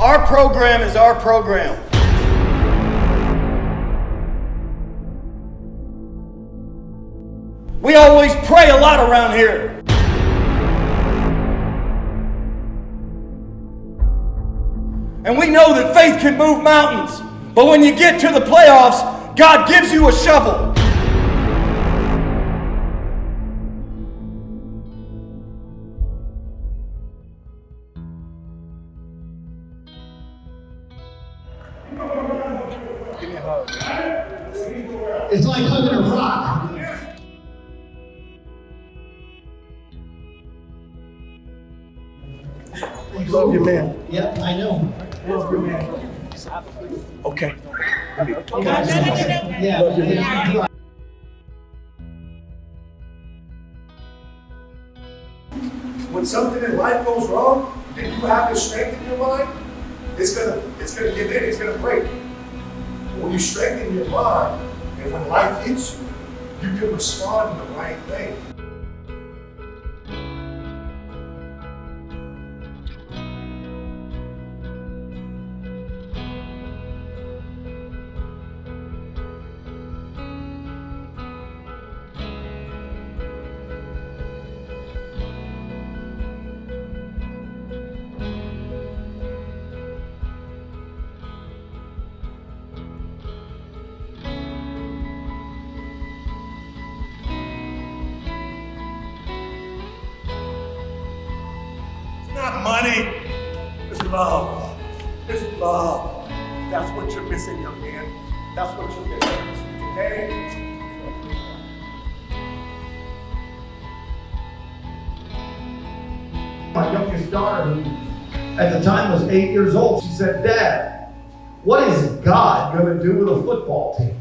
Our program is our program. We always pray a lot around here. And we know that faith can move mountains. But when you get to the playoffs, God gives you a shovel. It's like hugging a rock. Love you, man. Yep, I know. Love you, man. Okay. Yeah. Love you, man. When something in life goes wrong and you have the strength in your mind, it's gonna give in, it's gonna break. When you strengthen your mind and when life hits you, you can respond in the right way. It's not money. It's love. It's love. That's what you're missing, young man. That's what you're missing. Okay? My youngest daughter, who at the time was 8 years old, she said, "Dad, what is God going to do with a football team?"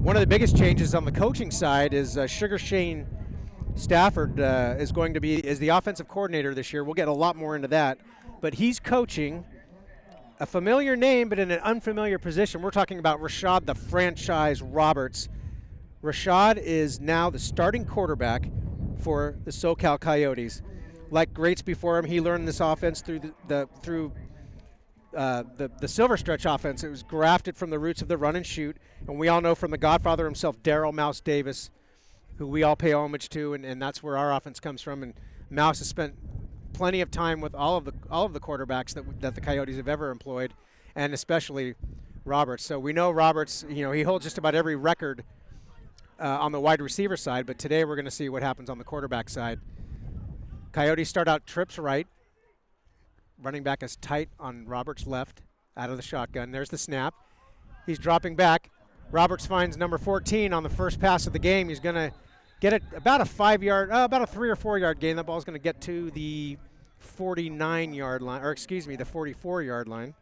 one of the biggest changes on the coaching side is Sugar Shane Stafford is going to be the offensive coordinator this year. We'll get a lot more into that. But he's coaching a familiar name but in an unfamiliar position. We're talking about Rashad the franchise Roberts. Rashad is now the starting quarterback for the SoCal Coyotes. Like greats before him, he learned this offense through the Silver Stretch offense. It was grafted from the roots of the run and shoot, and we all know from the Godfather himself, Daryl Mouse Davis, who we all pay homage to, and that's where our offense comes from. And Mouse has spent plenty of time with all of the quarterbacks that the Coyotes have ever employed, and especially Roberts. So we know Roberts. He holds just about every record on the wide receiver side, but today we're going to see what happens on the quarterback side. Coyotes start out trips right. Running back is tight on Roberts' left out of the shotgun. There's the snap. He's dropping back. Roberts finds number 14 on the first pass of the game. He's going to get it about a 3 or 4 yard gain. That ball's going to get to the 49-yard line, or excuse me, the 44-yard line.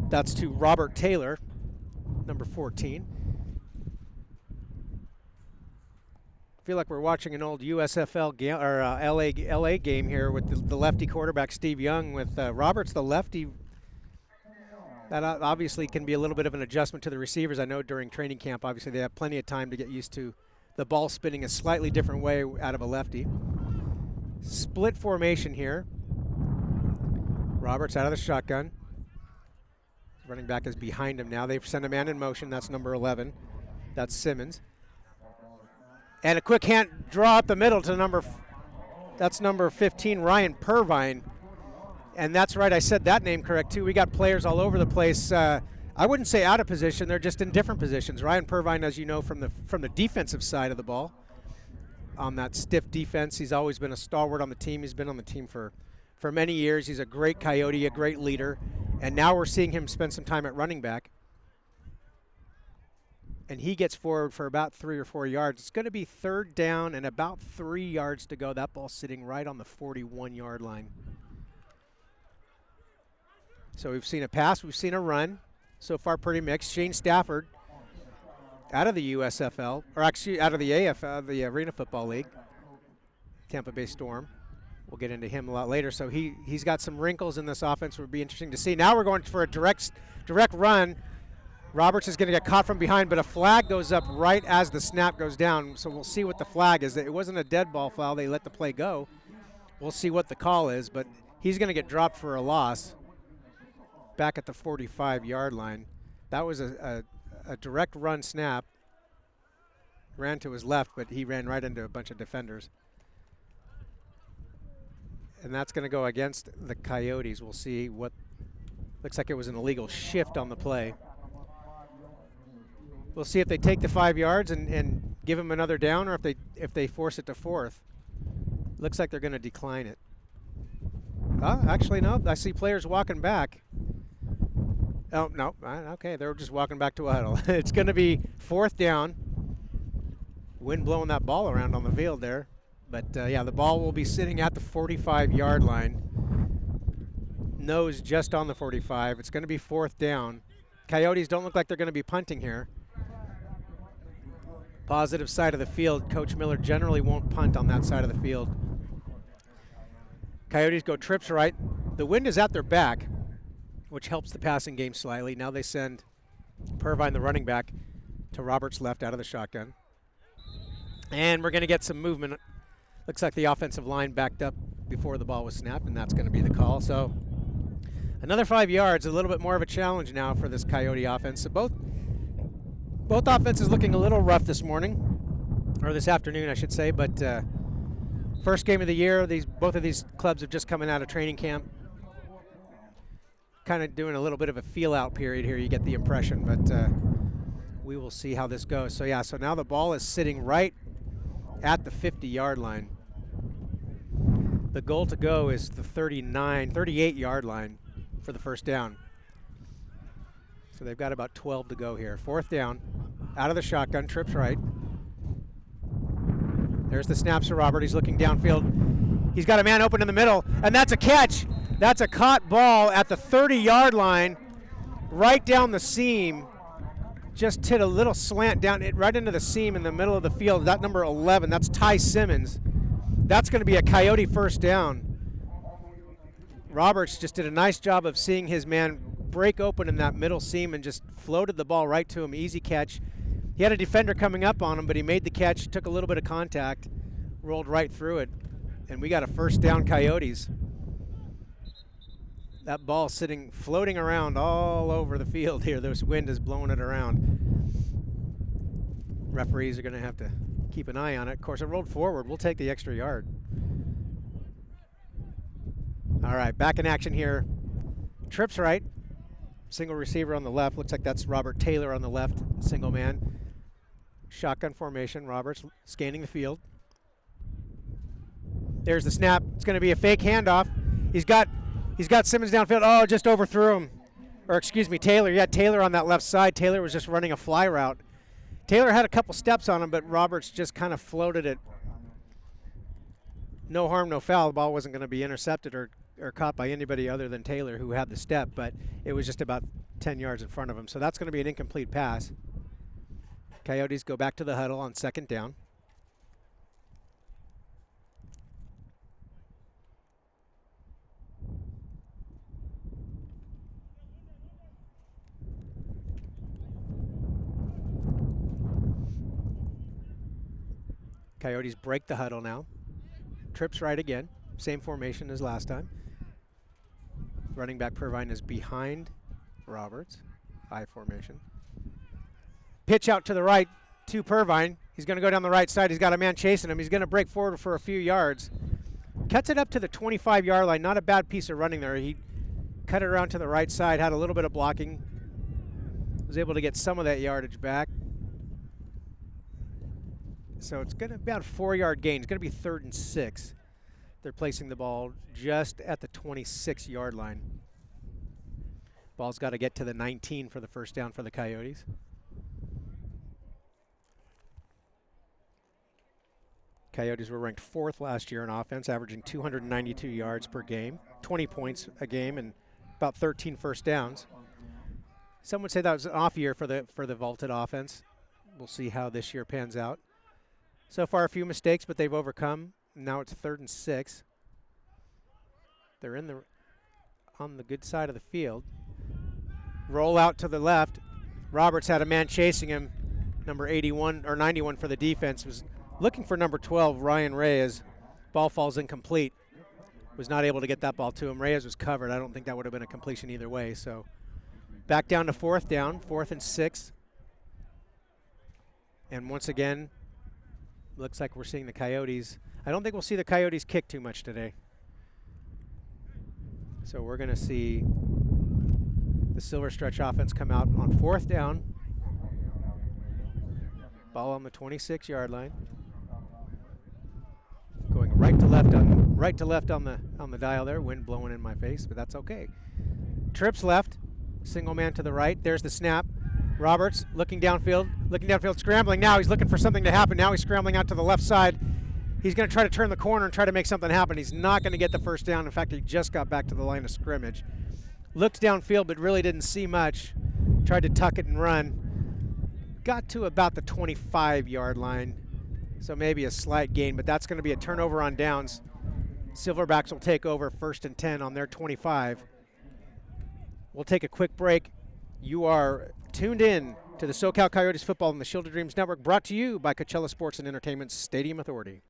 That's to Robert Taylor, number 14. I feel like we're watching an old USFL game or LA game here with the lefty quarterback Steve Young with Roberts, the lefty. That obviously can be a little bit of an adjustment to the receivers. I know during training camp, obviously they have plenty of time to get used to the ball spinning a slightly different way out of a lefty. Split formation here. Roberts out of the shotgun. Running back is behind him now. They've sent a man in motion. That's number 11. That's Simmons. And a quick hand draw up the middle to number 15, Ryan Purvine. And that's right, I said that name correct too. We got players all over the place. I wouldn't say out of position, they're just in different positions. Ryan Purvine, as you know, from the defensive side of the ball. On that stiff defense, he's always been a stalwart on the team. He's been on the team for many years. He's a great Coyote, a great leader. And now we're seeing him spend some time at running back. And he gets forward for about 3 or 4 yards. It's going to be third down and about 3 yards to go. That ball's sitting right on the 41-yard line. So we've seen a pass, we've seen a run. So far pretty mixed. Shane Stafford out of the USFL, or actually out of the AFL, the Arena Football League, Tampa Bay Storm. We'll get into him a lot later. So he's got some wrinkles in this offense. Would be interesting to see. Now we're going for a direct run. Roberts is going to get caught from behind, but a flag goes up right as the snap goes down. So we'll see what the flag is. It wasn't a dead ball foul. They let the play go. We'll see what the call is, but he's going to get dropped for a loss back at the 45-yard line. That was a direct run snap. Ran to his left, but he ran right into a bunch of defenders. And that's going to go against the Coyotes. We'll see what looks like it was an illegal shift on the play. We'll see if they take the 5 yards and give him another down, or if they force it to fourth. Looks like they're going to decline it. Actually, no. I see players walking back. Oh, no. Okay, they're just walking back to a huddle. It's going to be fourth down. Wind blowing that ball around on the field there. But, yeah, the ball will be sitting at the 45-yard line. Nose just on the 45. It's going to be fourth down. Coyotes don't look like they're going to be punting here. Positive side of the field. Coach Miller generally won't punt on that side of the field. Coyotes go trips right. The wind is at their back, which helps the passing game slightly. Now they send Purvine, the running back, to Roberts' left out of the shotgun. And we're going to get some movement. Looks like the offensive line backed up before the ball was snapped, and that's going to be the call. So another 5 yards, a little bit more of a challenge now for this Coyote offense. So both offenses looking a little rough this morning, or this afternoon, I should say. But first game of the year, both of these clubs have just coming out of training camp. Kind of doing a little bit of a feel-out period here, you get the impression. But we will see how this goes. So, yeah, so now the ball is sitting right at the 50-yard line. The goal to go is the 38-yard line for the first down. So they've got about 12 to go here. Fourth down, out of the shotgun, trips right. There's the snaps to Robert. He's looking downfield. He's got a man open in the middle, and that's a catch. That's a caught ball at the 30-yard line. right down the seam. Just hit a little slant down, right into the seam in the middle of the field. That number 11, that's Ty Simmons. That's going to be a Coyote first down. Roberts just did a nice job of seeing his man break open in that middle seam and just floated the ball right to him. Easy catch. He had a defender coming up on him, but he made the catch, took a little bit of contact, rolled right through it, and we got a first down Coyotes. That ball floating around all over the field here. This wind is blowing it around. Referees are going to have to keep an eye on it. Of course, it rolled forward. We'll take the extra yard. All right, back in action here. Trips right. Single receiver on the left. Looks like that's Robert Taylor on the left. Single man. Shotgun formation. Roberts scanning the field. There's the snap. It's going to be a fake handoff. He's got Simmons downfield. Oh, just overthrew him. Or excuse me, Taylor. Yeah, Taylor on that left side. Taylor was just running a fly route. Taylor had a couple steps on him, but Roberts just kind of floated it. No harm, no foul. The ball wasn't going to be intercepted or caught by anybody other than Taylor, who had the step, but it was just about 10 yards in front of him. So that's going to be an incomplete pass. Coyotes go back to the huddle on second down. Coyotes break the huddle now. Trips right again. Same formation as last time. Running back Purvine is behind Roberts. I formation. Pitch out to the right to Purvine. He's going to go down the right side. He's got a man chasing him. He's going to break forward for a few yards. Cuts it up to the 25-yard line. Not a bad piece of running there. He cut it around to the right side, had a little bit of blocking. Was able to get some of that yardage back. So it's going to be about a 4-yard gain. It's going to be 3rd and 6. They're placing the ball just at the 26-yard line. Ball's got to get to the 19 for the first down for the Coyotes. Coyotes were ranked 4th last year in offense, averaging 292 yards per game, 20 points a game, and about 13 first downs. Some would say that was an off year for the vaulted offense. We'll see how this year pans out. So far, a few mistakes, but they've overcome. Now it's 3rd and 6. They're on the good side of the field. Roll out to the left. Roberts had a man chasing him. Number 81 or 91 for the defense was looking for number 12, Ryan Reyes. Ball falls incomplete. Was not able to get that ball to him. Reyes was covered. I don't think that would have been a completion either way. So back down to 4th down, 4th and 6. And once again, looks like we're seeing the Coyotes. I don't think we'll see the Coyotes kick too much today. So we're going to see the Silver Stretch offense come out on 4th down. Ball on the 26-yard line. Going right to left on the dial there. Wind blowing in my face, but that's okay. Trips left. Single man to the right. There's the snap. Roberts looking downfield, scrambling now. He's looking for something to happen. Now he's scrambling out to the left side. He's going to try to turn the corner and try to make something happen. He's not going to get the first down. In fact, he just got back to the line of scrimmage. Looked downfield, but really didn't see much. Tried to tuck it and run. Got to about the 25-yard line. So maybe a slight gain, but that's going to be a turnover on downs. Silverbacks will take over 1st and 10 on their 25. We'll take a quick break. You are tuned in to the SoCal Coyotes football and the Shield of Dreams Network, brought to you by Coachella Sports and Entertainment Stadium Authority.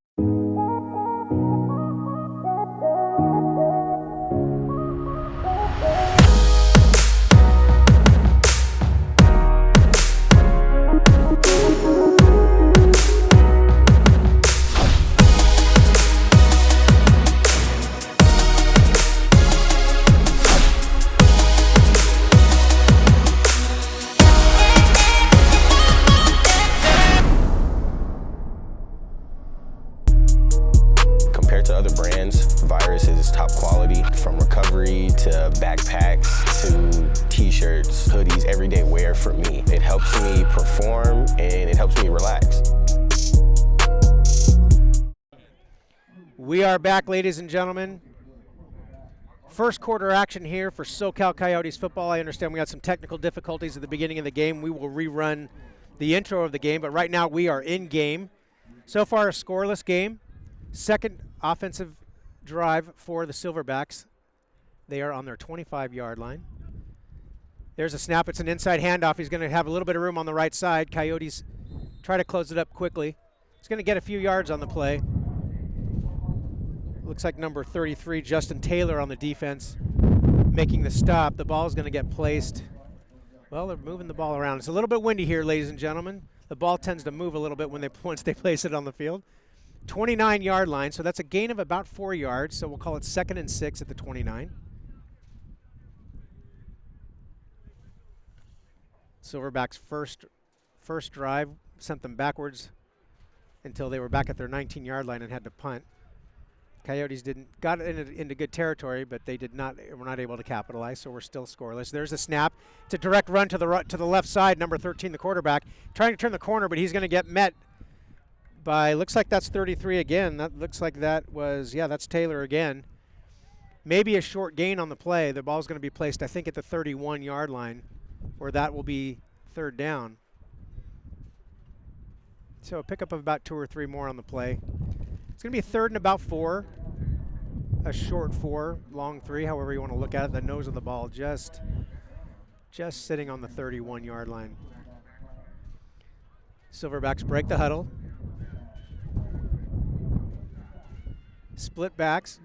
We are back, ladies and gentlemen. First quarter action here for SoCal Coyotes football. I understand we had some technical difficulties at the beginning of the game. We will rerun the intro of the game, but right now we are in game. So far, a scoreless game. Second offensive drive for the Silverbacks. They are on their 25-yard line. There's a snap. It's an inside handoff. He's going to have a little bit of room on the right side. Coyotes try to close it up quickly. He's going to get a few yards on the play. Looks like number 33, Justin Taylor, on the defense, making the stop. The ball is going to get placed. Well, they're moving the ball around. It's a little bit windy here, ladies and gentlemen. The ball tends to move a little bit once they place it on the field. 29-yard line, so that's a gain of about 4 yards, so we'll call it 2nd and 6 at the 29. Silverbacks' first drive sent them backwards until they were back at their 19-yard line and had to punt. Coyotes got into good territory, but were not able to capitalize, so we're still scoreless. There's a snap. It's a direct run to the left side. Number 13, the quarterback, trying to turn the corner, but he's going to get met by, looks like that's 33 again. That looks like that's Taylor again. Maybe a short gain on the play. The ball's going to be placed, I think, at the 31-yard line, where that will be third down. So a pickup of about 2 or 3 more on the play. It's going to be a 3rd and about 4, a short 4, long 3, however you want to look at it. The nose of the ball just sitting on the 31-yard line. Silverbacks break the huddle. Split backs.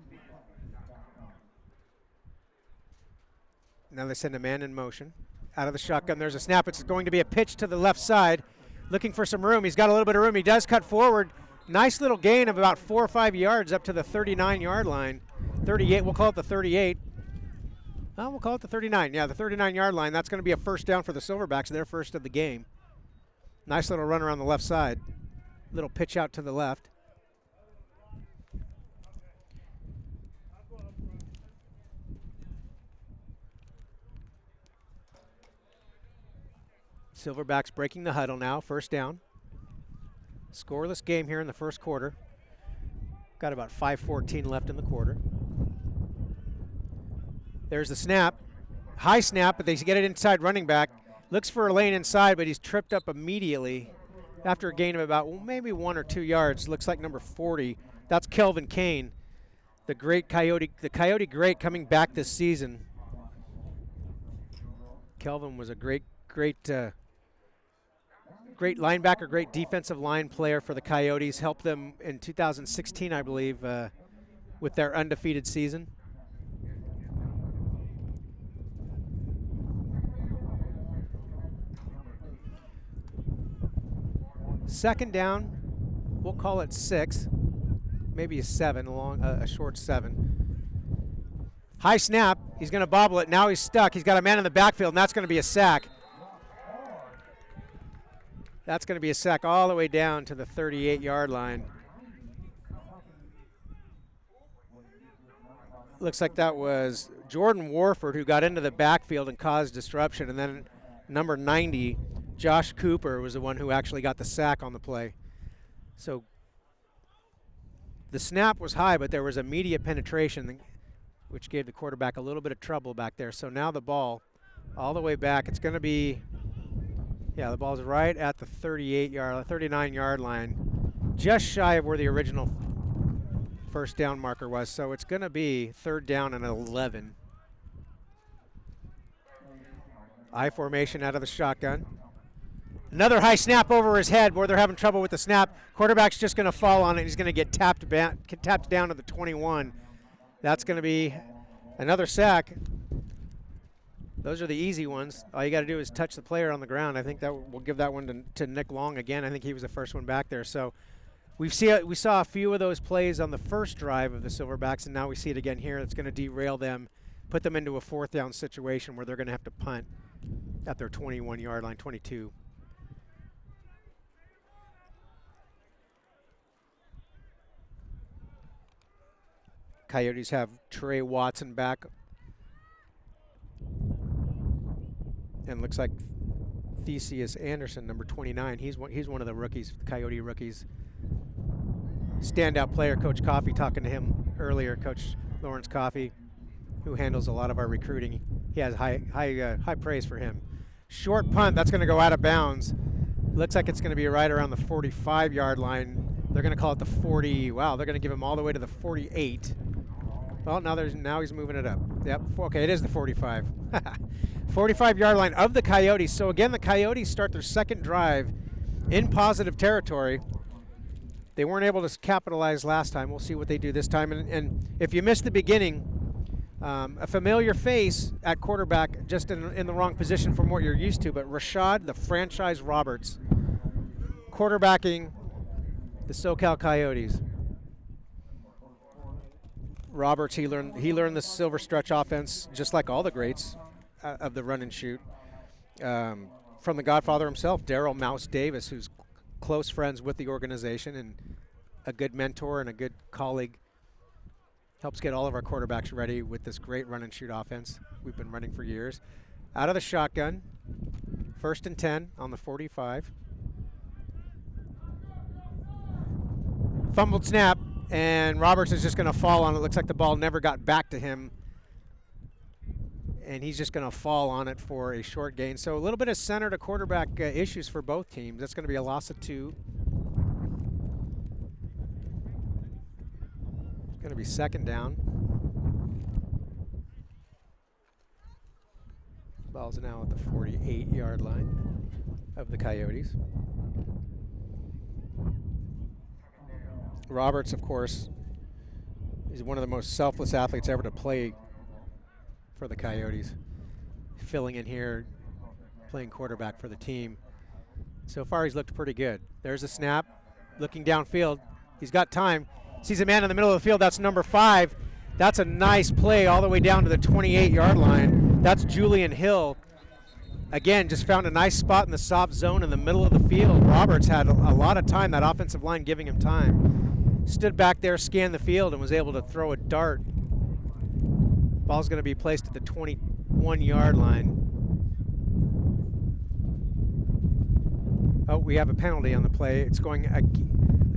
Now they send a man in motion. Out of the shotgun, there's a snap. It's going to be a pitch to the left side. Looking for some room. He's got a little bit of room. He does cut forward. Nice little gain of about 4 or 5 yards up to the 39-yard line. 38, we'll call it the 38. Oh, we'll call it the 39. Yeah, the 39-yard line. That's going to be a first down for the Silverbacks, their first of the game. Nice little run around the left side. Little pitch out to the left. Silverbacks breaking the huddle now, first down. Scoreless game here in the first quarter. Got about 5:14 left in the quarter. There's the snap. High snap, but they get it inside running back. Looks for a lane inside, but he's tripped up immediately after a gain of about maybe 1 or 2 yards. Looks like number 40. That's Kelvin Kane, the Coyote great coming back this season. Kelvin was a great linebacker, great defensive line player for the Coyotes. Helped them in 2016, I believe, with their undefeated season. Second down, we'll call it 6, maybe a 7, a short 7. High snap, he's going to bobble it. Now he's stuck. He's got a man in the backfield, and that's going to be a sack. That's going to be a sack all the way down to the 38-yard line. Looks like that was Jordan Warford who got into the backfield and caused disruption. And then number 90, Josh Cooper, was the one who actually got the sack on the play. So the snap was high, but there was immediate penetration, which gave the quarterback a little bit of trouble back there. So now the ball all the way back. It's going to be... Yeah, the ball's right at the 39-yard line, just shy of where the original first down marker was. So it's going to be 3rd down and 11. I formation out of the shotgun. Another high snap over his head where they're having trouble with the snap. Quarterback's just going to fall on it. He's going to get tapped down to the 21. That's going to be another sack. Those are the easy ones. All you got to do is touch the player on the ground. I think that we'll give that one to Nick Long again. I think he was the first one back there. So we saw a few of those plays on the first drive of the Silverbacks, and now we see it again here. It's going to derail them, put them into a 4th down situation where they're going to have to punt at their 21-yard line, 22. Coyotes have Trey Watson back. And looks like Theseus Anderson, number 29. He's one of the rookies, Coyote rookies. Standout player, Coach Coffey talking to him earlier, Coach Lawrence Coffey. who handles a lot of our recruiting. He has high praise for him. Short punt, that's going to go out of bounds. Looks like it's going to be right around the 45-yard line. They're going to call it the 40. Wow, they're going to give him all the way to the 48. Well, now he's moving it up. Yep. Okay, it is the 45. 45-yard line of the Coyotes. So again, the Coyotes start their second drive in positive territory. They weren't able to capitalize last time. We'll see what they do this time. And if you missed the beginning, a familiar face at quarterback, just in the wrong position from what you're used to. But Rashad, the franchise Roberts, quarterbacking the SoCal Coyotes. Roberts, he learned the silver stretch offense just like all the greats of the run and shoot from the Godfather himself, Daryl Mouse Davis, who's close friends with the organization and a good mentor and a good colleague. Helps get all of our quarterbacks ready with this great run and shoot offense we've been running for years. Out of the shotgun, 1st and 10 on the 45. Fumbled snap, and Roberts is just going to fall on it. Looks like the ball never got back to him, and he's just going to fall on it for a short gain. So a little bit of center to quarterback issues for both teams. That's going to be a loss of 2. It's going to be 2nd down. Ball's now at the 48-yard line of the Coyotes. Roberts, of course, is one of the most selfless athletes ever to play for the Coyotes. Filling in here, playing quarterback for the team. So far, he's looked pretty good. There's a snap, looking downfield. He's got time. Sees a man in the middle of the field. That's number 5. That's a nice play all the way down to the 28-yard line. That's Julian Hill. Again, just found a nice spot in the soft zone in the middle of the field. Roberts had a lot of time, that offensive line giving him time. Stood back there, scanned the field, and was able to throw a dart. Ball's going to be placed at the 21-yard line. Oh, we have a penalty on the play. It's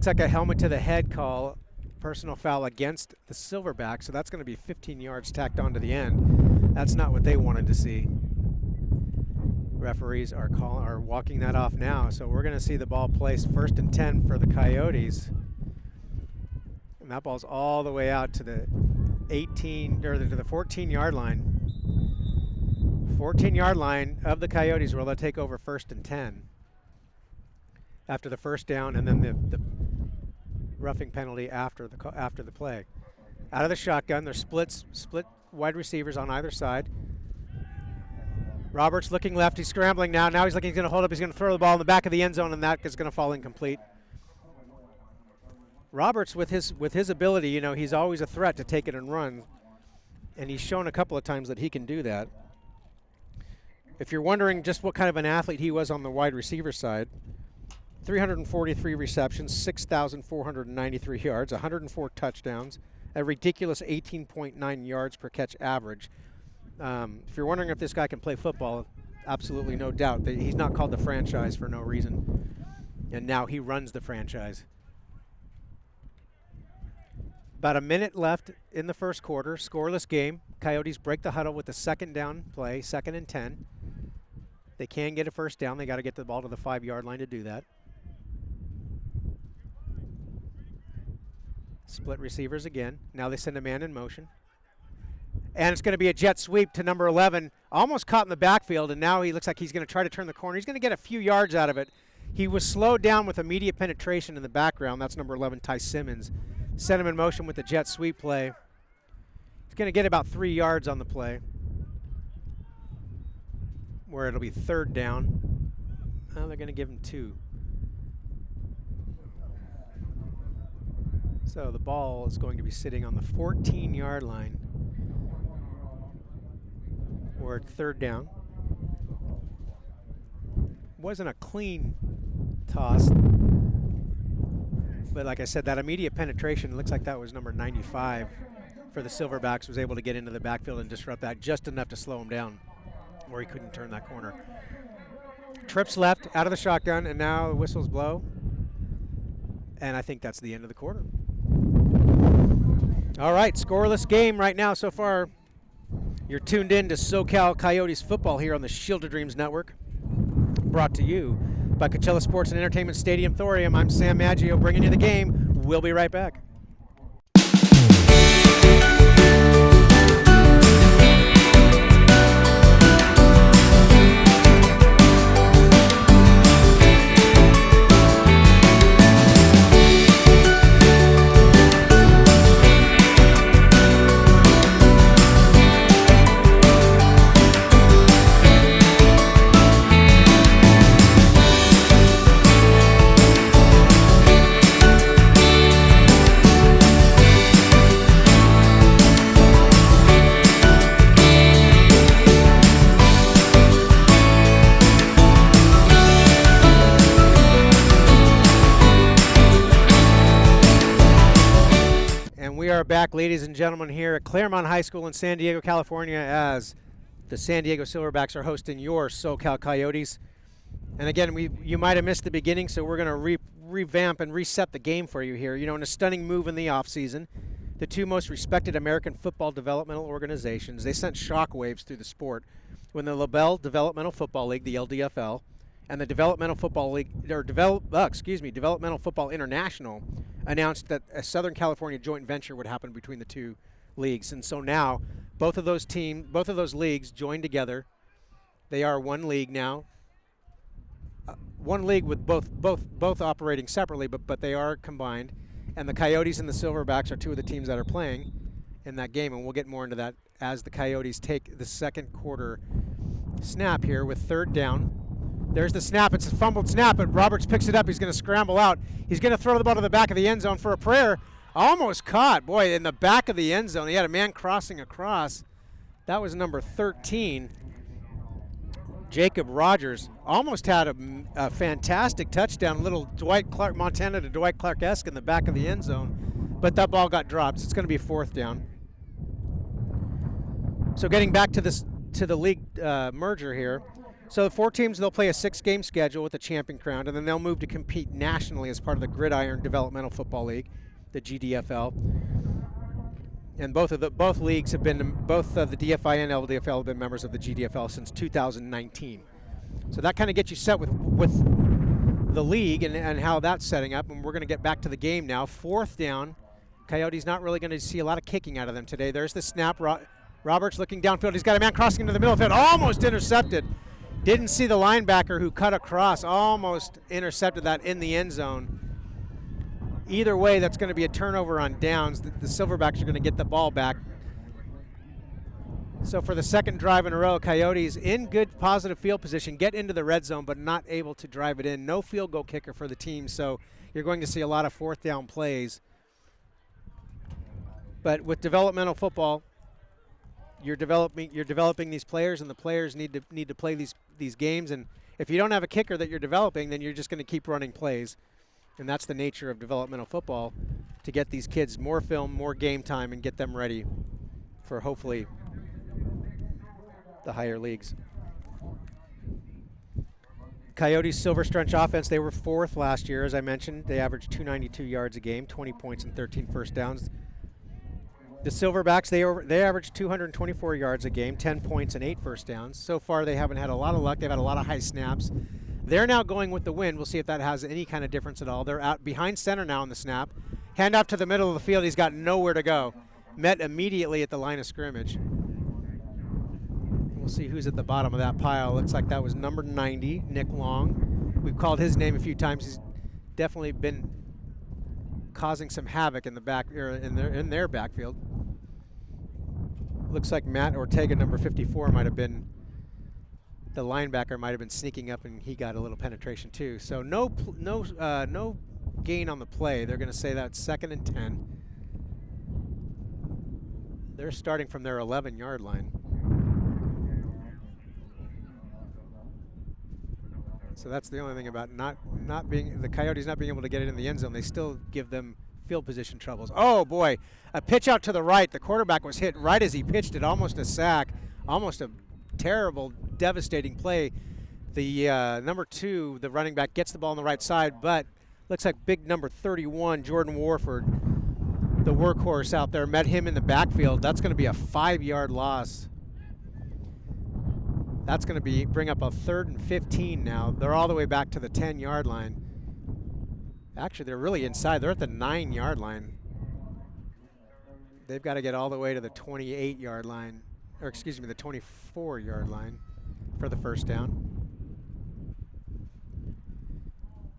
like a helmet to the head call, personal foul against the silverbacks. So that's going to be 15 yards tacked onto the end. That's not what they wanted to see. Referees are walking that off now. So we're going to see the ball placed 1st and 10 for the Coyotes. And that ball's all the way out to the 14-yard line. 14-yard line of the Coyotes, where they'll take over 1st and 10 after the first down, and then the roughing penalty after the play. Out of the shotgun, there's split wide receivers on either side. Roberts looking left. He's scrambling now. Now he's looking. He's going to hold up. He's going to throw the ball in the back of the end zone, and that is going to fall incomplete. Roberts, with his ability, he's always a threat to take it and run, and he's shown a couple of times that he can do that. If you're wondering just what kind of an athlete he was on the wide receiver side, 343 receptions, 6,493 yards, 104 touchdowns, a ridiculous 18.9 yards per catch average. If you're wondering if this guy can play football, absolutely no doubt. He's not called the franchise for no reason, and now he runs the franchise. About a minute left in the first quarter, scoreless game. Coyotes break the huddle with the 2nd down play, 2nd and 10. They can get a first down. They got to get the ball to the 5-yard line to do that. Split receivers again. Now they send a man in motion. And it's going to be a jet sweep to number 11. Almost caught in the backfield, and now he looks like he's going to try to turn the corner. He's going to get a few yards out of it. He was slowed down with immediate penetration in the background. That's number 11, Ty Simmons. Sent him in motion with the jet sweep play. He's going to get about 3 yards on the play, where it'll be 3rd down. Oh, they're going to give him 2. So the ball is going to be sitting on the 14-yard line. We're at 3rd down. Wasn't a clean toss, but like I said, that immediate penetration, looks like that was number 95 for the Silverbacks, was able to get into the backfield and disrupt that just enough to slow him down where he couldn't turn that corner. Trips left out of the shotgun, and now the whistles blow. And I think that's the end of the quarter. All right, scoreless game right now so far. You're tuned in to SoCal Coyotes football here on the Shield of Dreams Network, brought to you by Coachella Sports and Entertainment Stadium Thorium. I'm Sam Maggio, bringing you the game. We'll be right back. We are back, ladies and gentlemen, here at Claremont High School in San Diego, California, as the San Diego Silverbacks are hosting your SoCal Coyotes. And again, you might have missed the beginning, so we're going to revamp and reset the game for you here. You know, in a stunning move in the offseason, the two most respected American football developmental organizations, they sent shockwaves through the sport when the LaBelle Developmental Football League, the LDFL, and the Developmental Football League, or Developmental Football International, announced that a Southern California joint venture would happen between the two leagues. And so now both of those leagues joined together. They are one league now. One league with both operating separately, but they are combined. And the Coyotes and the Silverbacks are two of the teams that are playing in that game, and we'll get more into that as the Coyotes take the second quarter snap here with third down. There's the snap. It's a fumbled snap, but Roberts picks it up. He's going to scramble out. He's going to throw the ball to the back of the end zone for a prayer. Almost caught. Boy, in the back of the end zone. He had a man crossing across. That was number 13. Jacob Rogers almost had a fantastic touchdown. Little Dwight Clark, Montana to Dwight Clark-esque in the back of the end zone. But that ball got dropped. So it's going to be fourth down. So getting back to the league merger here. So the four teams, they'll play a 6-game schedule with the champion crowned, and then they'll move to compete nationally as part of the Gridiron Developmental Football League, the GDFL. And both leagues have been, both the DFI and LDFL have been members of the GDFL since 2019. So that kind of gets you set with the league and how that's setting up. And we're going to get back to the game now. Fourth down. Coyotes not really going to see a lot of kicking out of them today. There's the snap. Roberts looking downfield. He's got a man crossing into the middle of the field. Almost intercepted. Didn't see the linebacker who cut across, almost intercepted that in the end zone. Either way, that's going to be a turnover on downs. The Silverbacks are going to get the ball back. So for the second drive in a row, Coyotes in good positive field position, get into the red zone, but not able to drive it in. No field goal kicker for the team, so you're going to see a lot of fourth down plays. But with developmental football, you're developing these players, and the players need to play these games. And if you don't have a kicker that you're developing, then you're just going to keep running plays. And that's the nature of developmental football, to get these kids more film, more game time, and get them ready for hopefully the higher leagues. Coyotes Silver Stretch offense, they were fourth last year, as I mentioned. They averaged 292 yards a game, 20 points and 13 first downs. The Silverbacks, they averaged 224 yards a game, 10 points and 8 first downs. So far, they haven't had a lot of luck. They've had a lot of high snaps. They're now going with the wind. We'll see if that has any kind of difference at all. They're out behind center now on the snap. Hand off to the middle of the field. He's got nowhere to go. Met immediately at the line of scrimmage. We'll see who's at the bottom of that pile. Looks like that was number 90, Nick Long. We've called his name a few times. He's definitely been causing some havoc in the back, or in their backfield. Looks like Matt Ortega, number 54, might have been the linebacker. Might have been sneaking up, and he got a little penetration too. So no gain on the play. They're going to say that's 2nd and 10. They're starting from their 11-yard line. So that's the only thing about the Coyotes not being able to get it in the end zone. They still give them field position troubles. Oh boy, a pitch out to the right. The quarterback was hit right as he pitched it, almost a sack, almost a terrible, devastating play. The number 2, the running back, gets the ball on the right side, but looks like big number 31, Jordan Warford, the workhorse out there, met him in the backfield. That's going to be a 5-yard loss That's going to bring up a 3rd and 15 now. They're all the way back to the 10-yard line. Actually, they're really inside. They're at the 9-yard line. They've got to get all the way to the 28-yard line, or excuse me, the 24-yard line for the first down.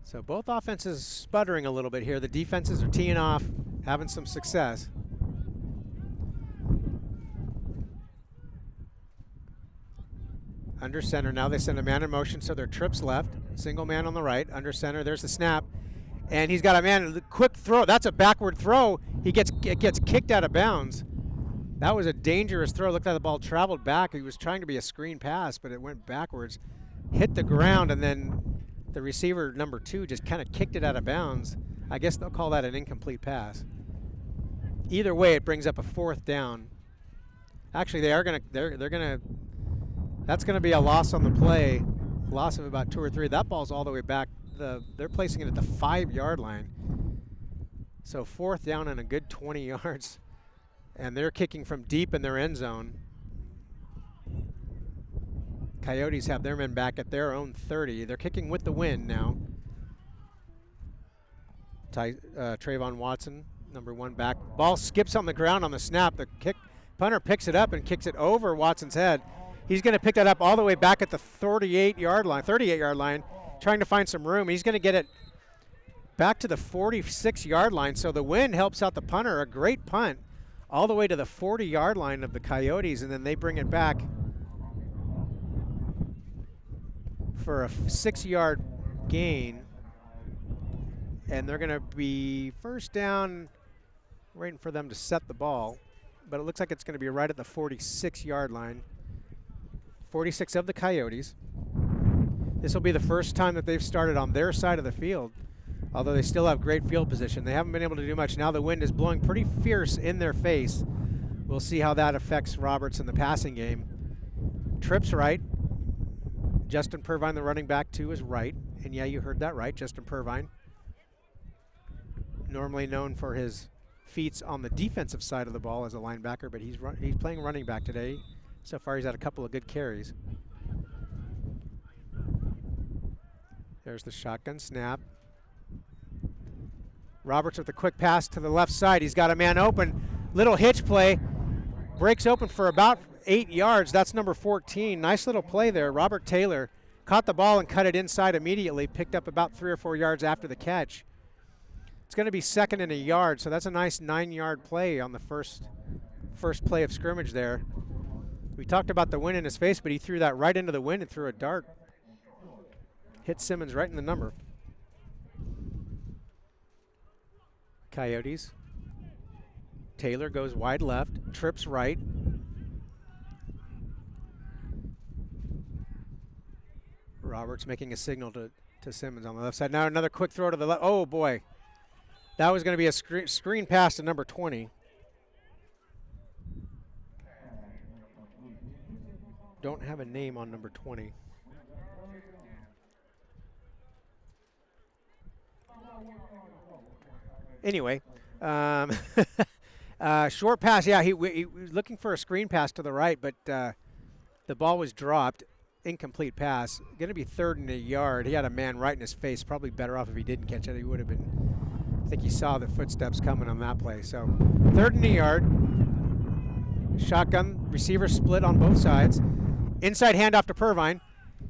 So both offenses sputtering a little bit here. The defenses are teeing off, having some success. Under center, now they send a man in motion, so they're trips left. Single man on the right, under center, there's the snap. And he's got a man, quick throw. That's a backward throw. It gets kicked out of bounds. That was a dangerous throw. Looked like the ball traveled back. He was trying to be a screen pass, but it went backwards. Hit the ground, and then the receiver, number 2, just kind of kicked it out of bounds. I guess they'll call that an incomplete pass. Either way, it brings up a 4th down. Actually, they're gonna that's gonna be a loss on the play, loss of about 2 or 3. That ball's all the way back. They're placing it at the 5-yard line. So 4th down and a good 20 yards. And they're kicking from deep in their end zone. Coyotes have their men back at their own 30. They're kicking with the wind now. Trayvon Watson, number 1 back. Ball skips on the ground on the snap. The punter picks it up and kicks it over Watson's head. He's going to pick that up all the way back at the 38-yard line, trying to find some room. He's going to get it back to the 46-yard line. So the wind helps out the punter. A great punt all the way to the 40-yard line of the Coyotes, and then they bring it back for a 6-yard gain. And they're going to be first down, waiting for them to set the ball. But it looks like it's going to be right at the 46-yard line. 46 of the Coyotes. This will be the first time that they've started on their side of the field, although they still have great field position. They haven't been able to do much. Now the wind is blowing pretty fierce in their face. We'll see how that affects Roberts in the passing game. Trips right. Justin Purvine, the running back, too, is right. And yeah, you heard that right, Justin Purvine. Normally known for his feats on the defensive side of the ball as a linebacker, but he's playing running back today. So far, he's had a couple of good carries. There's the shotgun snap. Roberts with a quick pass to the left side. He's got a man open. Little hitch play. Breaks open for about 8 yards. That's number 14. Nice little play there. Robert Taylor caught the ball and cut it inside immediately. Picked up about 3 or 4 yards after the catch. It's going to be 2nd and a yard, so that's a nice 9-yard play on the first play of scrimmage there. We talked about the wind in his face, but he threw that right into the wind and threw a dart. Hit Simmons right in the number. Coyotes. Taylor goes wide left, trips right. Roberts making a signal to Simmons on the left side. Now another quick throw to the left. Oh, boy. That was going to be a screen pass to number 20. Don't have a name on number 20. Anyway, short pass. Yeah, he was looking for a screen pass to the right, but the ball was dropped. Incomplete pass. Going to be 3rd and a yard. He had a man right in his face. Probably better off if he didn't catch it. He would have been. I think he saw the footsteps coming on that play. So 3rd and a yard. Shotgun. Receiver split on both sides. Inside handoff to Purvine.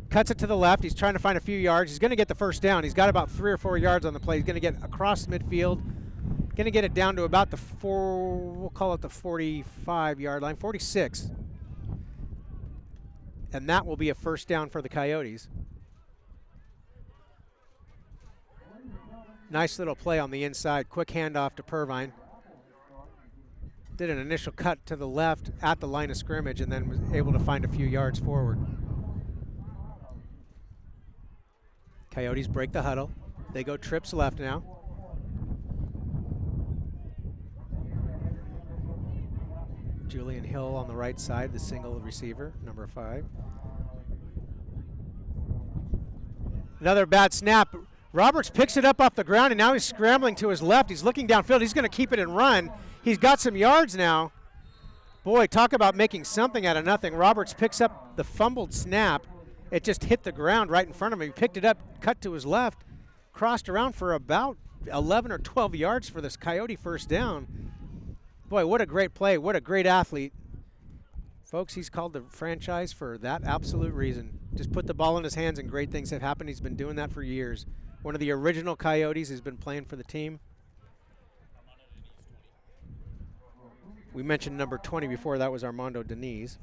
Cuts it to the left. He's trying to find a few yards. He's going to get the first down. He's got about 3 or 4 yards on the play. He's going to get across midfield. Going to get it down to about the we'll call it the 45-yard line, 46. And that will be a first down for the Coyotes. Nice little play on the inside. Quick handoff to Purvine. Did an initial cut to the left at the line of scrimmage and then was able to find a few yards forward. Coyotes break the huddle. They go trips left now. Julian Hill on the right side, the single receiver, number 5. Another bad snap. Roberts picks it up off the ground, and now he's scrambling to his left. He's looking downfield. He's going to keep it and run. He's got some yards now. Boy, talk about making something out of nothing. Roberts picks up the fumbled snap. It just hit the ground right in front of him. He picked it up, cut to his left, crossed around for about 11 or 12 yards for this Coyote first down. Boy, what a great play. What a great athlete. Folks, he's called the franchise for that absolute reason. Just put the ball in his hands and great things have happened. He's been doing that for years. One of the original Coyotes has been playing for the team. We mentioned number 20 before. That was Armando Deniz.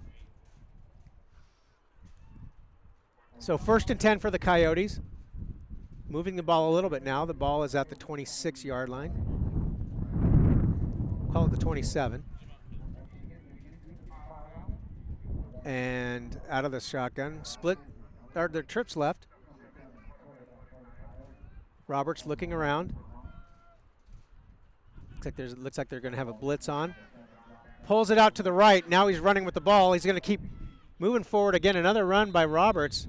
So 1st and 10 for the Coyotes. Moving the ball a little bit now. The ball is at the 26-yard line. Call it the 27. And out of the shotgun. Split, or their trips left. Roberts looking around. Looks like they're going to have a blitz on. Pulls it out to the right. Now he's running with the ball. He's going to keep moving forward again. Another run by Roberts.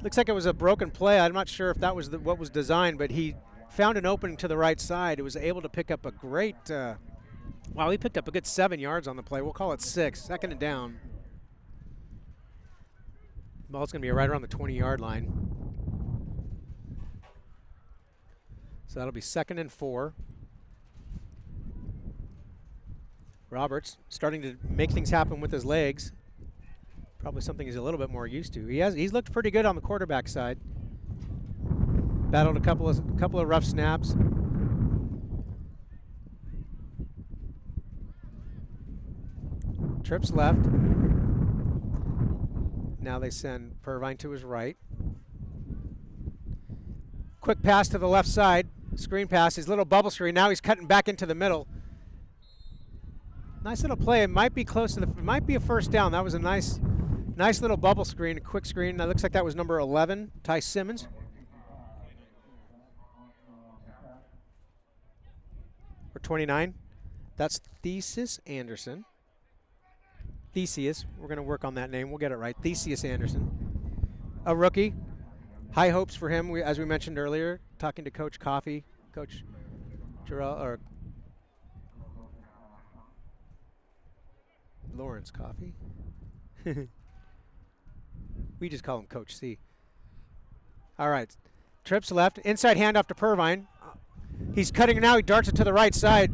Looks like it was a broken play. I'm not sure if that was what was designed, but he found an opening to the right side. He was able to pick up a great, wow, he picked up a good 7 yards on the play. We'll call it 6. 2nd and down. Ball's going to be right around the 20-yard line. So that'll be 2nd and 4. Roberts starting to make things happen with his legs. Probably something he's a little bit more used to. He's looked pretty good on the quarterback side. Battled a couple of rough snaps. Trips left. Now they send Purvine to his right. Quick pass to the left side. Screen pass, his little bubble screen. Now he's cutting back into the middle. Nice little play. It might be close to it might be a first down. That was a nice little bubble screen, a quick screen. That looks like that was number 11, Ty Simmons. Or 29. That's Theseus Anderson. Theseus. We're going to work on that name. We'll get it right. Theseus Anderson. A rookie. High hopes for him, as we mentioned earlier, talking to Coach Coffey, Coach Jarrell, or Lawrence Coffey. We just call him Coach C. All right. Trips left. Inside handoff to Purvine. He's cutting now. He darts it to the right side.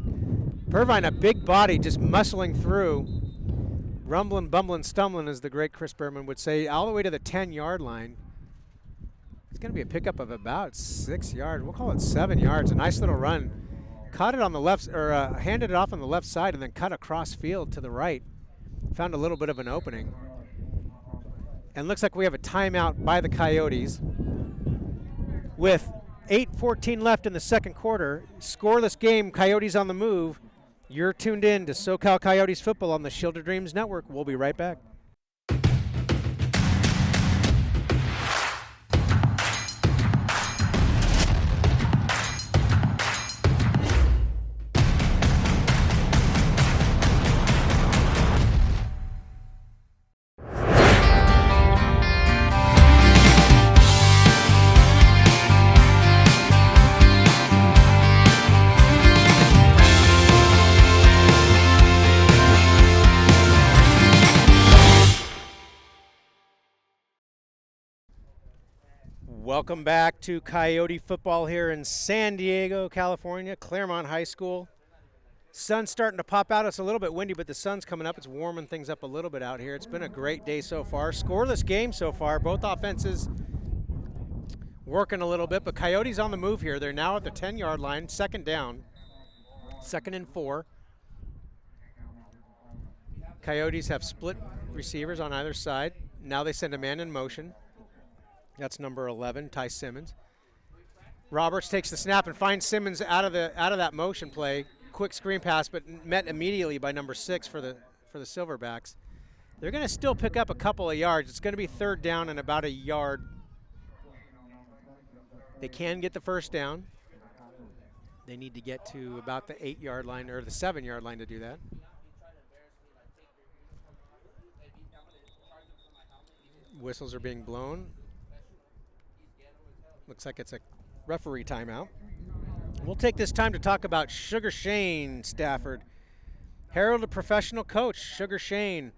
Purvine, a big body, just muscling through. Rumbling, bumbling, stumbling, as the great Chris Berman would say, all the way to the 10-yard line. It's going to be a pickup of about 6 yards. We'll call it 7 yards. A nice little run. Caught it on the left, or handed it off on the left side, and then cut across field to the right. Found a little bit of an opening. And looks like we have a timeout by the Coyotes. With 8:14 left in the second quarter, scoreless game, Coyotes on the move. You're tuned in to SoCal Coyotes football on the Shield of Dreams Network. We'll be right back. Welcome back to Coyote football here in San Diego, California, Claremont High School. Sun's starting to pop out. It's a little bit windy, but the sun's coming up. It's warming things up a little bit out here. It's been a great day so far. Scoreless game so far. Both offenses working a little bit, but Coyotes on the move here. They're now at the 10-yard line, 2nd down, 2nd and 4. Coyotes have split receivers on either side. Now they send a man in motion. That's number 11, Ty Simmons. Roberts takes the snap and finds Simmons out of that motion play. Quick screen pass, but met immediately by number 6 for the Silverbacks. They're going to still pick up a couple of yards. It's going to be 3rd down and about a yard. They can get the first down. They need to get to about the 8-yard line or the 7-yard line to do that. Whistles are being blown. Looks like it's a referee timeout. We'll take this time to talk about Sugar Shane Stafford. heralded professional coach Sugar Shane,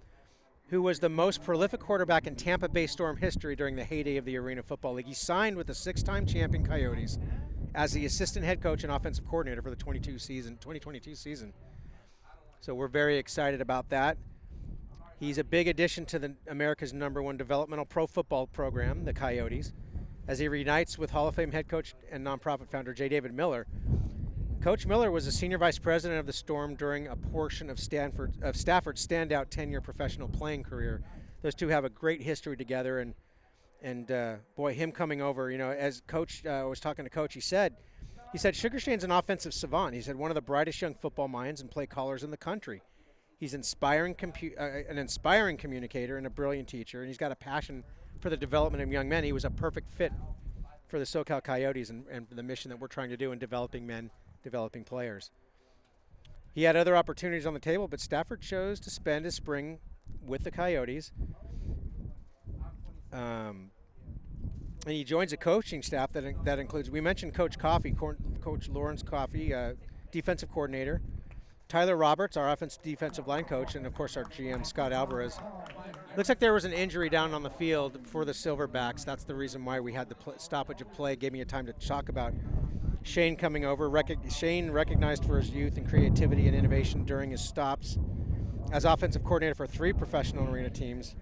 who was the most prolific quarterback in Tampa Bay Storm history during the heyday of the Arena Football League. He signed with the 6-time champion Coyotes as the assistant head coach and offensive coordinator for the 2022 season. So we're very excited about that. He's a big addition to America's #1 developmental pro football program, the Coyotes, as he reunites with Hall of Fame head coach and nonprofit founder J. David Miller. Coach Miller was a senior vice president of the Storm during a portion of Stafford's standout 10-year professional playing career. Those two have a great history together, and boy, him coming over, as Coach was talking to Coach, he said Sugar Shane's an offensive savant. He said one of the brightest young football minds and play callers in the country. He's an inspiring communicator and a brilliant teacher, and he's got a passion for the development of young men. He was a perfect fit for the SoCal Coyotes and the mission that we're trying to do in developing men, developing players. He had other opportunities on the table, but Stafford chose to spend his spring with the Coyotes. And he joins a coaching staff that includes, we mentioned Coach Lawrence Coffey, defensive coordinator, Tyler Roberts, our offensive defensive line coach, and of course our GM, Scott Alvarez. Looks like there was an injury down on the field for the Silverbacks. That's the reason why we had the stoppage of play, gave me a time to talk about Shane coming over. Shane recognized for his youth and creativity and innovation during his stops as offensive coordinator for 3 professional arena teams.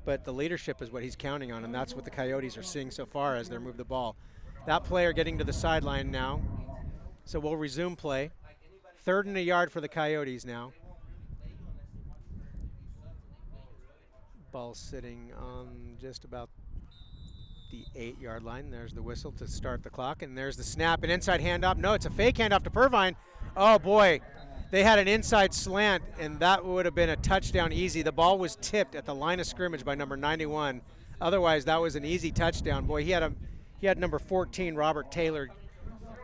But the leadership is what he's counting on, and that's what the Coyotes are seeing so far as they move the ball. That player getting to the sideline now, so we'll resume play. 3rd and a yard for the Coyotes now. Ball sitting on just about the 8-yard line. There's the whistle to start the clock, and there's the snap. An inside handoff. No, it's a fake handoff to Purvine. Oh, boy. They had an inside slant, and that would have been a touchdown easy. The ball was tipped at the line of scrimmage by number 91. Otherwise, that was an easy touchdown. Boy, he had number 14, Robert Taylor,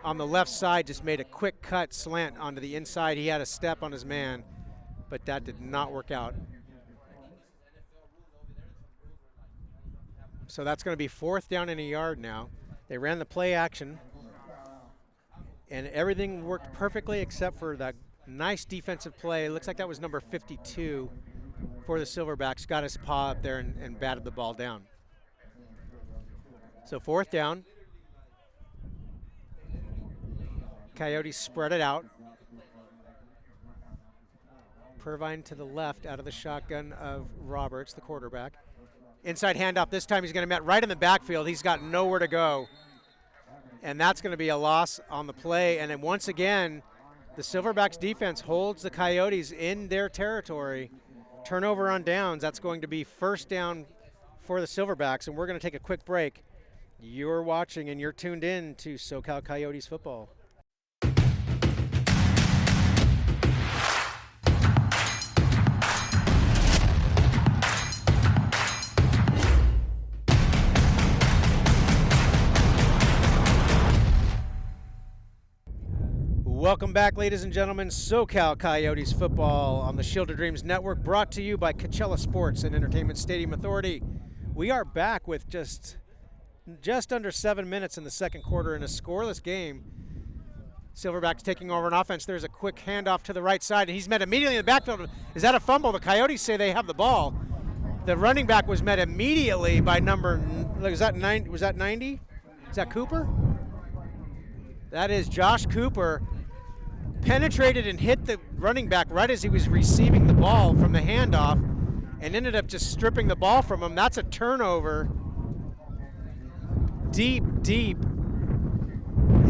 on the left side, just made a quick cut slant onto the inside. He had a step on his man, but that did not work out. So that's going to be 4th down and a yard now. They ran the play action, and everything worked perfectly except for that nice defensive play. It looks like that was number 52 for the Silverbacks. Got his paw up there and batted the ball down. So 4th down. Coyotes spread it out. Purvine to the left out of the shotgun of Roberts, the quarterback. Inside handoff. This time he's going to met right in the backfield. He's got nowhere to go. And that's going to be a loss on the play. And then once again, the Silverbacks defense holds the Coyotes in their territory. Turnover on downs. That's going to be 1st down for the Silverbacks. And we're going to take a quick break. You're watching and you're tuned in to SoCal Coyotes football. Welcome back, ladies and gentlemen. SoCal Coyotes football on the Shield of Dreams Network, brought to you by Coachella Sports and Entertainment Stadium Authority. We are back with just under 7 minutes in the second quarter in a scoreless game. Silverbacks taking over an offense. There's a quick handoff to the right side, and he's met immediately in the backfield. Is that a fumble? The Coyotes say they have the ball. The running back was met immediately by was that 90? Is that Cooper? That is Josh Cooper. Penetrated and hit the running back right as he was receiving the ball from the handoff and ended up just stripping the ball from him. That's a turnover deep in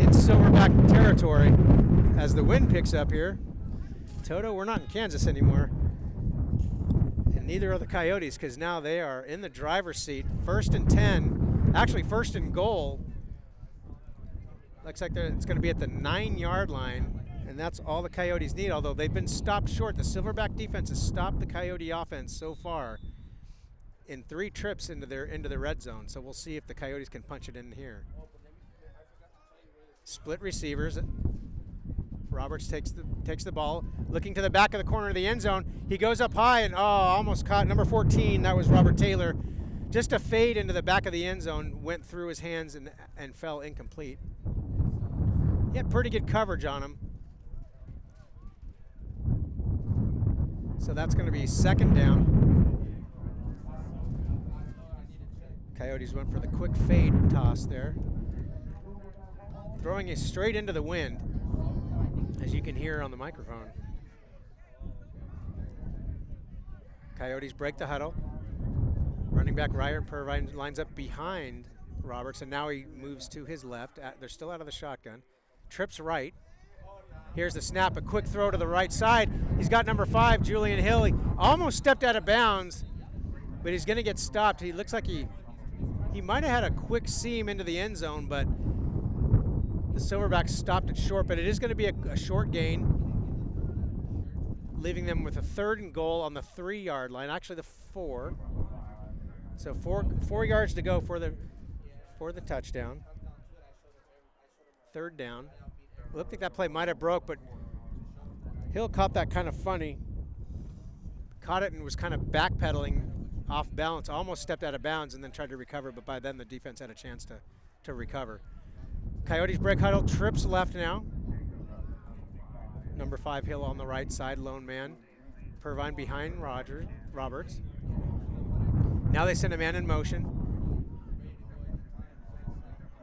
Silverback territory as the wind picks up here. Toto, we're not in Kansas anymore. And neither are the Coyotes, because now they are in the driver's seat. 1st and 10, actually 1st and goal. Looks like it's going to be at the 9-yard line. And that's all the Coyotes need, although they've been stopped short. The Silverback defense has stopped the Coyote offense so far in 3 trips into the red zone. So we'll see if the Coyotes can punch it in here. Split receivers. Roberts takes the ball, looking to the back of the corner of the end zone. He goes up high and almost caught number 14. That was Robert Taylor. Just a fade into the back of the end zone, went through his hands and fell incomplete. He had pretty good coverage on him. So that's going to be second down. Coyotes went for the quick fade toss there. Throwing it straight into the wind, as you can hear on the microphone. Coyotes break the huddle. Running back Ryan Purvine lines up behind Roberts, and now he moves to his left. They're still out of the shotgun. Trips right. Here's the snap, a quick throw to the right side. He's got number 5, Julian Hill. He almost stepped out of bounds, but he's going to get stopped. He looks like he might have had a quick seam into the end zone, but the Silverbacks stopped it short. But it is going to be a short gain, leaving them with a 3rd and goal on the 3-yard line, actually the 4. So 4 yards to go for the touchdown. 3rd down. Looked like that play might have broke, but Hill caught that kind of funny. Caught it and was kind of backpedaling off balance, almost stepped out of bounds and then tried to recover, but by then the defense had a chance to recover. Coyotes break huddle, trips left now. Number 5 Hill on the right side, lone man. Purvine behind Roberts. Now they send a man in motion.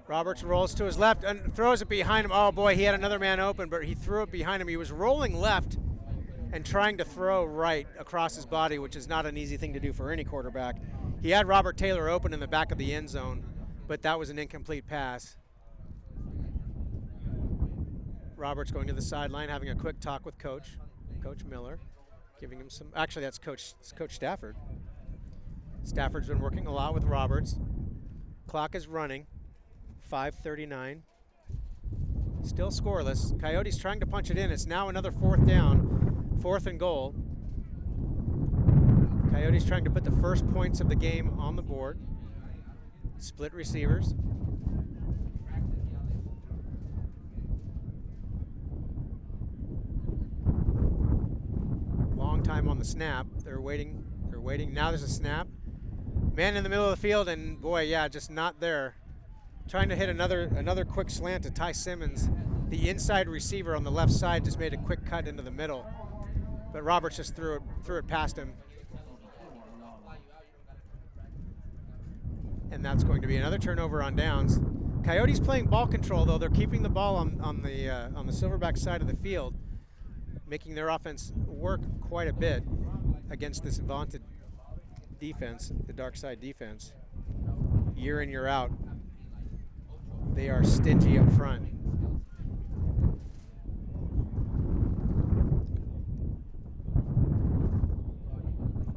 Roberts rolls to his left and throws it behind him. Oh boy, he had another man open, but he threw it behind him. He was rolling left and trying to throw right across his body, which is not an easy thing to do for any quarterback. He had Robert Taylor open in the back of the end zone, but that was an incomplete pass. Roberts going to the sideline, having a quick talk with Coach Miller, giving him some, actually that's Coach Stafford. Stafford's been working a lot with Roberts. Clock is running. 5:39. Still scoreless. Coyotes trying to punch it in. It's now another 4th down. 4th and goal. Coyotes trying to put the first points of the game on the board. Split receivers. Long time on the snap. They're waiting. Now there's a snap. Man in the middle of the field, and boy, yeah, just not there. Trying to hit another quick slant to Ty Simmons. The inside receiver on the left side just made a quick cut into the middle, but Roberts just threw it past him. And that's going to be another turnover on downs. Coyotes playing ball control, though. They're keeping the ball on the Silverback side of the field, making their offense work quite a bit against this vaunted defense, the dark side defense. Year in, year out, they are stingy up front.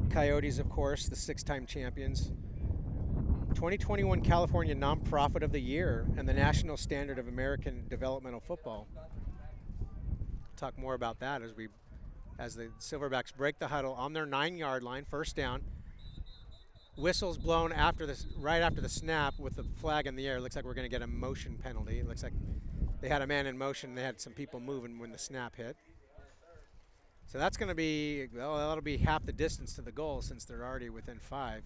Coyotes, of course, the 6-time champions. 2021 California Nonprofit of the Year and the National Standard of American Developmental Football. Talk more about that as the Silverbacks break the huddle on their 9-yard line, 1st down. Whistles blown right after the snap with the flag in the air. Looks like we're going to get a motion penalty. It looks like they had a man in motion. They had some people moving when the snap hit. So that's going to be, well, that'll be half the distance to the goal since they're already within 5.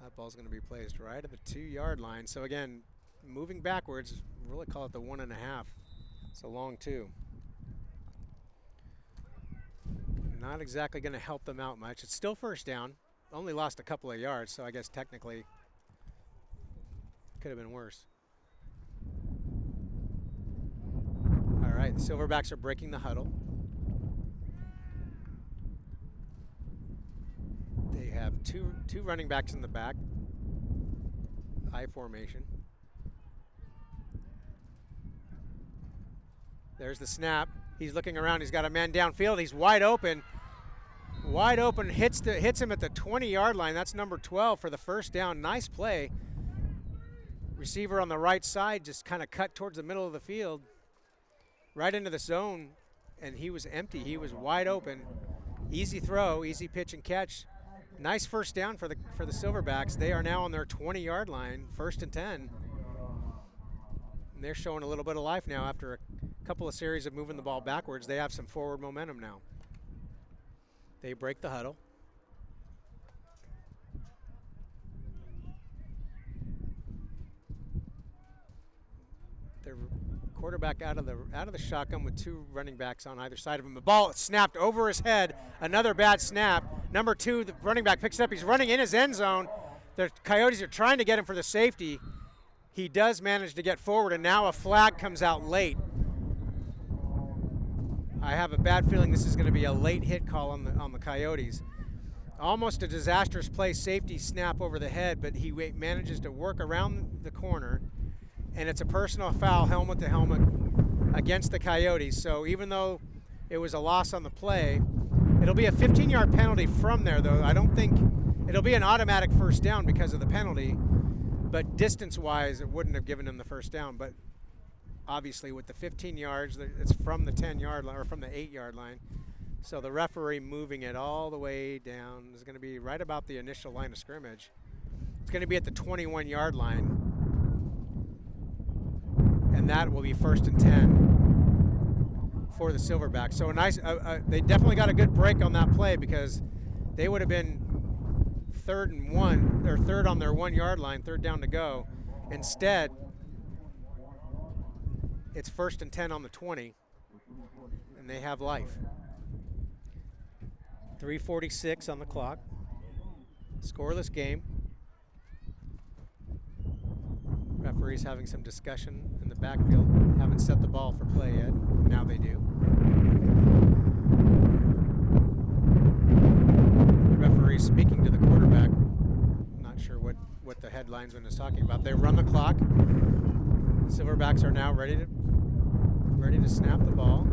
That ball's going to be placed right at the 2-yard line. So again, moving backwards, really call it the 1.5. It's a long 2. Not exactly going to help them out much. It's still 1st down. Only lost a couple of yards, so I guess technically could have been worse. All right, the Silverbacks are breaking the huddle. They have two running backs in the back. I formation. There's the snap. He's looking around. He's got a man downfield. He's wide open. Wide open. Hits him at the 20-yard line. That's number 12 for the 1st down. Nice play. Receiver on the right side just kind of cut towards the middle of the field. Right into the zone, and he was empty. He was wide open. Easy throw, easy pitch and catch. Nice 1st down for the Silverbacks. They are now on their 20-yard line, 1st and 10. And they're showing a little bit of life now after a couple of series of moving the ball backwards. They have some forward momentum now. They break the huddle. They're Quarterback out of the shotgun with 2 running backs on either side of him. The ball snapped over his head. Another bad snap. Number 2, the running back picks it up. He's running in his end zone. The Coyotes are trying to get him for the safety. He does manage to get forward, and now a flag comes out late. I have a bad feeling this is going to be a late hit call on the Coyotes. Almost a disastrous play, safety snap over the head, but he manages to work around the corner, and it's a personal foul, helmet to helmet, against the Coyotes. So even though it was a loss on the play, it'll be a 15-yard penalty from there, though. I don't think it'll be an automatic first down because of the penalty, but distance-wise, it wouldn't have given him the first down. But obviously, with the 15 yards, it's from the 10-yard line or from the 8-yard line. So the referee moving it all the way down is going to be right about the initial line of scrimmage. It's going to be at the 21-yard line. And that will be 1st and 10 for the Silverbacks. So a nice, they definitely got a good break on that play, because they would have been 3rd and 1, or 3rd on their 1-yard line, 3rd down to go. Instead, it's 1st and 10 on the 20, and they have life. 3:46 on the clock. Scoreless game. Referees having some discussion in the backfield. Haven't set the ball for play yet. Now they do. The referee speaking to the quarterback. Not sure what the headlinesman is talking about. They run the clock. Silverbacks are now ready to snap the ball.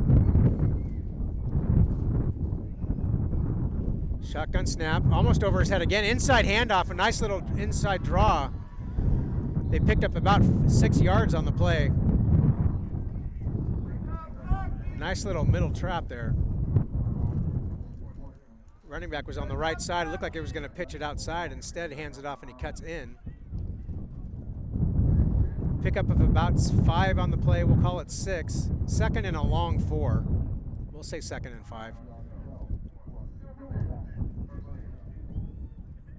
Shotgun snap, almost over his head again. Inside handoff, a nice little inside draw. They picked up about 6 yards on the play. Nice little middle trap there. Running back was on the right side. It looked like it was going to pitch it outside. Instead, hands it off and he cuts in. Pickup of about 5 on the play. We'll call it 6. 2nd and a long 4. We'll say 2nd and 5.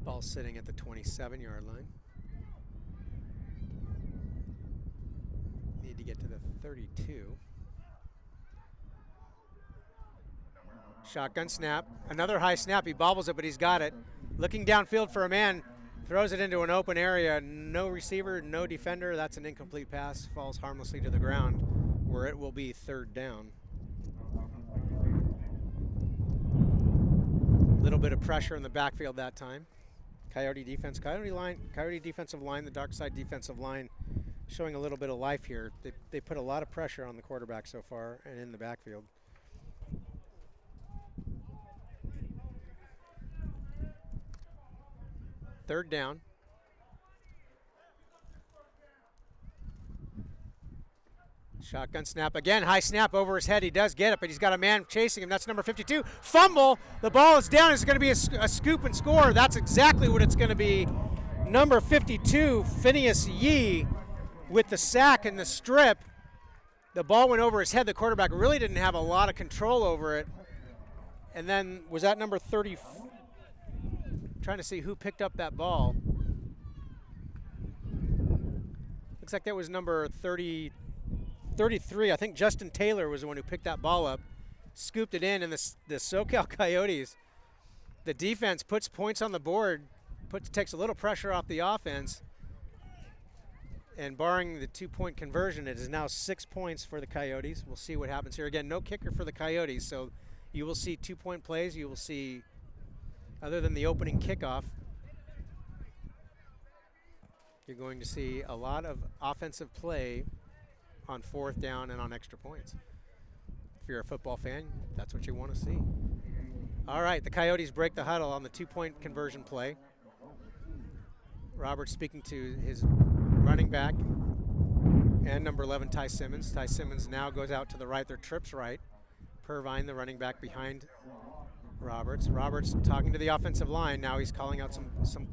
Ball sitting at the 27-yard line. Need to get to the 32. Shotgun snap. Another high snap. He bobbles it, but he's got it. Looking downfield for a man. Throws it into an open area. No receiver, no defender. That's an incomplete pass. Falls harmlessly to the ground, where it will be 3rd down. A little bit of pressure in the backfield that time. Coyote defense, Coyote defensive line, the dark side defensive line showing a little bit of life here. They put a lot of pressure on the quarterback so far and in the backfield. Third down. Shotgun snap again, high snap over his head. He does get it, but he's got a man chasing him. That's number 52. Fumble. The ball is down. It's going to be a scoop and score. That's exactly what it's going to be. Number 52, Phineas Yi, with the sack and the strip. The ball went over his head. The quarterback really didn't have a lot of control over it. And then was that number 30? Trying to see who picked up that ball. Looks like that was number 33. I think Justin Taylor was the one who picked that ball up, scooped it in, and the SoCal Coyotes, the defense puts points on the board, takes a little pressure off the offense, and barring the 2-point conversion, it is now 6 points for the Coyotes. We'll see what happens here. Again, no kicker for the Coyotes, so you will see 2-point plays. You will see, other than the opening kickoff, you're going to see a lot of offensive play on 4th down and on extra points. If you're a football fan, that's what you want to see. All right, the Coyotes break the huddle on the 2-point conversion play. Roberts speaking to his running back and number 11, Ty Simmons. Ty Simmons now goes out to the right. They're trips right. Purvine, the running back, behind Roberts. Roberts talking to the offensive line. Now he's calling out some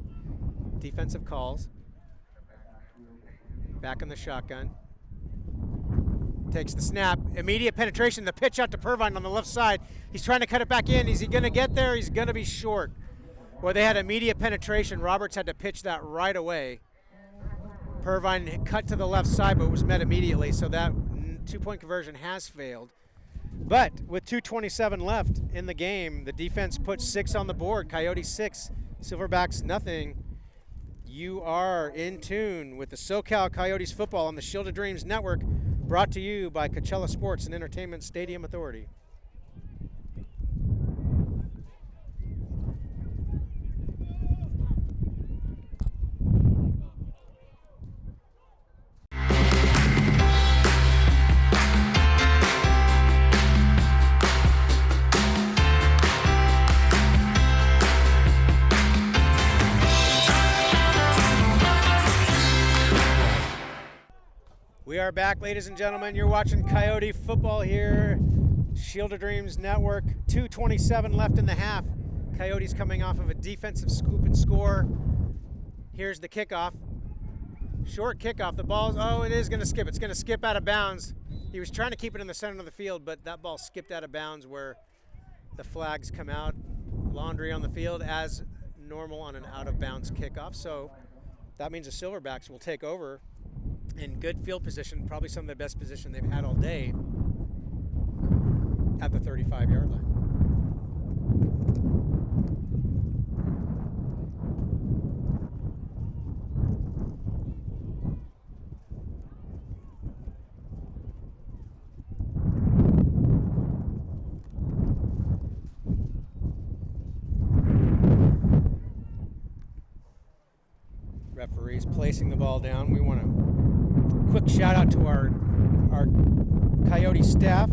defensive calls. Back in the shotgun. Takes the snap, immediate penetration, the pitch out to Purvine on the left side. He's trying to cut it back in. Is he going to get there? He's going to be short. Well, they had immediate penetration. Roberts had to pitch that right away. Purvine cut to the left side, but was met immediately, so that two-point conversion has failed. But with 2:27 left in the game, the defense put 6 on the board. Coyotes 6, Silverbacks nothing. You are in tune with the SoCal Coyotes football on the Shield of Dreams Network, brought to you by Coachella Sports and Entertainment Stadium Authority. We are back, ladies and gentlemen. You're watching Coyote football here, Shield of Dreams Network. 2:27 left in the half. Coyotes coming off of a defensive scoop and score. Here's the kickoff. Short kickoff. The ball's, it is going to skip. It's going to skip out of bounds. He was trying to keep it in the center of the field, but that ball skipped out of bounds where the flags come out. Laundry on the field as normal on an out-of-bounds kickoff. So that means the Silverbacks will take over in good field position, probably some of the best position they've had all day at the 35-yard line. Referees placing the ball down. We want to quick shout out to our Coyote staff.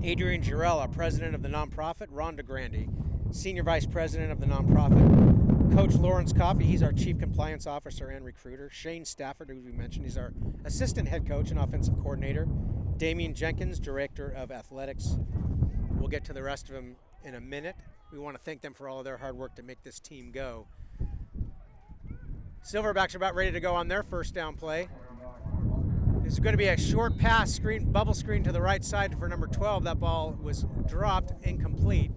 Adrian Jarrell, our president of the nonprofit. Rhonda Grandy, senior vice president of the nonprofit. Coach Lawrence Coffey, he's our chief compliance officer and recruiter. Shane Stafford, who we mentioned, he's our assistant head coach and offensive coordinator. Damian Jenkins, director of athletics. We'll get to the rest of them in a minute. We want to thank them for all of their hard work to make this team go. Silverbacks are about ready to go on their first down play. This is going to be a short pass screen, bubble screen to the right side for number 12. That ball was dropped, incomplete.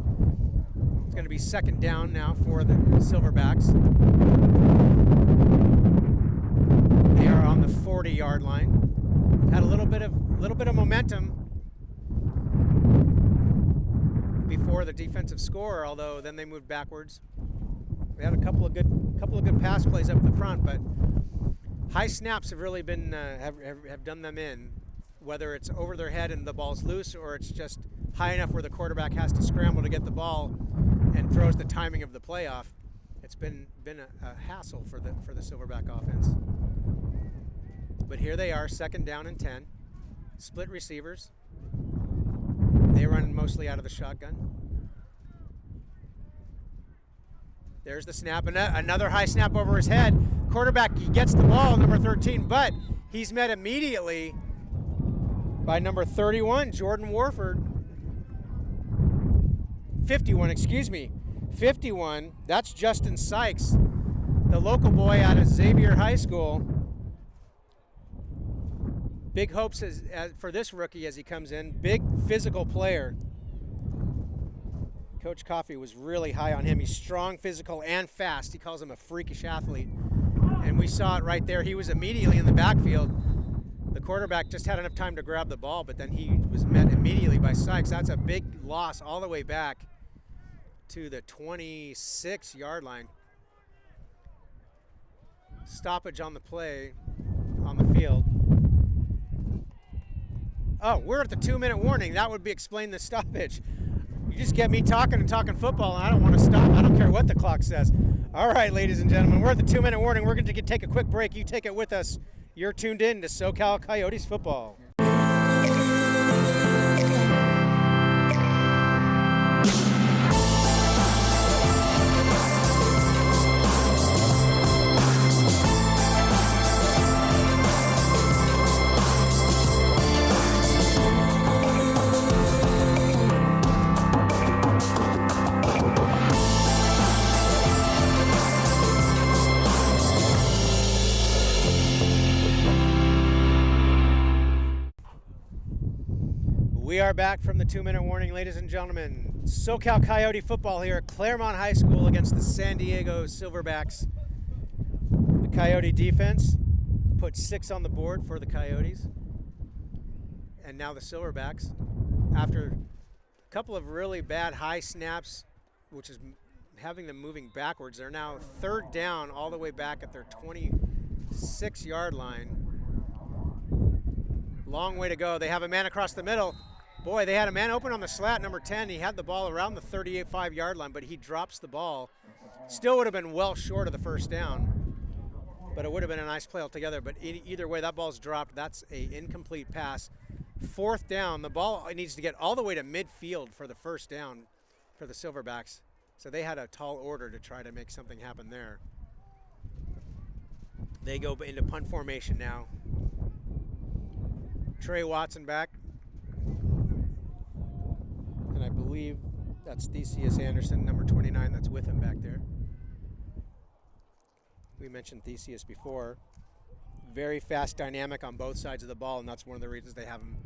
It's going to be second down now for the Silverbacks. They are on the 40-yard line. Had a little bit of momentum before the defensive score, although then they moved backwards. We had a couple of good pass plays up the front, but high snaps have really been have done them in, whether it's over their head and the ball's loose, or it's just high enough where the quarterback has to scramble to get the ball and throws the timing of the play off. It's been a hassle for the Silverback offense. But here they are, second down and 10, split receivers. They run mostly out of the shotgun. There's the snap, and another high snap over his head. Quarterback, he gets the ball, number 13, but he's met immediately by number 31, Jordan Warford. 51, excuse me. 51, that's Justin Sykes, the local boy out of Xavier High School. Big hopes for this rookie as he comes in. Big physical player. Coach Coffey was really high on him. He's strong, physical, and fast. He calls him a freakish athlete. And we saw it right there. He was immediately in the backfield. The quarterback just had enough time to grab the ball, but then he was met immediately by Sykes. That's a big loss all the way back to the 26-yard line. Stoppage on the play on the field. Oh, we're at the 2-minute warning. That would explain the stoppage. You just get me talking and talking football, and I don't want to stop. I don't care what the clock says. All right, ladies and gentlemen, we're at the 2-minute warning. We're going to take a quick break. You take it with us. You're tuned in to SoCal Coyotes football. We are back from the 2-minute warning, ladies and gentlemen. SoCal Coyote football here at Claremont High School against the San Diego Silverbacks. The Coyote defense put 6 on the board for the Coyotes. And now the Silverbacks, after a couple of really bad high snaps, which is having them moving backwards, they're now 3rd down all the way back at their 26-yard line. Long way to go. They have a man across the middle. Boy, they had a man open on the slat, number 10. He had the ball around the 35-yard line, but he drops the ball. Still would have been well short of the first down, but it would have been a nice play altogether. But either way, that ball's dropped. That's an incomplete pass. 4th down. The ball needs to get all the way to midfield for the first down for the Silverbacks. So they had a tall order to try to make something happen there. They go into punt formation now. Trey Watson back. And I believe that's Theseus Anderson, number 29, that's with him back there. We mentioned Theseus before. Very fast, dynamic on both sides of the ball, and that's one of the reasons they have him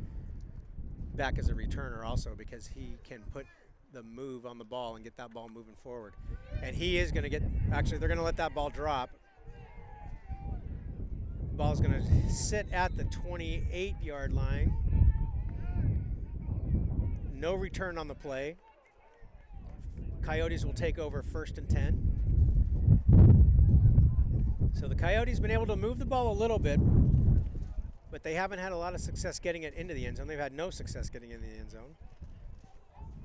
back as a returner also, because he can put the move on the ball and get that ball moving forward. And he is going to get, actually they're going to let that ball drop. Ball's going to sit at the 28-yard line. No return on the play. Coyotes will take over 1st and 10. So the Coyotes been able to move the ball a little bit, but they haven't had a lot of success getting it into the end zone. They've had no success getting into the end zone.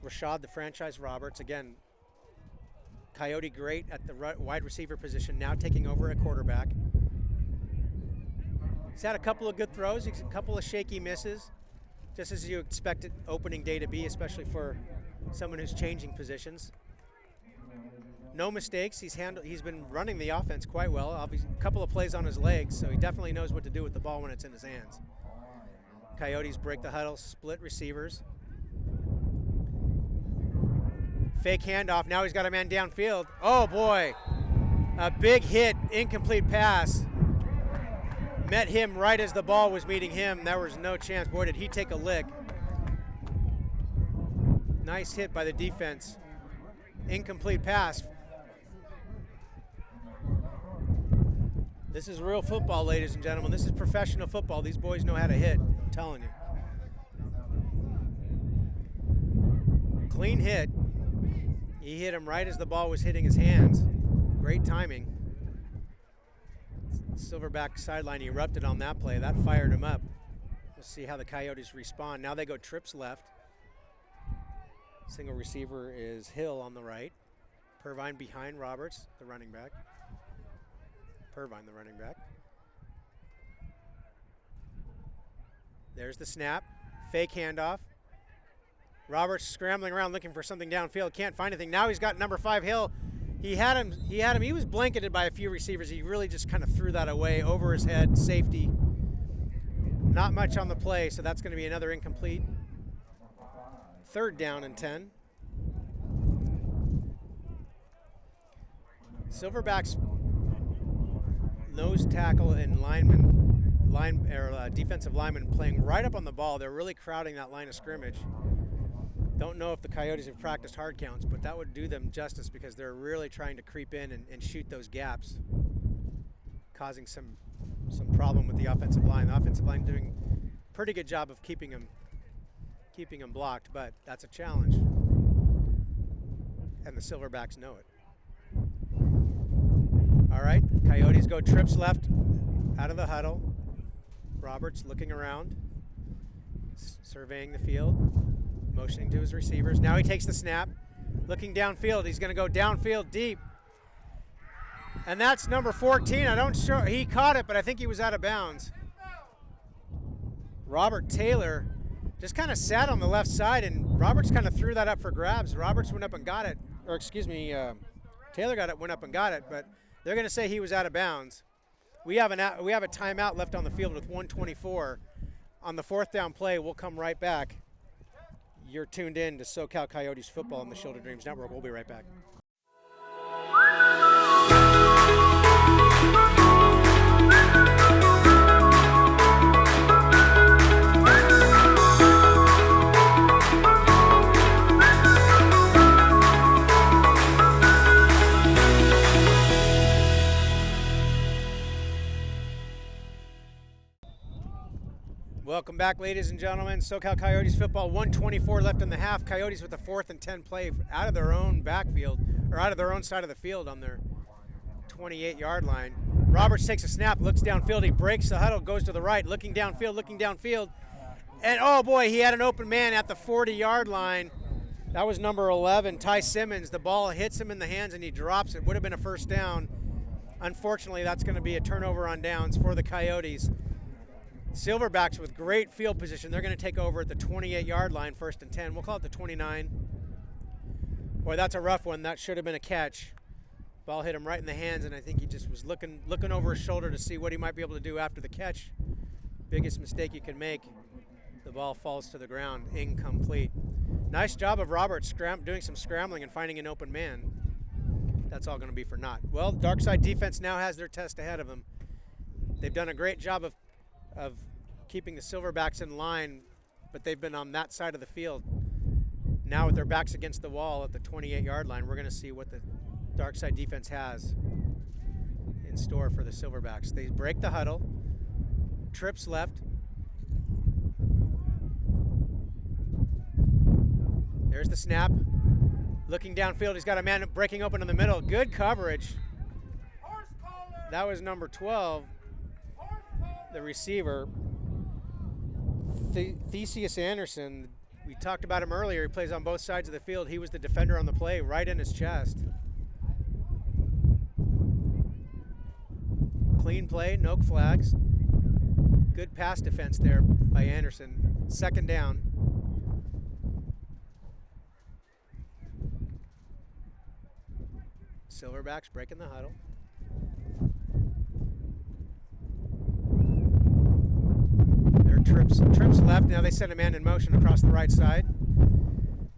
Rashad, the franchise Roberts, again, Coyote great at the wide receiver position, now taking over at quarterback. He's had a couple of good throws, a couple of shaky misses, just as you expect it opening day to be, especially for someone who's changing positions. No mistakes. He's been running the offense quite well. Obviously, a couple of plays on his legs, so he definitely knows what to do with the ball when it's in his hands. Coyotes break the huddle, split receivers. Fake handoff. Now he's got a man downfield. Oh boy, a big hit, incomplete pass. Met him right as the ball was meeting him. There was no chance. Boy, did he take a lick. Nice hit by the defense. Incomplete pass. This is real football, ladies and gentlemen. This is professional football. These boys know how to hit, I'm telling you. Clean hit. He hit him right as the ball was hitting his hands. Great timing. Silverback sideline erupted on that play. That fired him up. We'll see how the Coyotes respond. Now they go trips left. Single receiver is Hill on the right. Purvine behind Roberts, the running back. Purvine, the running back. There's the snap. Fake handoff. Roberts scrambling around looking for something downfield. Can't find anything. Now he's got number 5 Hill. He had him. He was blanketed by a few receivers. He really just kind of threw that away over his head. Safety. Not much on the play, so that's going to be another incomplete. 3rd down and 10. Silverbacks nose tackle and defensive lineman playing right up on the ball. They're really crowding that line of scrimmage. Don't know if the Coyotes have practiced hard counts, but that would do them justice because they're really trying to creep in and shoot those gaps, causing some problem with the offensive line. The offensive line doing a pretty good job of keeping them blocked, but that's a challenge, and the Silverbacks know it. All right, Coyotes go trips left out of the huddle. Roberts looking around, surveying the field, motioning to his receivers. Now he takes the snap, looking downfield. He's going to go downfield deep, and that's number 14. He caught it, but I think he was out of bounds. Robert Taylor just kind of sat on the left side, and Roberts kind of threw that up for grabs. Roberts went up and got it, or excuse me, Taylor went up and got it, but they're going to say he was out of bounds. We have a timeout left on the field with 1:24. On the 4th down play, we'll come right back. You're tuned in to SoCal Coyotes football on the Shield of Dreams Network. We'll be right back. Welcome back, ladies and gentlemen. SoCal Coyotes football, 1:24 left in the half. Coyotes with a 4th and 10 play out of their own backfield, or out of their own side of the field on their 28-yard line. Roberts takes a snap, looks downfield, he breaks the huddle, goes to the right, looking downfield. And oh boy, he had an open man at the 40-yard line. That was number 11, Ty Simmons. The ball hits him in the hands and he drops it. Would have been a first down. Unfortunately, that's going to be a turnover on downs for the Coyotes. Silverbacks with great field position. They're going to take over at the 28-yard line, 1st and 10. We'll call it the 29. Boy, that's a rough one. That should have been a catch. Ball hit him right in the hands, and I think he just was looking over his shoulder to see what he might be able to do after the catch. Biggest mistake you can make. The ball falls to the ground, incomplete. Nice job of Roberts doing some scrambling and finding an open man. That's all going to be for naught. Well, dark side defense now has their test ahead of them. They've done a great job of keeping the Silverbacks in line, but they've been on that side of the field. Now with their backs against the wall at the 28-yard line, we're going to see what the dark side defense has in store for the Silverbacks. They break the huddle, trips left. There's the snap. Looking downfield, he's got a man breaking open in the middle. Good coverage. That was number 12, the receiver, Theseus Anderson. We talked about him earlier. He plays on both sides of the field. He was the defender on the play, right in his chest. Clean play, no flags. Good pass defense there by Anderson. 2nd down. Silverbacks breaking the huddle. There are trips left. Now they send a man in motion across the right side.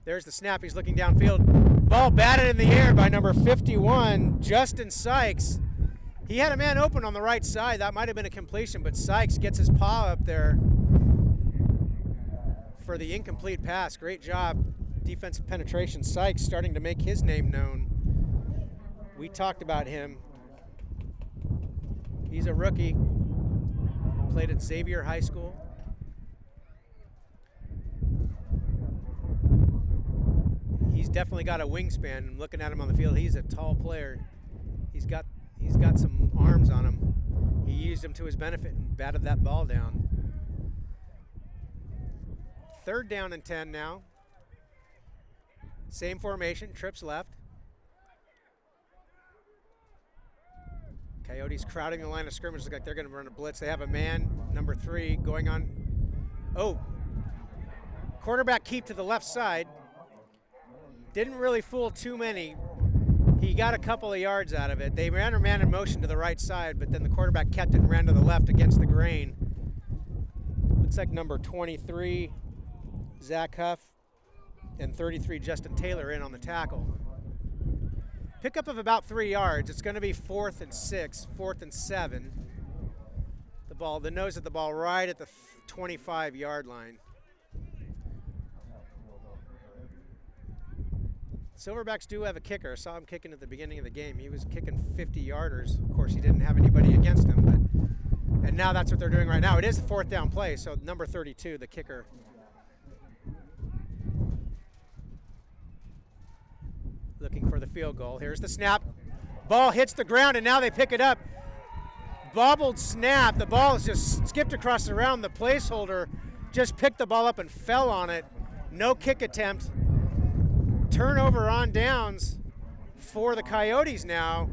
There's the snap. He's looking downfield. Ball batted in the air by number 51, Justin Sykes. He had a man open on the right side. That might have been a completion, but Sykes gets his paw up there for the incomplete pass. Great job. Defensive penetration. Sykes starting to make his name known. We talked about him. He's a rookie. Played at Xavier High School. He's definitely got a wingspan. I'm looking at him on the field. He's a tall player. He's got some arms on him. He used them to his benefit and batted that ball down. 3rd down and 10 now. Same formation, trips left. Coyotes crowding the line of scrimmage. Look like they're going to run a blitz. They have a man, number 3, going on. Oh, quarterback keep to the left side. Didn't really fool too many. He got a couple of yards out of it. They ran a man in motion to the right side, but then the quarterback kept it and ran to the left against the grain. Looks like number 23, Zach Huff, and 33, Justin Taylor in on the tackle. Pickup of about 3 yards. It's going to be 4th and 6, 4th and 7. The nose of the ball right at the 25-yard line. Silverbacks do have a kicker. I saw him kicking at the beginning of the game. He was kicking 50-yarders. Of course, he didn't have anybody against him, and now that's what they're doing right now. It is the 4th down play, so number 32, the kicker. Looking for the field goal. Here's the snap. Ball hits the ground, and now they pick it up. Bobbled snap. The ball is just skipped across the ground. The placeholder just picked the ball up and fell on it. No kick attempt. Turnover on downs for the Coyotes now.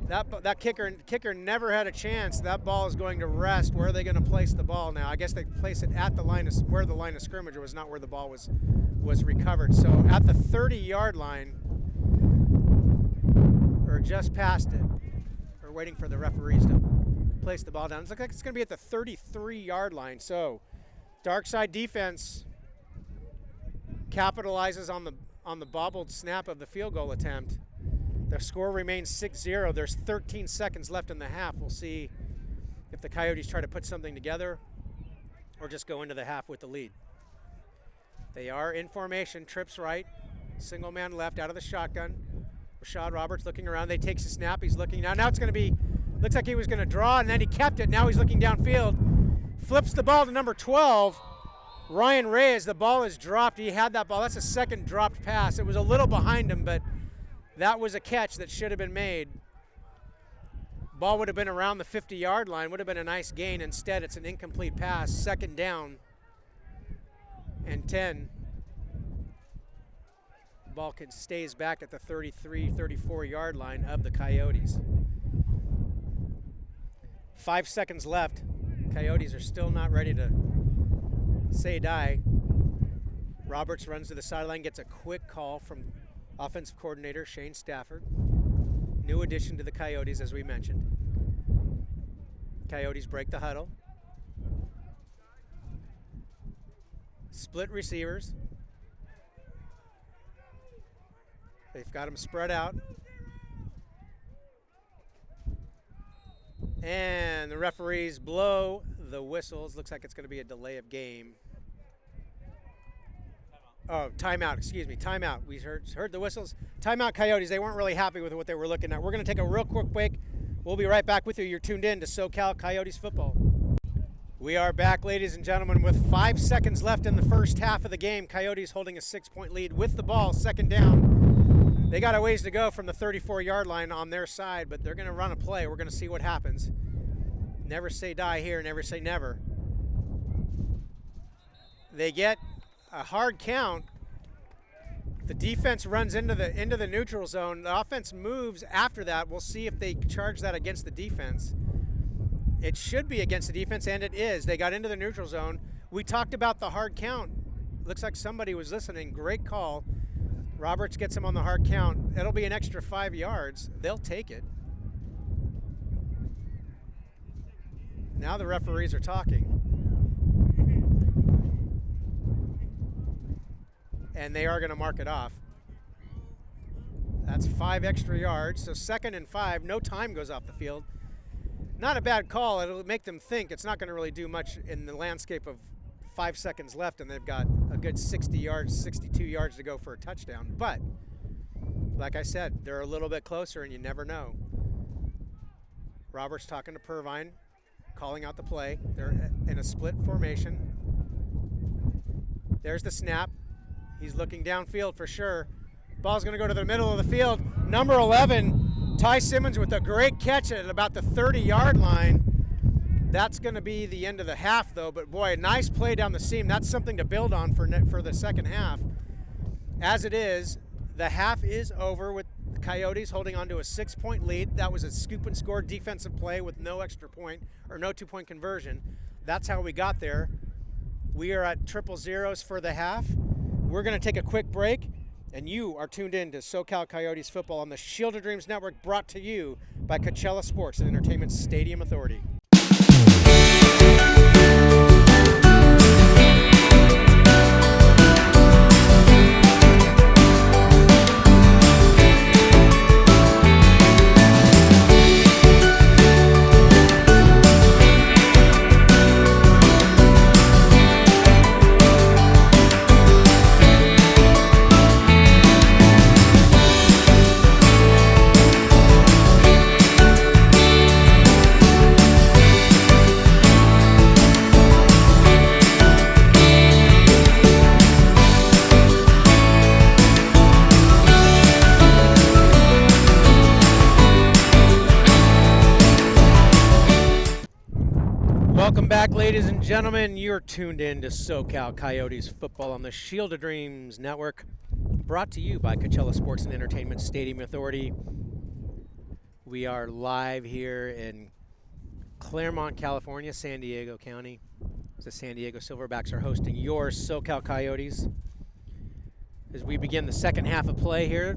That kicker never had a chance. That ball is going to rest. Where are they going to place the ball now? I guess they place it at the line of where the line of scrimmage was, not where the ball was recovered. So at the 30-yard line, or just past it, or waiting for the referees to place the ball down. It looks like it's going to be at the 33-yard line. So dark side defense capitalizes on the bobbled snap of the field goal attempt. The score remains 6-0. There's 13 seconds left in the half. We'll see if the Coyotes try to put something together or just go into the half with the lead. They are in formation. Trips right. Single man left out of the shotgun. Rashad Roberts looking around. They takes a snap. He's looking now. Now it's going to be, looks like he was going to draw, and then he kept it. Now he's looking downfield. Flips the ball to number 12, Ryan Reyes. The ball is dropped. He had that ball. That's a second dropped pass. It was a little behind him, but that was a catch that should have been made. Ball would have been around the 50-yard line, would have been a nice gain. Instead, it's an incomplete pass, second down and 10. Ball stays back at the 33, 34-yard line of the Coyotes. 5 seconds left. Coyotes are still not ready to say die. Roberts runs to the sideline, gets a quick call from offensive coordinator Shane Stafford. New addition to the Coyotes, as we mentioned. Coyotes break the huddle. Split receivers. They've got them spread out. And the referees blow the whistles. Looks like it's going to be a delay of game. Oh, timeout, excuse me, timeout. We heard the whistles. Timeout, Coyotes. They weren't really happy with what they were looking at. We're going to take a real quick break. We'll be right back with you. You're tuned in to SoCal Coyotes football. We are back, ladies and gentlemen, with 5 seconds left in the first half of the game. Coyotes holding a 6-point lead with the ball, second down. They got a ways to go from the 34-yard line on their side, but they're going to run a play. We're going to see what happens. Never say die here, never say never. They get a hard count. The defense runs into the neutral zone. The offense moves after that. We'll see if they charge that against the defense. It should be against the defense, and it is. They got into the neutral zone. We talked about the hard count. Looks like somebody was listening. Great call. Roberts gets him on the hard count. It'll be an extra 5 yards. They'll take it. Now the referees are talking. And they are going to mark it off. That's 5 extra yards. So 2nd and 5. No time goes off the field. Not a bad call. It'll make them think it's not going to really do much in the landscape of 5 seconds left, and they've got a good 60 yards, 62 yards to go for a touchdown. But, like I said, they're a little bit closer, and you never know. Roberts talking to Purvine, calling out the play. They're in a split formation. There's the snap. He's looking downfield for sure. Ball's going to go to the middle of the field. Number 11, Ty Simmons with a great catch at about the 30-yard line. That's going to be the end of the half, though. But, boy, a nice play down the seam. That's something to build on for the second half. As it is, the half is over with the Coyotes holding on to a 6-point lead. That was a scoop-and-score defensive play with no extra point or no two-point conversion. That's how we got there. We are at 0-0 for the half. We're going to take a quick break, and you are tuned in to SoCal Coyotes football on the Shield of Dreams Network, brought to you by Coachella Sports and Entertainment Stadium Authority. Welcome back, ladies and gentlemen. You're tuned in to SoCal Coyotes football on the Shield of Dreams Network, brought to you by Coachella Sports and Entertainment Stadium Authority. We are live here in Claremont, California, San Diego County. The San Diego Silverbacks are hosting your SoCal Coyotes. As we begin the second half of play here,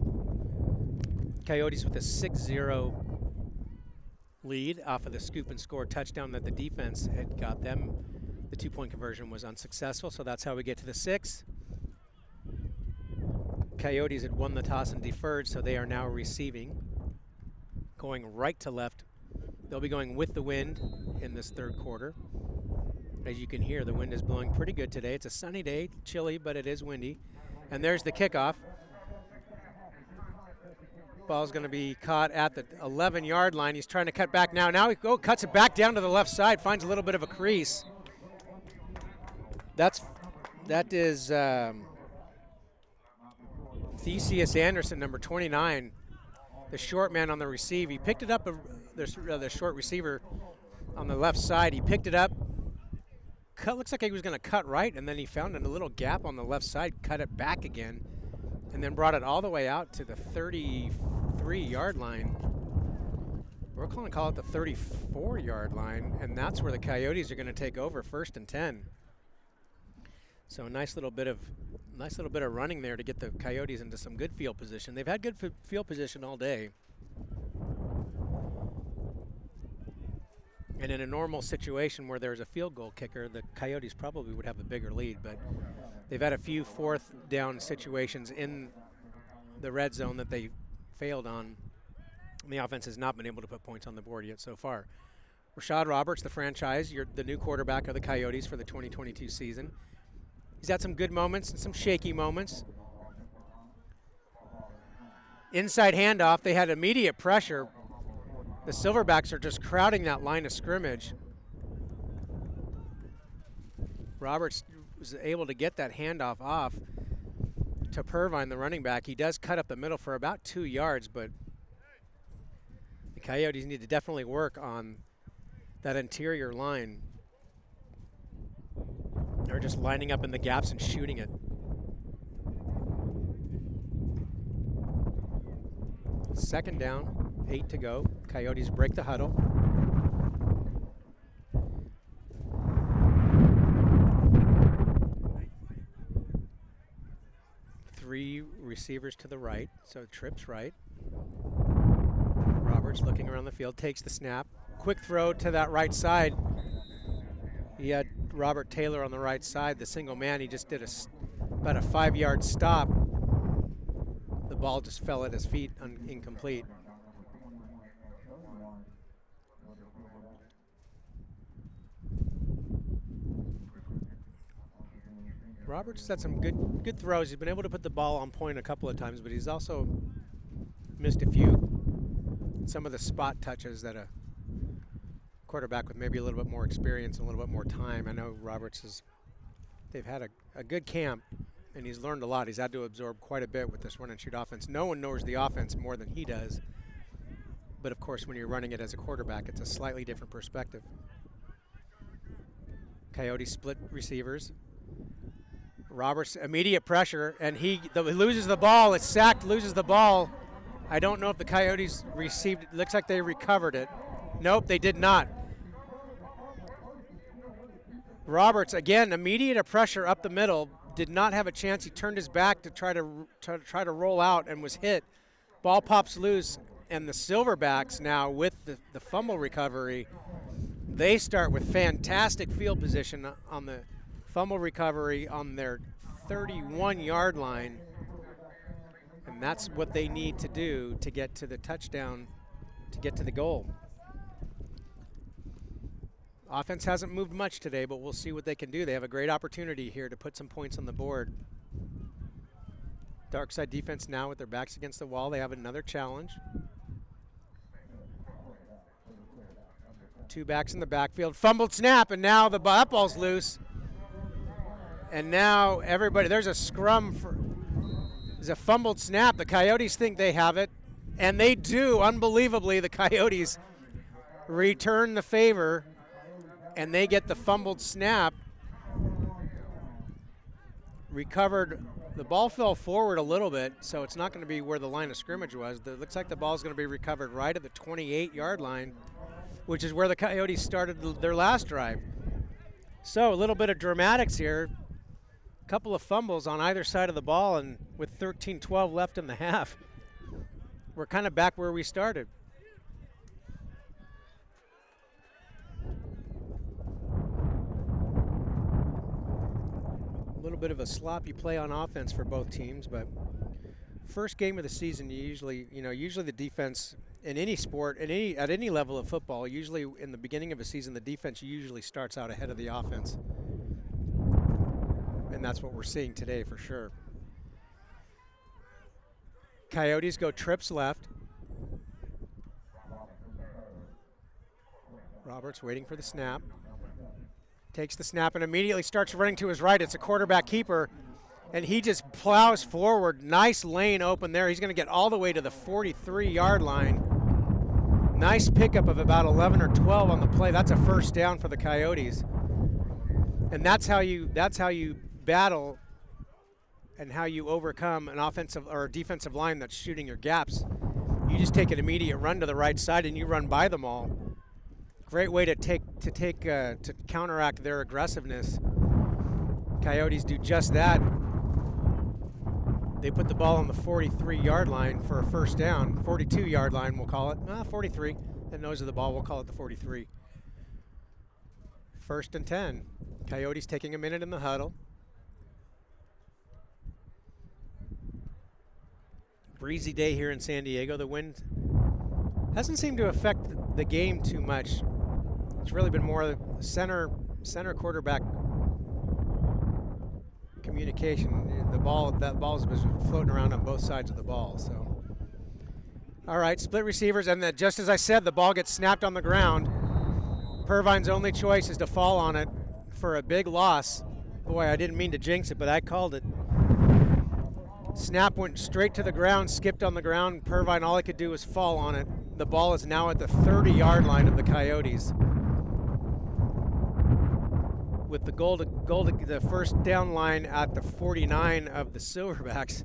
Coyotes with a 6-0 lead off of the scoop and score touchdown that the defense had got them. The 2-point conversion was unsuccessful, so that's how we get to the 6. Coyotes had won the toss and deferred, so they are now receiving, going right to left. They'll be going with the wind in this third quarter. As you can hear, the wind is blowing pretty good today. It's a sunny day, chilly, but it is windy. And there's the kickoff. Ball's going to be caught at the 11-yard line. He's trying to cut back now. Now he cuts it back down to the left side, finds a little bit of a crease. That is Theseus Anderson, number 29, the short man on the receive. He picked it up, the short receiver on the left side. He picked it up, looks like he was going to cut right, and then he found a little gap on the left side, cut it back again, and then brought it all the way out to the 33-yard line. We're going to call it the 34-yard line, and that's where the Coyotes are going to take over, 1st and 10. So a nice little bit of running there to get the Coyotes into some good field position. They've had good field position all day. And in a normal situation where there's a field goal kicker, the Coyotes probably would have a bigger lead, but they've had a few 4th down situations in the red zone that they failed on. And the offense has not been able to put points on the board yet so far. Rashad Roberts, the franchise, the new quarterback of the Coyotes for the 2022 season. He's had some good moments and some shaky moments. Inside handoff, they had immediate pressure. The Silverbacks are just crowding that line of scrimmage. Roberts was able to get that handoff off to Purvine, the running back. He does cut up the middle for about 2 yards, but the Coyotes need to definitely work on that interior line. They're just lining up in the gaps and shooting it. Second down, 8 to go. Coyotes break the huddle. Three receivers to the right, so trips right. Roberts looking around the field, takes the snap. Quick throw to that right side. He had Robert Taylor on the right side, the single man. He just did about a 5-yard stop. The ball just fell at his feet, incomplete. Roberts has had some good throws. He's been able to put the ball on point a couple of times, but he's also missed a few. Some of the spot touches that a quarterback with maybe a little bit more experience and a little bit more time. I know they've had a good camp, and he's learned a lot. He's had to absorb quite a bit with this run and shoot offense. No one knows the offense more than he does. But of course, when you're running it as a quarterback, it's a slightly different perspective. Coyotes split receivers. Roberts, immediate pressure, and he loses the ball. It's sacked, loses the ball. I don't know if the Coyotes received it. Looks like they recovered it. Nope, they did not. Roberts, again, immediate pressure up the middle. Did not have a chance. He turned his back to try to roll out and was hit. Ball pops loose, and the Silverbacks now with the fumble recovery, they start with fantastic field position on the fumble recovery on their 31-yard line. And that's what they need to do to get to the touchdown, to get to the goal. Offense hasn't moved much today, but we'll see what they can do. They have a great opportunity here to put some points on the board. Dark side defense now with their backs against the wall. They have another challenge. Two backs in the backfield. Fumbled snap, and now the ball's loose. And now everybody, there's a scrum there's a fumbled snap. The Coyotes think they have it, and they do. Unbelievably, the Coyotes return the favor, and they get the fumbled snap. Recovered, the ball fell forward a little bit, so it's not going to be where the line of scrimmage was. It looks like the ball's going to be recovered right at the 28-yard line, which is where the Coyotes started their last drive. So a little bit of dramatics here. A couple of fumbles on either side of the ball, and with 13-12 left in the half, we're kind of back where we started. A little bit of a sloppy play on offense for both teams, but first game of the season, usually the defense in any sport, at any level of football, usually in the beginning of a season, the defense usually starts out ahead of the offense. And that's what we're seeing today for sure. Coyotes go trips left. Roberts waiting for the snap. Takes the snap and immediately starts running to his right. It's a quarterback keeper, and he just plows forward. Nice lane open there. He's going to get all the way to the 43-yard line. Nice pickup of about 11 or 12 on the play. That's a first down for the Coyotes. And that's how you battle and how you overcome an offensive or defensive line that's shooting your gaps. You just take an immediate run to the right side and you run by them all. Great way to counteract their aggressiveness. Coyotes do just that. They put the ball on the 43-yard line for a first down. 42-yard line, we'll call it. 43. The nose of the ball, we'll call it the 43. First and 10. Coyotes taking a minute in the huddle. Breezy day here in San Diego. The wind hasn't seemed to affect the game too much. It's really been more center quarterback communication. That ball's been floating around on both sides of the ball. So, all right, split receivers, and just as I said, the ball gets snapped on the ground. Pervine's only choice is to fall on it for a big loss. Boy, I didn't mean to jinx it, but I called it. Snap went straight to the ground, skipped on the ground. Pervine, all he could do was fall on it. The ball is now at the 30-yard line of the Coyotes. With the first down line at the 49 of the Silverbacks,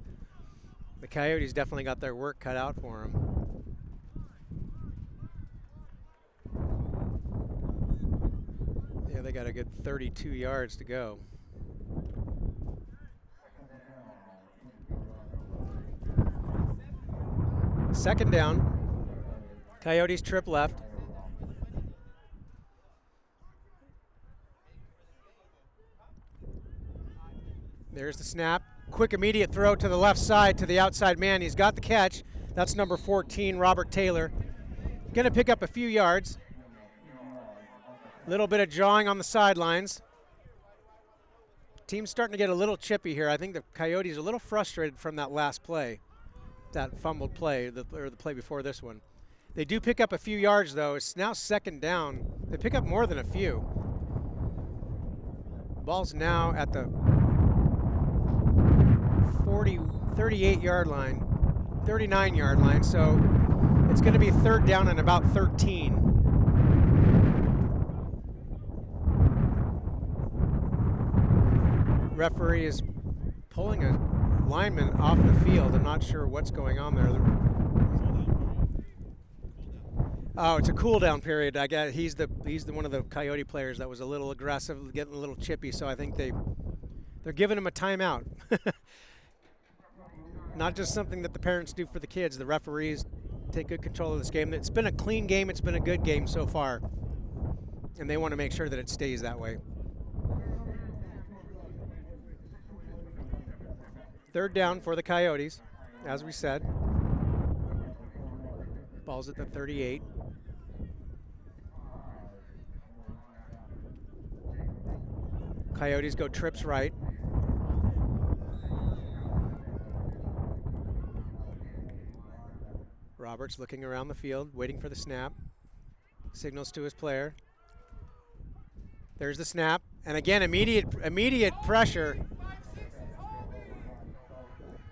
the Coyotes definitely got their work cut out for them. Yeah, they got a good 32 yards to go. Second down. Coyotes trip left. There's the snap. Quick immediate throw to the left side to the outside man. He's got the catch. That's number 14, Robert Taylor. Going to pick up a few yards. Little bit of jawing on the sidelines. Team's starting to get a little chippy here. I think the Coyotes are a little frustrated from that last play, that fumbled play, or the play before this one. They do pick up a few yards, though. It's now second down. They pick up more than a few. Ball's now at the 38-yard line, 39-yard line, so it's going to be third down and about 13. Referee is pulling a lineman off the field. I'm not sure what's going on there. Oh, it's a cool down period. I guess he's the one of the Coyote players that was a little aggressive, getting a little chippy, so I think they're giving him a timeout. Not just something that the parents do for the kids. The referees take good control of this game. It's been a clean game. It's been a good game so far. And they want to make sure that it stays that way. Third down for the Coyotes, as we said. Ball's at the 38. Coyotes go trips right. Roberts looking around the field, waiting for the snap. Signals to his player. There's the snap, and again, immediate pressure.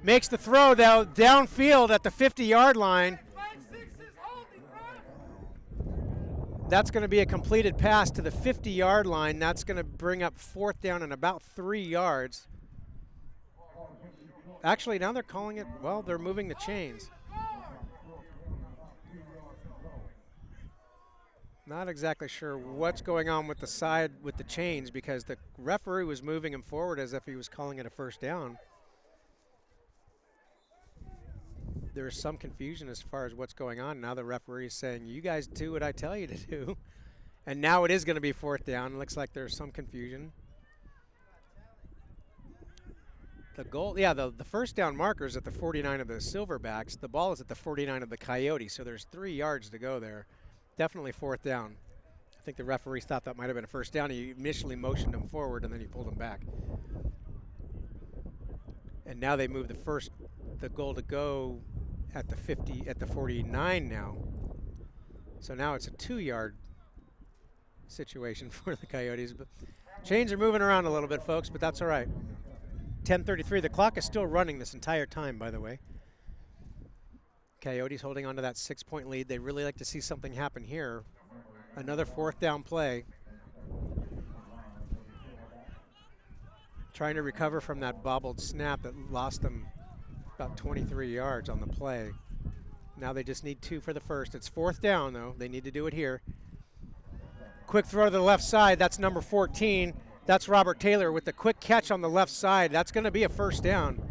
Makes the throw though downfield at the 50-yard line. That's going to be a completed pass to the 50-yard line. That's going to bring up fourth down and about 3 yards. Actually, now they're calling it, well, they're moving the chains. Not exactly sure what's going on with the chains, because the referee was moving him forward as if he was calling it a first down. There's some confusion as far as what's going on. Now the referee is saying, you guys do what I tell you to do. And now it is going to be fourth down. It looks like there's some confusion. The goal, yeah, the first down marker is at the 49 of the Silverbacks. The ball is at the 49 of the Coyotes, so there's 3 yards to go there. Definitely fourth down. I think the referee thought that might have been a first down. He initially motioned him forward, and then he pulled him back. And now they move the goal to go at the 49 now. So now it's a 2-yard situation for the Coyotes. But Chains are moving around a little bit, folks, but that's all right. 10:33. The clock is still running this entire time, by the way. Coyotes holding on to that 6-point lead. They really like to see something happen here. Another 4th down play. Trying to recover from that bobbled snap that lost them about 23 yards on the play. Now they just need 2 for the first. It's 4th down, though. They need to do it here. Quick throw to the left side. That's number 14. That's Robert Taylor with the quick catch on the left side. That's going to be a 1st down.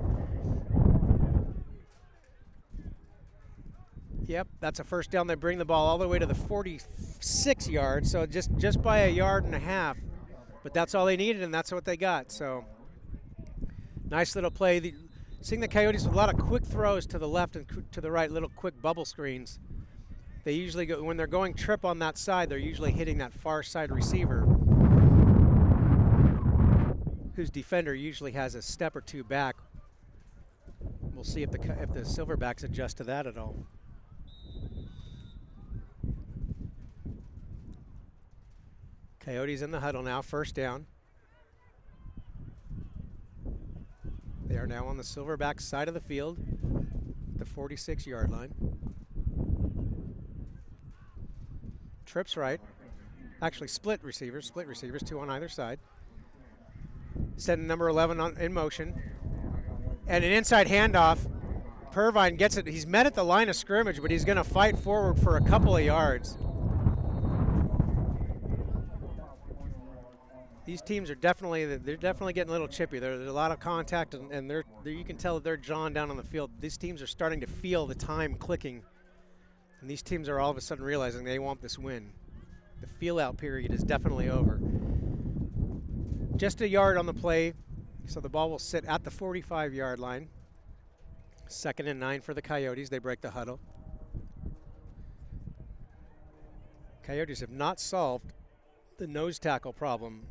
Yep, that's a 1st down. They bring the ball all the way to the 46 yards, so just by a yard and a half. But that's all they needed, and that's what they got. So nice little play. Seeing the Coyotes with a lot of quick throws to the left and to the right, little quick bubble screens. They usually go, when they're going trip on that side, they're usually hitting that far side receiver, whose defender usually has a step or 2 back. We'll see if the silverbacks adjust to that at all. Coyotes in the huddle now, 1st down. They are now on the silverback side of the field, the 46-yard line. Trips right. Actually, split receivers, 2 on either side. Sending number 11 in motion. And an inside handoff. Purvine gets it. He's met at the line of scrimmage, but he's going to fight forward for a couple of yards. These teams are definitely getting a little chippy. There's a lot of contact, and you can tell that they're jawing down on the field. These teams are starting to feel the time clicking, and these teams are all of a sudden realizing they want this win. The feel-out period is definitely over. Just a yard on the play, so the ball will sit at the 45-yard line. 2nd and 9 for the Coyotes. They break the huddle. Coyotes have not solved the nose tackle problem.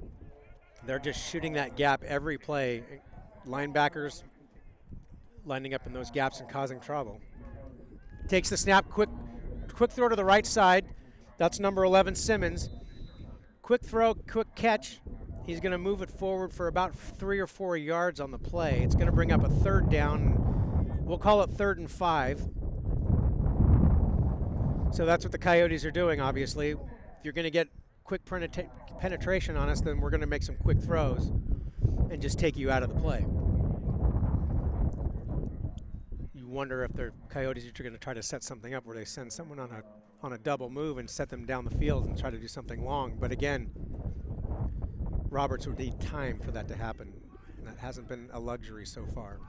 They're just shooting that gap every play. Linebackers lining up in those gaps and causing trouble. Takes the snap, quick throw to the right side. That's number 11, Simmons. Quick throw, quick catch. He's going to move it forward for about 3 or 4 yards on the play. It's going to bring up a 3rd down. We'll call it 3rd and 5. So that's what the Coyotes are doing, obviously. If you're going to get quick penetration on us, then we're going to make some quick throws and just take you out of the play. You wonder if the Coyotes are going to try to set something up where they send someone on a double move and set them down the field and try to do something long. But again, Roberts would need time for that to happen, and that hasn't been a luxury so far.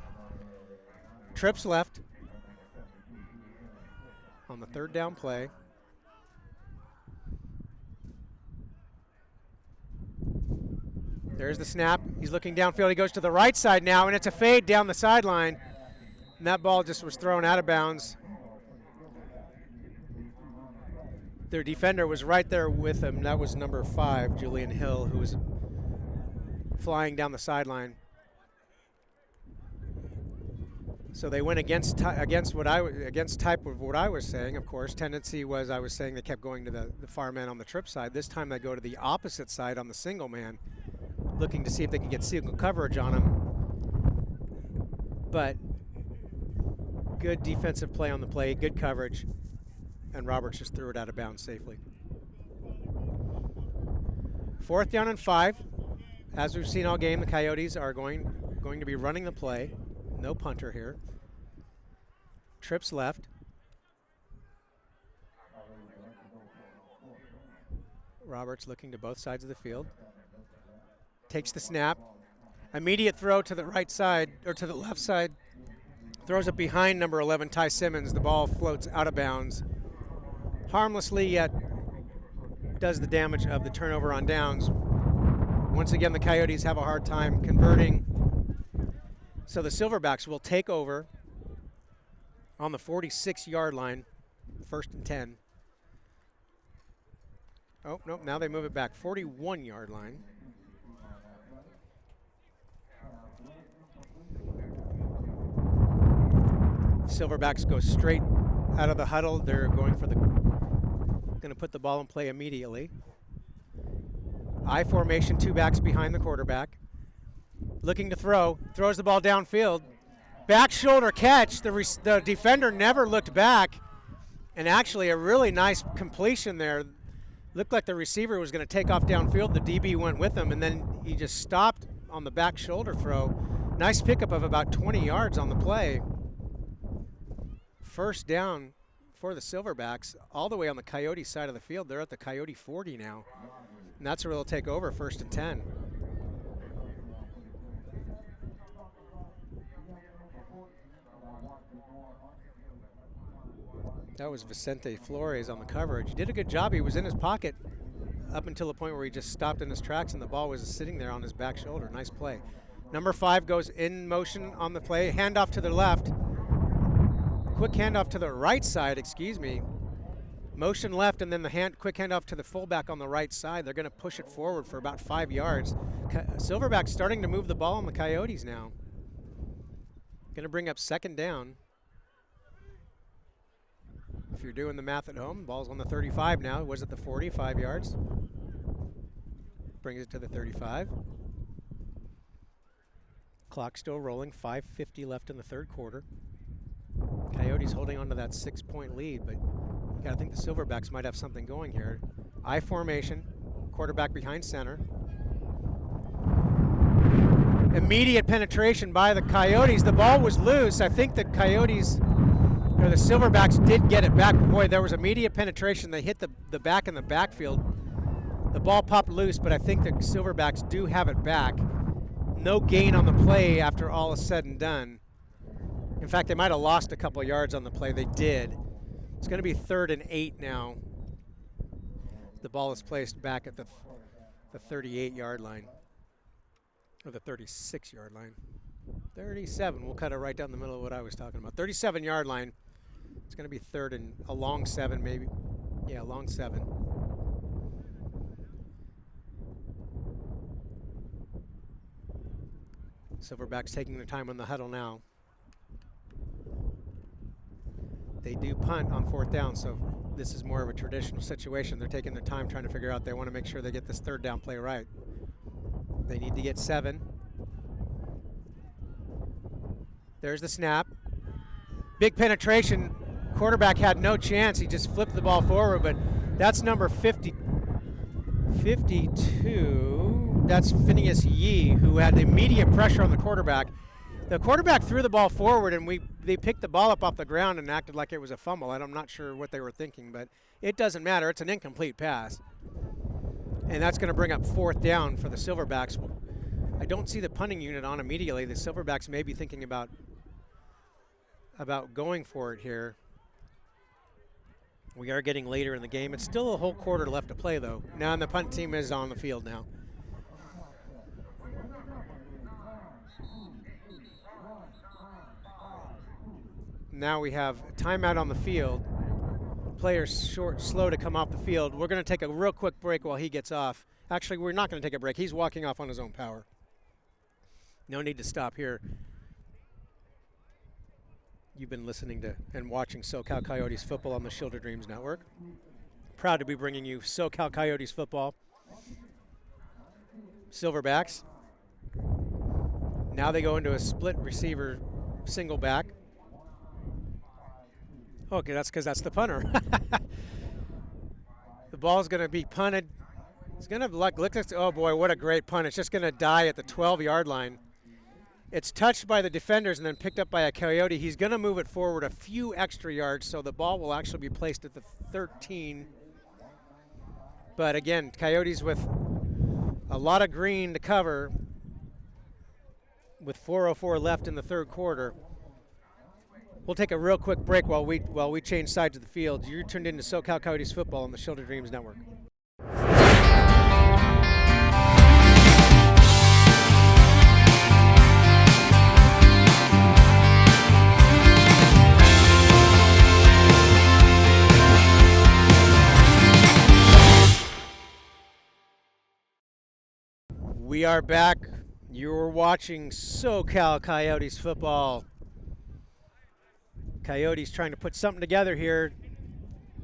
Trips left on the 3rd down play. There's the snap. He's looking downfield. He goes to the right side now, and it's a fade down the sideline. And that ball just was thrown out of bounds. Their defender was right there with him. That was number 5, Julian Hill, who was flying down the sideline. So they went against type of what I was saying. Of course, tendency was I was saying they kept going to the far man on the trip side. This time they go to the opposite side on the single man, looking to see if they can get single coverage on him. But good defensive play on the play, good coverage, and Roberts just threw it out of bounds safely. 4th down and 5. As we've seen all game, the Coyotes are going to be running the play. No punter here. Trips left. Roberts looking to both sides of the field. Takes the snap. Immediate throw to the right side, or to the left side. Throws it behind number 11, Ty Simmons. The ball floats out of bounds. Harmlessly, yet does the damage of the turnover on downs. Once again, the Coyotes have a hard time converting. So the Silverbacks will take over on the 46-yard line, 1st and 10. Oh, nope, now they move it back, 41-yard line. Silverbacks go straight out of the huddle. They're going to put the ball in play immediately. I formation, 2 backs behind the quarterback. Looking to throw, throws the ball downfield. Back shoulder catch. The defender never looked back. And actually a really nice completion there. Looked like the receiver was going to take off downfield. The DB went with him, and then he just stopped on the back shoulder throw. Nice pickup of about 20 yards on the play. First down for the Silverbacks, all the way on the Coyote side of the field. They're at the Coyote 40 now. And that's where they'll take over, 1st and 10. That was Vicente Flores on the coverage. He did a good job. He was in his pocket up until the point where he just stopped in his tracks and the ball was sitting there on his back shoulder. Nice play. Number 5 goes in motion on the play. Handoff to the left. Quick handoff to the right side, excuse me. Motion left, and then the quick handoff to the fullback on the right side. They're going to push it forward for about 5 yards. Silverback's starting to move the ball on the Coyotes now. Going to bring up 2nd down. If you're doing the math at home, ball's on the 35 now. Was it the 40, 5 yards? Brings it to the 35. Clock still rolling, 5:50 left in the 3rd quarter. Coyotes holding on to that 6-point lead, but you gotta think the Silverbacks might have something going here. I formation, quarterback behind center. Immediate penetration by the Coyotes. The ball was loose. I think the Coyotes, or the Silverbacks, did get it back. But boy, there was immediate penetration. They hit the back in the backfield. The ball popped loose, but I think the Silverbacks do have it back. No gain on the play after all is said and done. In fact, they might have lost a couple yards on the play. They did. It's going to be 3rd and 8 now. The ball is placed back at the 38-yard line, or the 36-yard line. 37. We'll cut it right down the middle of what I was talking about. 37-yard line. It's going to be 3rd and a long 7, maybe. Yeah, long 7. Silverbacks taking their time on the huddle now. They do punt on 4th down, so this is more of a traditional situation. They're taking their time trying to figure out. They want to make sure they get this 3rd down play right. They need to get 7. There's the snap. Big penetration. Quarterback had no chance. He just flipped the ball forward, but that's number 52. That's Phineas Yi, who had immediate pressure on the quarterback. The quarterback threw the ball forward, and they picked the ball up off the ground and acted like it was a fumble. I'm not sure what they were thinking, but it doesn't matter. It's an incomplete pass. And that's going to bring up 4th down for the Silverbacks. I don't see the punting unit on immediately. The Silverbacks may be thinking about going for it here. We are getting later in the game. It's still a whole quarter left to play, though. Now, and the punt team is on the field now. Now we have timeout on the field. Players slow to come off the field. We're going to take a real quick break while he gets off. Actually, we're not going to take a break. He's walking off on his own power. No need to stop here. You've been listening to and watching SoCal Coyotes football on the Shield of Dreams Network. Proud to be bringing you SoCal Coyotes football. Silverbacks. Now they go into a split receiver single back. Okay, that's because that's the punter. The ball's going to be punted. It's going to look, oh boy, what a great punt. It's just going to die at the 12-yard line. It's touched by the defenders and then picked up by a Coyote. He's going to move it forward a few extra yards, so the ball will actually be placed at the 13. But again, Coyotes with a lot of green to cover with 4:04 left in the 3rd quarter. We'll take a real quick break while we change sides of the field. You're tuned into SoCal Coyotes football on the Shield of Dreams Network. We are back. You're watching SoCal Coyotes football. Coyotes trying to put something together here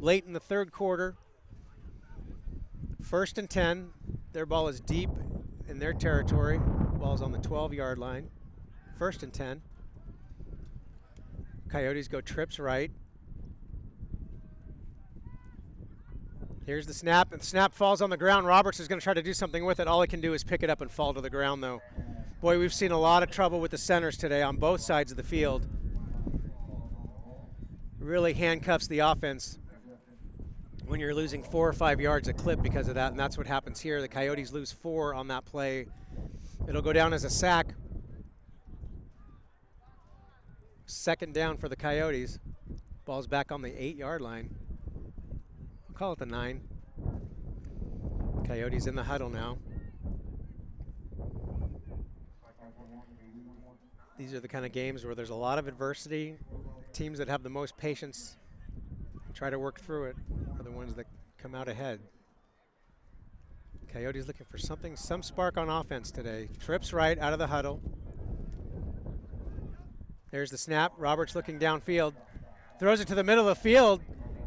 late in the 3rd quarter. 1st and 10. Their ball is deep in their territory. Ball's on the 12-yard line. 1st and 10. Coyotes go trips right. Here's the snap, and the snap falls on the ground. Roberts is going to try to do something with it. All he can do is pick it up and fall to the ground, though. Boy, we've seen a lot of trouble with the centers today on both sides of the field. Really handcuffs the offense when you're losing 4 or 5 yards a clip because of that, and that's what happens here. The Coyotes lose 4 on that play. It'll go down as a sack. 2nd down for the Coyotes. Ball's back on the 8-yard line. We'll call it the 9. Coyotes in the huddle now. These are the kind of games where there's a lot of adversity. Teams that have the most patience and try to work through it are the ones that come out ahead. Coyotes looking for something, some spark on offense today. Trips right out of the huddle. There's the snap. Roberts looking downfield. Throws it to the middle of the field.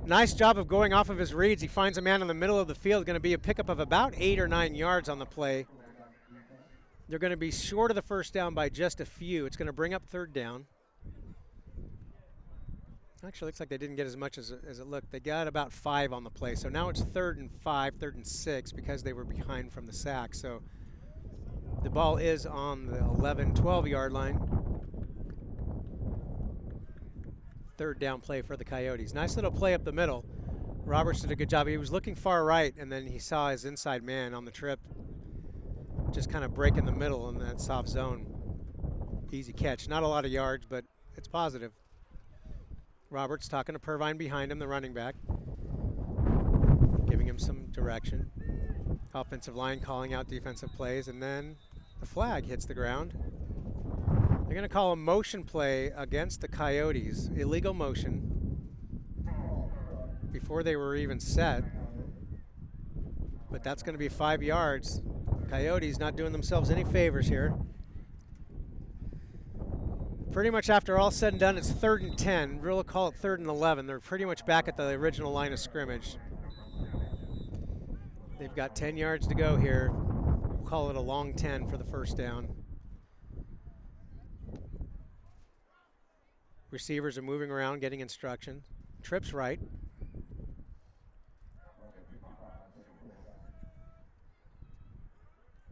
Nice job of going off of his reads. He finds a man in the middle of the field. Going to be a pickup of about 8 or 9 yards on the play. They're going to be short of the 1st down by just a few. It's going to bring up 3rd down. Actually, looks like they didn't get as much as it looked. They got about 5 on the play. So now it's 3rd and 5, 3rd and 6 because they were behind from the sack. So the ball is on the 11, 12-yard line. 3rd down play for the Coyotes. Nice little play up the middle. Roberts did a good job. He was looking far right, and then he saw his inside man on the trip just kind of break in the middle in that soft zone. Easy catch. Not a lot of yards, but it's positive. Roberts talking to Purvine behind him, the running back, giving him some direction. Offensive line calling out defensive plays, and then the flag hits the ground. They're going to call a motion play against the Coyotes, illegal motion, before they were even set. But that's going to be 5 yards. Coyotes not doing themselves any favors here. Pretty much after all said and done, it's 3rd and 10. We'll call it 3rd and 11. They're pretty much back at the original line of scrimmage. They've got 10 yards to go here. We'll call it a long 10 for the 1st down. Receivers are moving around, getting instruction. Trips right.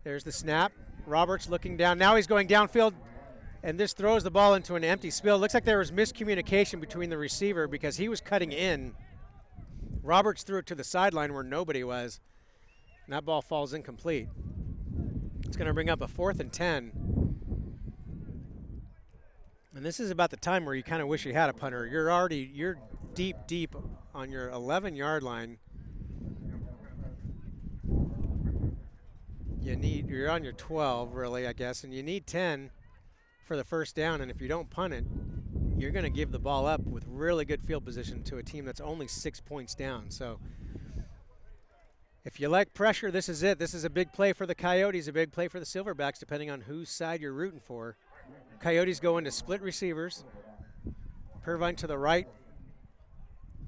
There's the snap. Roberts looking down. Now he's going downfield, and this throws the ball into an empty spill. Looks like there was miscommunication between the receiver because he was cutting in. Roberts threw it to the sideline where nobody was, and that ball falls incomplete. It's going to bring up a 4th and 10. And this is about the time where you kind of wish you had a punter. You're deep on your 11-yard line. You're on your 12, really, I guess, and you need 10 for the 1st down. And if you don't punt it, you're going to give the ball up with really good field position to a team that's only 6 points down. So if you like pressure, this is it. This is a big play for the Coyotes, a big play for the Silverbacks, depending on whose side you're rooting for. Coyotes go into split receivers. Purvine to the right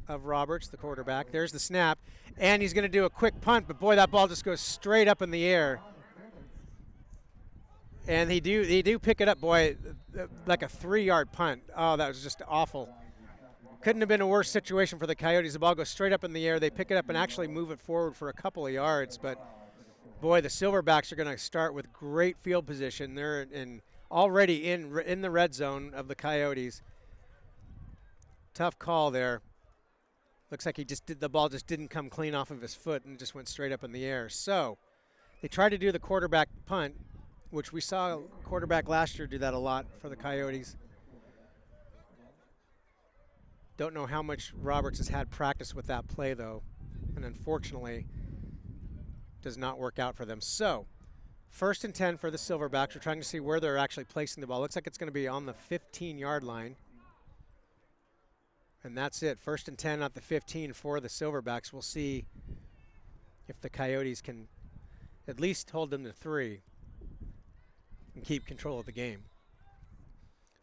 of Roberts, the quarterback. There's the snap, and he's going to do a quick punt, but boy, that ball just goes straight up in the air. And they do pick it up, boy, like a 3-yard punt. Oh, that was just awful. Couldn't have been a worse situation for the Coyotes. The ball goes straight up in the air. They pick it up and actually move it forward for a couple of yards, but boy, the Silverbacks are going to start with great field position. They're already in the red zone of the Coyotes. Tough call there. Looks like the ball just didn't come clean off of his foot and just went straight up in the air. So they tried to do the quarterback punt, which we saw quarterback last year do that a lot for the Coyotes. Don't know how much Roberts has had practice with that play, though, and unfortunately does not work out for them. So 1st and 10 for the Silverbacks. We're trying to see where they're actually placing the ball. Looks like it's going to be on the 15-yard line. And that's it. 1st and 10 at the 15 for the Silverbacks. We'll see if the Coyotes can at least hold them to 3 and keep control of the game.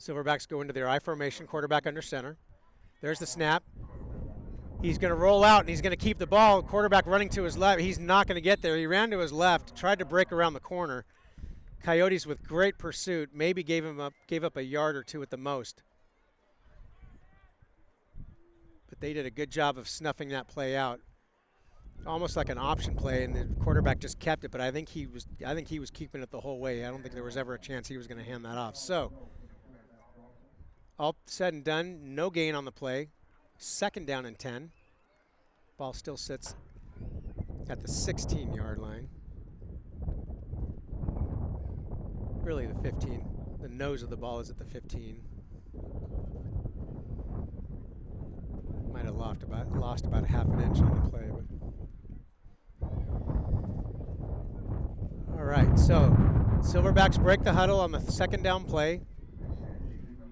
Silverbacks go into their I formation, quarterback under center. There's the snap. He's going to roll out, and he's going to keep the ball. Quarterback running to his left. He's not going to get there. He ran to his left, tried to break around the corner. Coyotes with great pursuit, maybe gave up a yard or two at the most. But they did a good job of snuffing that play out. Almost like an option play, and the quarterback just kept it, but I think he was keeping it the whole way. I don't think there was ever a chance he was going to hand that off. So, all said and done, no gain on the play. 2nd down and 10. Ball still sits at the 16-yard line. Really the 15. The nose of the ball is at the 15. Might have lost about half an inch on the play. But. All right, so Silverbacks break the huddle on the 2nd down play.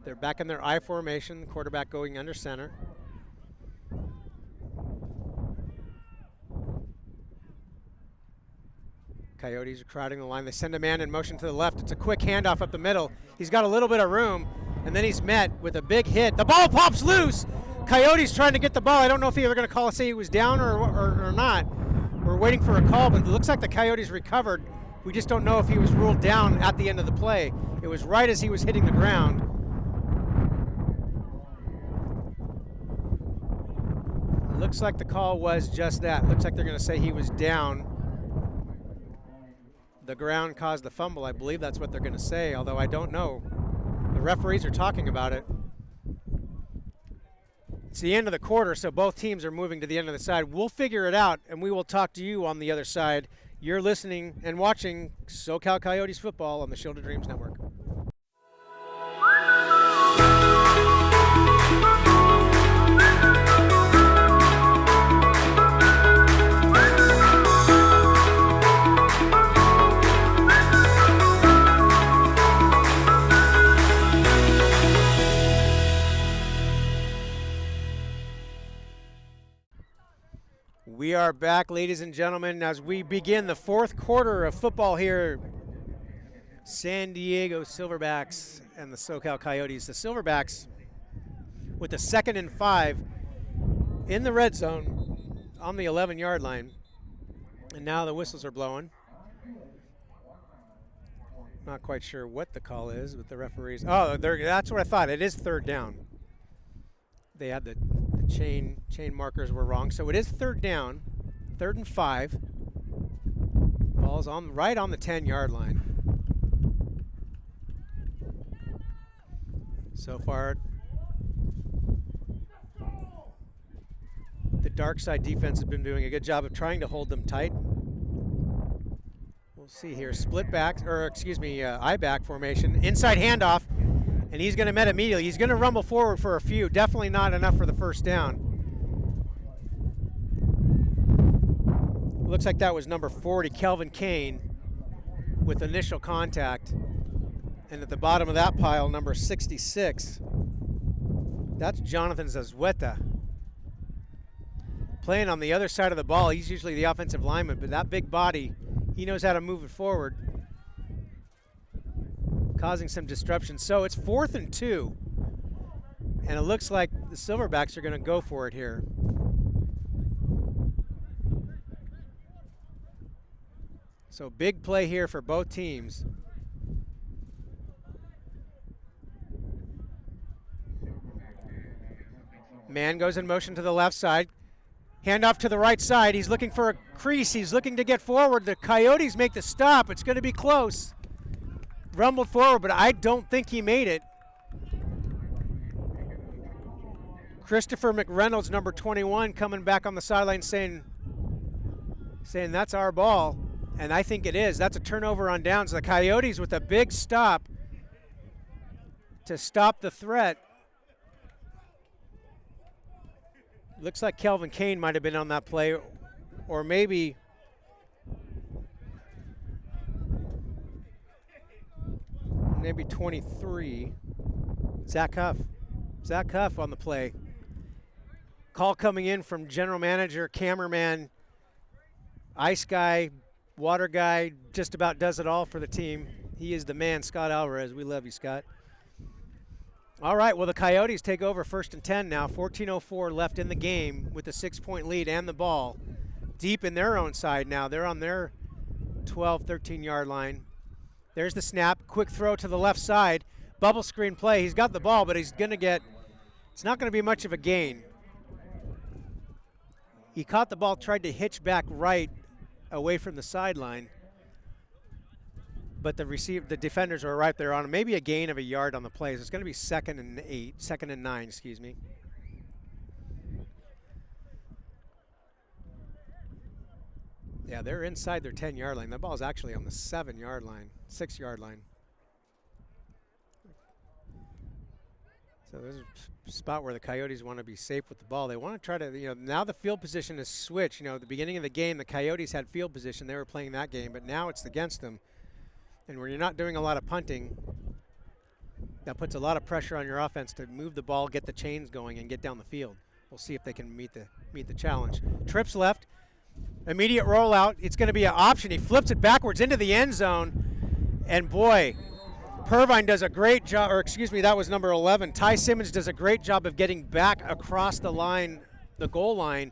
They're back in their I formation, quarterback going under center. Coyotes are crowding the line. They send a man in motion to the left. It's a quick handoff up the middle. He's got a little bit of room, and then he's met with a big hit. The ball pops loose. Coyotes trying to get the ball. I don't know if they were going to say he was down or not. We're waiting for a call, but it looks like the Coyotes recovered. We just don't know if he was ruled down at the end of the play. It was right as he was hitting the ground. It looks like the call was just that. Looks like they're going to say he was down. The ground caused the fumble. I believe that's what they're going to say, although I don't know. The referees are talking about it. It's the end of the quarter, so both teams are moving to the end of the side. We'll figure it out, and we will talk to you on the other side. You're listening and watching SoCal Coyotes football on the Shield of Dreams Network. We are back, ladies and gentlemen, as we begin the 4th quarter of football here. San Diego Silverbacks and the SoCal Coyotes. The Silverbacks with the 2nd and 5 in the red zone on the 11-yard line. And now the whistles are blowing. Not quite sure what the call is with the referees. Oh, that's what I thought. It is 3rd down. They had the chain markers were wrong, so it is 3rd down, 3rd and 5. Ball's right on the 10-yard line. So far, the dark side defense has been doing a good job of trying to hold them tight. We'll see here, I back formation, inside handoff. And he's going to met immediately. He's going to rumble forward for a few. Definitely not enough for the 1st down. Looks like that was number 40, Kelvin Kane, with initial contact. And at the bottom of that pile, number 66. That's Jonathan Zazueta. Playing on the other side of the ball. He's usually the offensive lineman, but that big body, he knows how to move it forward, causing some disruption. So it's 4th and 2, and it looks like the Silverbacks are going to go for it here. So big play here for both teams. Man goes in motion to the left side. Handoff to the right side. He's looking for a crease. He's looking to get forward. The Coyotes make the stop. It's going to be close. Rumbled forward, but I don't think he made it. Christopher McReynolds, number 21, coming back on the sideline saying that's our ball, and I think it is. That's a turnover on downs. The Coyotes with a big stop to stop the threat. Looks like Kelvin Kane might have been on that play, or maybe maybe 23, Zach Huff. Zach Huff on the play. Call coming in from general manager, cameraman, ice guy, water guy, just about does it all for the team. He is the man, Scott Alvarez. We love you, Scott. All right, well, the Coyotes take over 1st and 10 now. 14:04 left in the game with a 6-point lead and the ball deep in their own side now. They're on their 12, 13-yard line. There's the snap. Quick throw to the left side. Bubble screen play. He's got the ball, but he's going to get – it's not going to be much of a gain. He caught the ball, tried to hitch back right away from the sideline. But the defenders are right there on him. Maybe a gain of a yard on the play. So it's going to be 2nd and 9, excuse me. Yeah, they're inside their 10-yard line. That ball's actually on the 7-yard line, 6-yard line. So there's a spot where the Coyotes want to be safe with the ball. They want to try to, now the field position is switched. At the beginning of the game, the Coyotes had field position. They were playing that game, but now it's against them. And when you're not doing a lot of punting, that puts a lot of pressure on your offense to move the ball, get the chains going, and get down the field. We'll see if they can meet the challenge. Trips left, immediate rollout. It's going to be an option. He flips it backwards into the end zone, and boy, Pervine does a great job, or excuse me, that was number 11. Ty Simmons does a great job of getting back across the line, the goal line.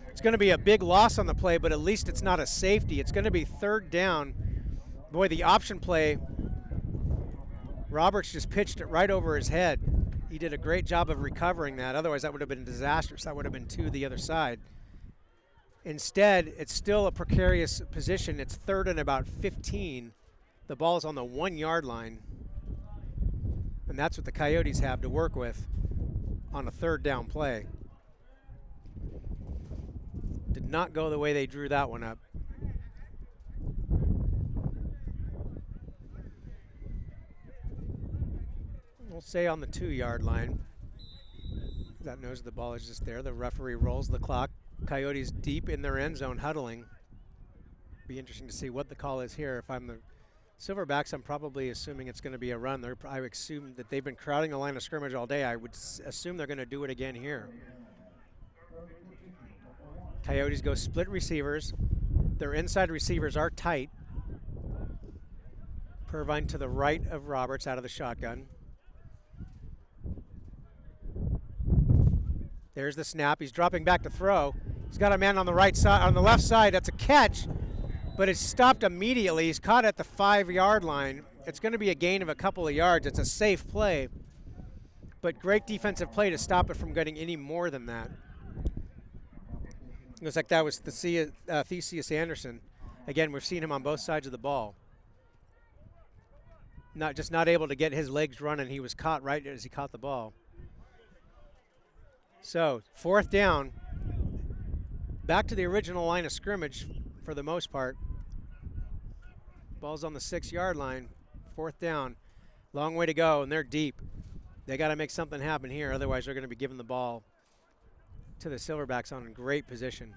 It's going to be a big loss on the play, but at least it's not a safety. It's going to be 3rd down. Boy, the option play, Roberts just pitched it right over his head. He did a great job of recovering that. Otherwise, that would have been disastrous. That would have been 2 the other side. Instead, it's still a precarious position. It's 3rd and about 15. The ball is on the 1-yard line. And that's what the Coyotes have to work with on a 3rd down play. Did not go the way they drew that one up. We'll say on the 2-yard line. That knows the ball is just there. The referee rolls the clock. Coyotes deep in their end zone huddling. Be interesting to see what the call is here. If I'm the Silverbacks, I'm probably assuming it's going to be a run. I would assume that they've been crowding the line of scrimmage all day. I would assume they're going to do it again here. Coyotes go split receivers. Their inside receivers are tight. Pervine to the right of Roberts out of the shotgun. There's the snap. He's dropping back to throw. He's got a man on the right side, on the left side. That's a catch, but it's stopped immediately. He's caught at the 5-yard line. It's going to be a gain of a couple of yards. It's a safe play, but great defensive play to stop it from getting any more than that. It looks like that was Theseus Anderson. Again, we've seen him on both sides of the ball. Not able to get his legs running. He was caught right as he caught the ball. So 4th down, back to the original line of scrimmage for the most part. Ball's on the 6-yard line, 4th down. Long way to go, and they're deep. They got to make something happen here, otherwise they're going to be giving the ball to the Silverbacks on a great position.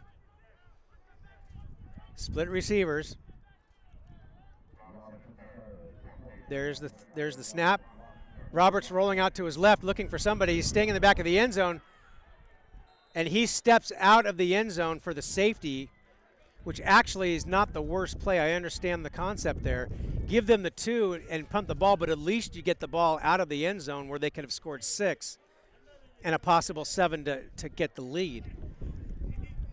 Split receivers. There's the snap. Roberts rolling out to his left, looking for somebody. He's staying in the back of the end zone. And he steps out of the end zone for the safety, which actually is not the worst play. I understand the concept there. Give them the 2 and punt the ball, but at least you get the ball out of the end zone where they could have scored 6 and a possible 7 to get the lead.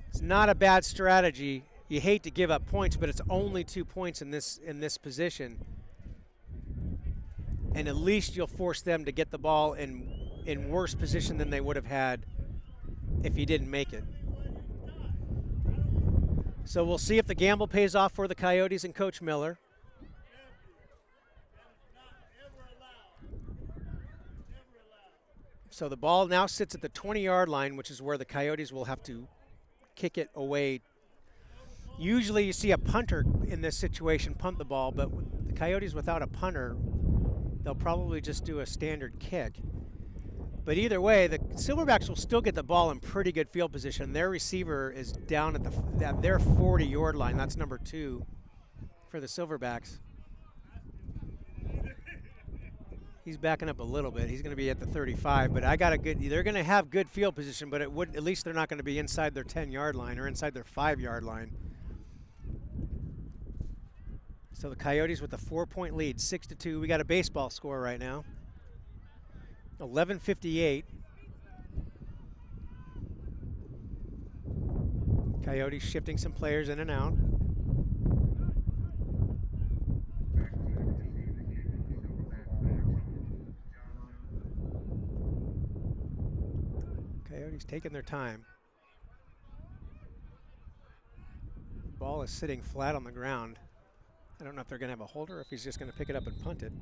It's not a bad strategy. You hate to give up points, but it's only 2 points in this position. And at least you'll force them to get the ball in worse position than they would have had if you didn't make it. So we'll see if the gamble pays off for the Coyotes and Coach Miller. So the ball now sits at the 20-yard line, which is where the Coyotes will have to kick it away. Usually you see a punter in this situation punt the ball, but with the Coyotes without a punter, they'll probably just do a standard kick. But either way, the Silverbacks will still get the ball in pretty good field position. Their receiver is down at their 40-yard line. That's number 2 for the Silverbacks. He's backing up a little bit. He's going to be at the 35, but they're going to have good field position, but at least they're not going to be inside their 10-yard line or inside their 5-yard line. So the Coyotes with a 4-point lead, 6-2. We got a baseball score right now. 11:58. Coyotes shifting some players in and out. Coyotes taking their time. Ball is sitting flat on the ground. I don't know if they're going to have a holder or if he's just going to pick it up and punt it.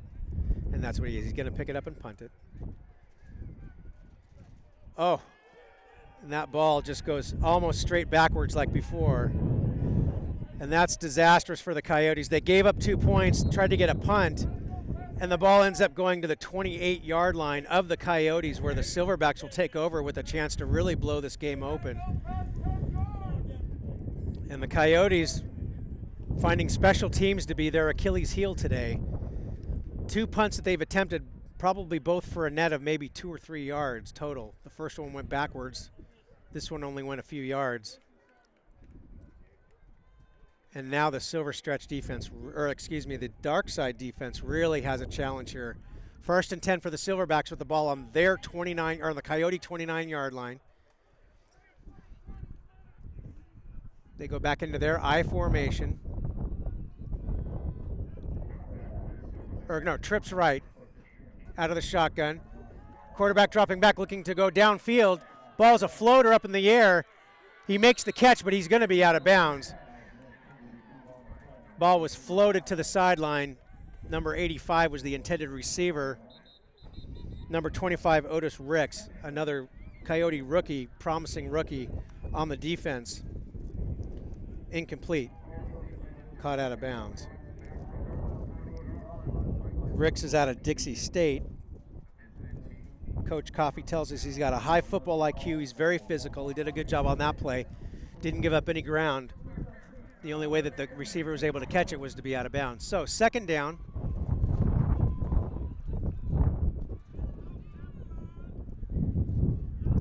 And that's what he is. He's going to pick it up and punt it. Oh, and that ball just goes almost straight backwards like before. And that's disastrous for the Coyotes. They gave up 2 points, tried to get a punt, and the ball ends up going to the 28-yard line of the Coyotes, where the Silverbacks will take over with a chance to really blow this game open. And the Coyotes finding special teams to be their Achilles heel today. 2 punts that they've attempted, probably both for a net of maybe 2 or 3 yards total. The first one went backwards. This one only went a few yards. And now the Silver Stretch defense, or excuse me, the dark side defense really has a challenge here. 1st and 10 for the Silverbacks with the ball on their 29, or on the Coyote 29-yard line. They go back into their I formation. Or no, trips right out of the shotgun. Quarterback dropping back, looking to go downfield. Ball's a floater up in the air. He makes the catch, but he's going to be out of bounds. Ball was floated to the sideline. Number 85 was the intended receiver. Number 25, Otis Ricks, another Coyote rookie, promising rookie on the defense. Incomplete. Caught out of bounds. Ricks is out of Dixie State. Coach Coffey tells us he's got a high football IQ. He's very physical. He did a good job on that play. Didn't give up any ground. The only way that the receiver was able to catch it was to be out of bounds. So 2nd down.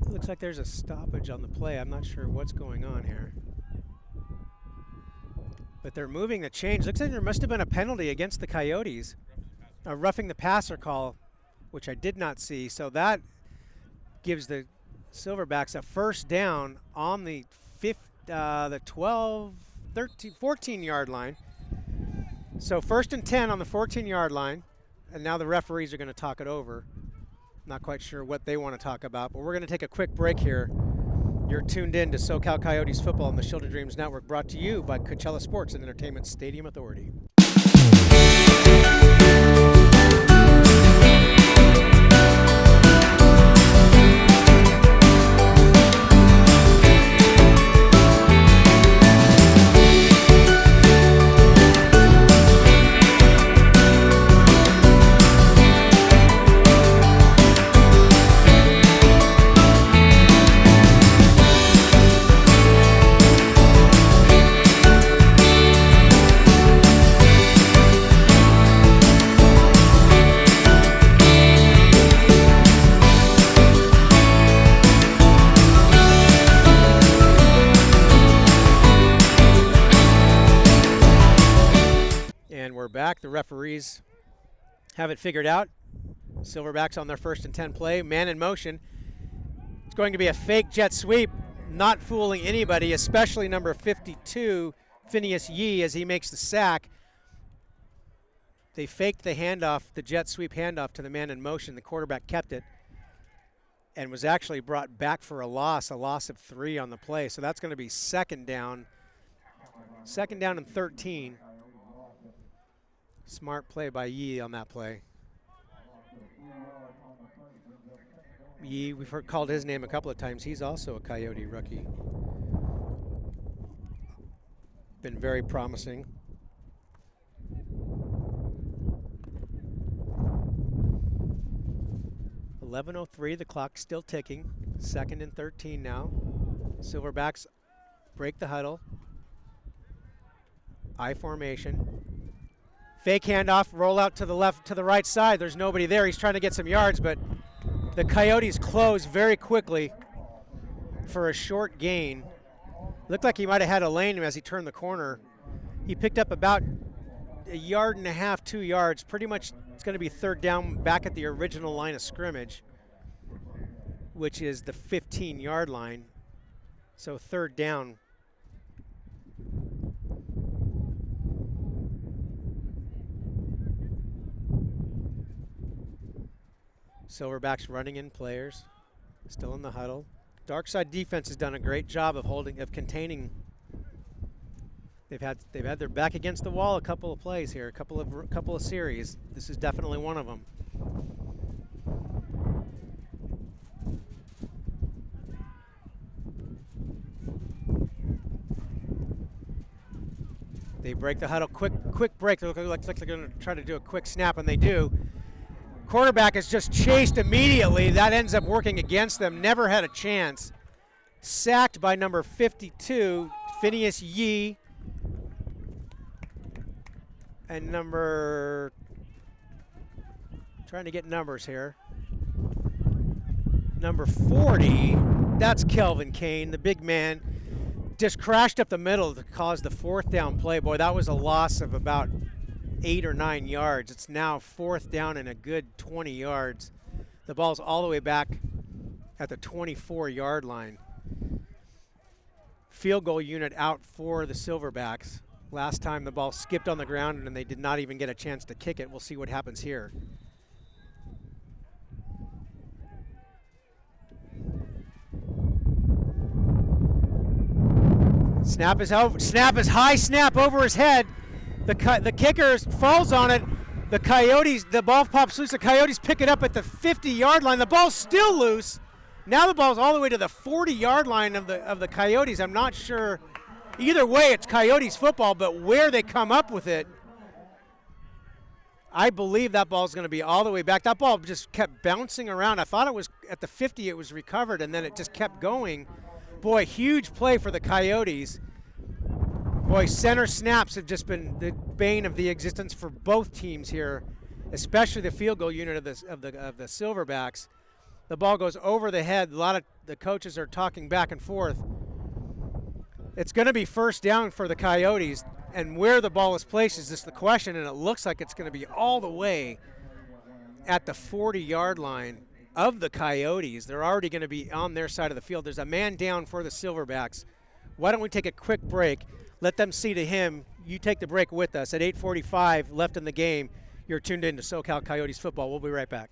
Looks like there's a stoppage on the play. I'm not sure what's going on here. But they're moving the change. Looks like there must have been a penalty against the Coyotes. A roughing the passer call, which I did not see. So that gives the Silverbacks a 1st down on the 12, 13, 14-yard line. So 1st and 10 on the 14-yard line. And now the referees are going to talk it over. Not quite sure what they want to talk about, but we're going to take a quick break here. You're tuned in to SoCal Coyotes football on the Shield of Dreams Network, brought to you by Coachella Sports and Entertainment Stadium Authority. Back. The referees have it figured out. Silverbacks on their 1st and 10 play. Man in motion. It's going to be a fake jet sweep, not fooling anybody, especially number 52, Phineas Yi, as he makes the sack. They faked the handoff, the jet sweep handoff to the man in motion. The quarterback kept it and was actually brought back for a loss of 3 on the play. So that's going to be 2nd down. 2nd down and 13. Smart play by Yi on that play. Yi, we've called his name a couple of times. He's also a Coyote rookie. Been very promising. .11:03, the clock's still ticking. 2nd and 13 now. Silverbacks break the huddle. I formation. Fake handoff, roll out to the left, to the right side. There's nobody there. He's trying to get some yards, but the Coyotes close very quickly for a short gain. Looked like he might have had a lane as he turned the corner. He picked up about 1.5 yards, 2 yards. Pretty much it's going to be 3rd down back at the original line of scrimmage. which is the 15-yard line. So 3rd down. Silverbacks running in players, still in the huddle. Dark side defense has done a great job of containing. They've had their back against the wall a couple of plays here, a couple of series. This is definitely one of them. They break the huddle, quick break. They look like they're going to try to do a quick snap, and they do. Quarterback is just chased immediately. That ends up working against them. Never had a chance. Sacked by number 52, Phineas Yi. And trying to get numbers here. Number 40, that's Kelvin Kane, the big man. Just crashed up the middle to cause the 4th down play. Boy, that was a loss of about 8 or 9 yards. It's now 4th down and a good 20 yards. The ball's all the way back at the 24-yard line. Field goal unit out for the Silverbacks. Last time the ball skipped on the ground and they did not even get a chance to kick it. We'll see what happens here. Snap is over. Snap is high. Snap over his head. The kicker falls on it. The Coyotes. The ball pops loose. The Coyotes pick it up at the 50-yard line. The ball's still loose. Now the ball's all the way to the 40-yard line of the Coyotes. I'm not sure. Either way, it's Coyotes football, but where they come up with it, I believe that ball's going to be all the way back. That ball just kept bouncing around. I thought it was at the 50, it was recovered, and then it just kept going. Boy, huge play for the Coyotes. Boy, center snaps have just been the bane of the existence for both teams here, especially the field goal unit of the Silverbacks. The ball goes over the head. A lot of the coaches are talking back and forth. It's going to be 1st down for the Coyotes, and where the ball is placed is just the question, and it looks like it's going to be all the way at the 40-yard line of the Coyotes. They're already going to be on their side of the field. There's a man down for the Silverbacks. Why don't we take a quick break? Let them see to him. You take the break with us. At 8:45 left in the game, you're tuned in to SoCal Coyotes football. We'll be right back.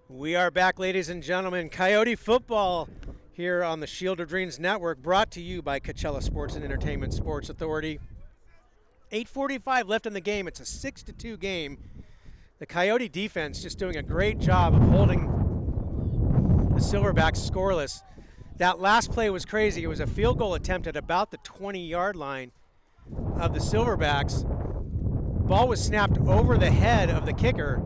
We are back, ladies and gentlemen. Coyote football here on the Shield of Dreams Network, brought to you by Coachella Sports and Entertainment Sports Authority. 8:45 left in the game. It's a 6-2 game. The Coyote defense just doing a great job of holding the Silverbacks scoreless. That last play was crazy. It was a field goal attempt at about the 20-yard line of the Silverbacks. Ball was snapped over the head of the kicker.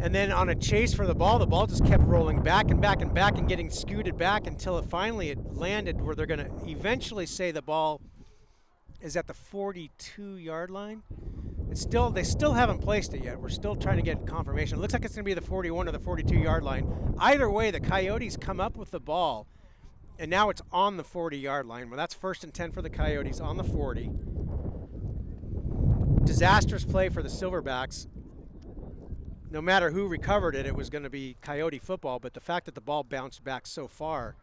And then on a chase for the ball just kept rolling back and back and back and getting scooted back until it finally landed where they're going to eventually say the ball is at the 42-yard line. They still haven't placed it yet. We're still trying to get confirmation. It looks like it's going to be the 41 or the 42-yard line. Either way, the Coyotes come up with the ball, and now it's on the 40-yard line. Well, that's 1st and 10 for the Coyotes on the 40. Disastrous play for the Silverbacks. No matter who recovered it, it was going to be Coyote football, but the fact that the ball bounced back so far.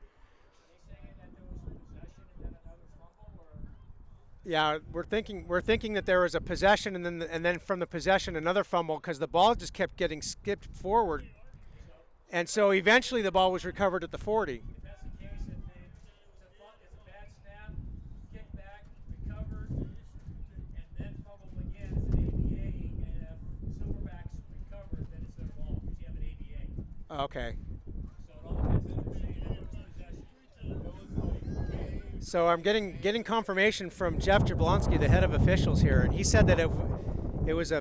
Yeah, we're thinking that there was a possession and then from the possession another fumble because the ball just kept getting skipped forward. And so eventually the ball was recovered at the 40. If that's the case, if it's a bad snap, kick back, Okay. So I'm getting confirmation from Jeff Jablonski, the head of officials here, and he said that it was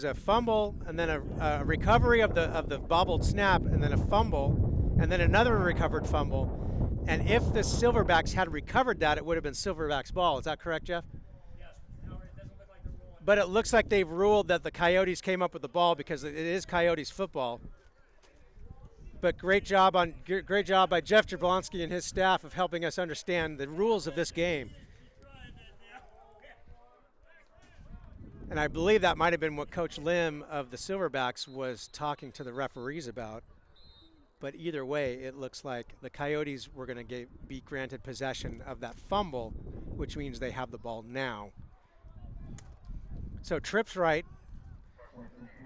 a fumble and then a recovery of the bobbled snap and then a fumble and then another recovered fumble. And if the Silverbacks had recovered that, it would have been Silverbacks' ball. Is that correct, Jeff? Yes. However, it doesn't look like they're ruling. But it looks like they've ruled that the Coyotes came up with the ball because it is Coyotes football. But great job by Jeff Jablonski and his staff of helping us understand the rules of this game. And I believe that might have been what Coach Lim of the Silverbacks was talking to the referees about. But either way, it looks like the Coyotes were going to be granted possession of that fumble, which means they have the ball now. So trips right.